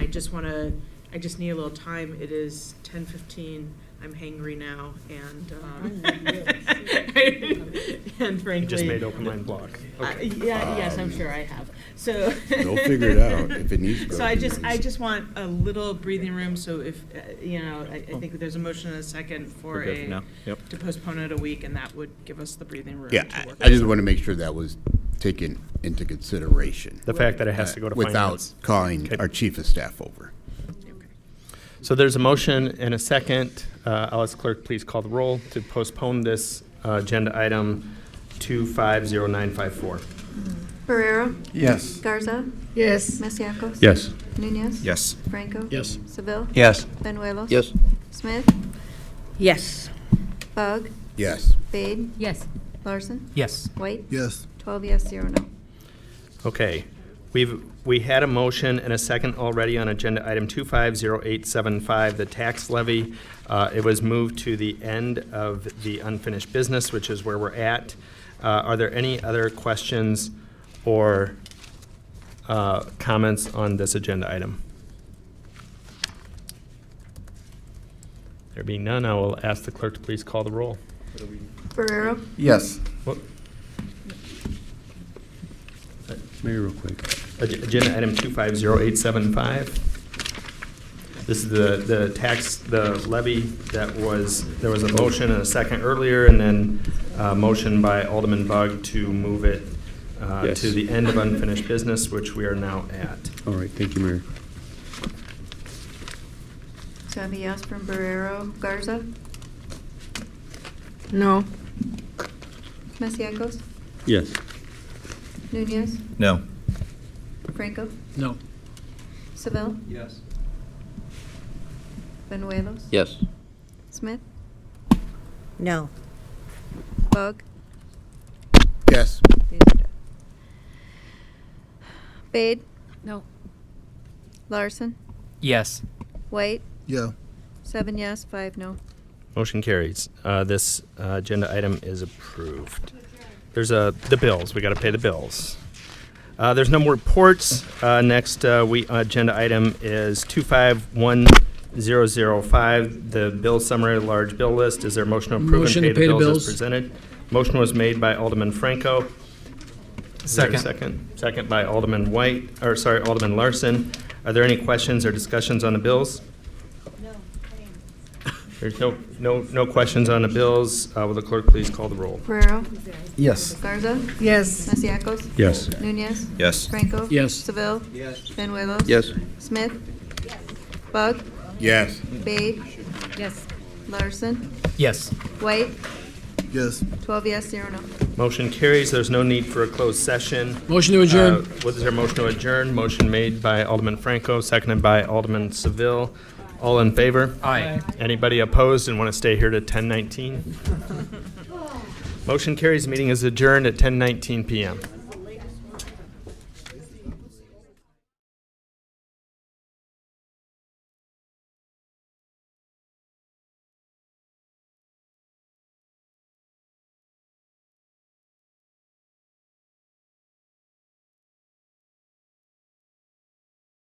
just need a little time. It is 10:15. I'm hangry now, and and frankly, You just made open line block. Okay. Yes, I'm sure I have. So They'll figure it out if it needs to go. So I just want a little breathing room. So if I think there's a motion and a second for We're good for now. Yep. to postpone it a week, and that would give us the breathing room. Yeah, to work I just want to make sure that was taken into consideration. The fact that it has to go to without finance. calling Okay. our chief of staff over. So there's a motion and a second. I'll ask clerk, please call the roll to postpone this agenda item 250954. Barrero? Yes. Garza? Yes. Masiacos? Yes. Nunez? Yes. Franco? Yes. Seville? Yes. Benuelos? Yes. Smith? Yes. Bug? Yes. Bade? Yes. Larson? Yes. White? Yes. 12 yes, 0 no. Okay. We had a motion and a second already on agenda item 250875, the tax levy. It was moved to the end of the unfinished business, which is where we're at. Are there any other questions or comments on this agenda item? There being none, I will ask the clerk to please call the roll. Barrero? Yes. What? Mayor, real quick. Agenda item 250875. This is the tax, the levy that there was a motion and a second earlier, and then a motion by Alderman Bug to move it Yes. to the end of unfinished business, which we are now at. All right, thank you, Mayor. So I have a yes from Barrero. Garza? No. Masiacos? Yes. Nunez? No. Franco? No. Seville? Yes. Benuelos? Yes. Smith? No. Bug? Yes. These are done. Bade? No. Larson? Yes. White? Yeah. 7 yes, 5 no. Motion carries. This agenda item is approved. There's the bills. We got to pay the bills. There's no more reports. Next agenda item is 251005, the bill summary, large bill list. Is there a motion to approve Motion and to pay the pay the bills as bills. presented? Motion was made by Alderman Franco. Is there a second. Second by Alderman Alderman Larson. Are there any questions or discussions on the bills? There's no questions on the bills. Will the clerk please call the roll? Barrero? Yes. Garza? Yes. Masiacos? Yes. Nunez? Yes. Franco? Yes. Seville? Yes. Benuelos? Yes. Smith? Bug? Yes. Bade? Yes. Larson? Yes. White? Yes. 12 yes, 0 no. Motion carries. There's no need for a closed session. Motion to adjourn. Was there a motion to adjourn? Motion made by Alderman Franco, seconded by Alderman Seville. All in favor? Aye. Anybody opposed and want to stay here to 10:19? Motion carries. Meeting is adjourned at 10:19 p.m.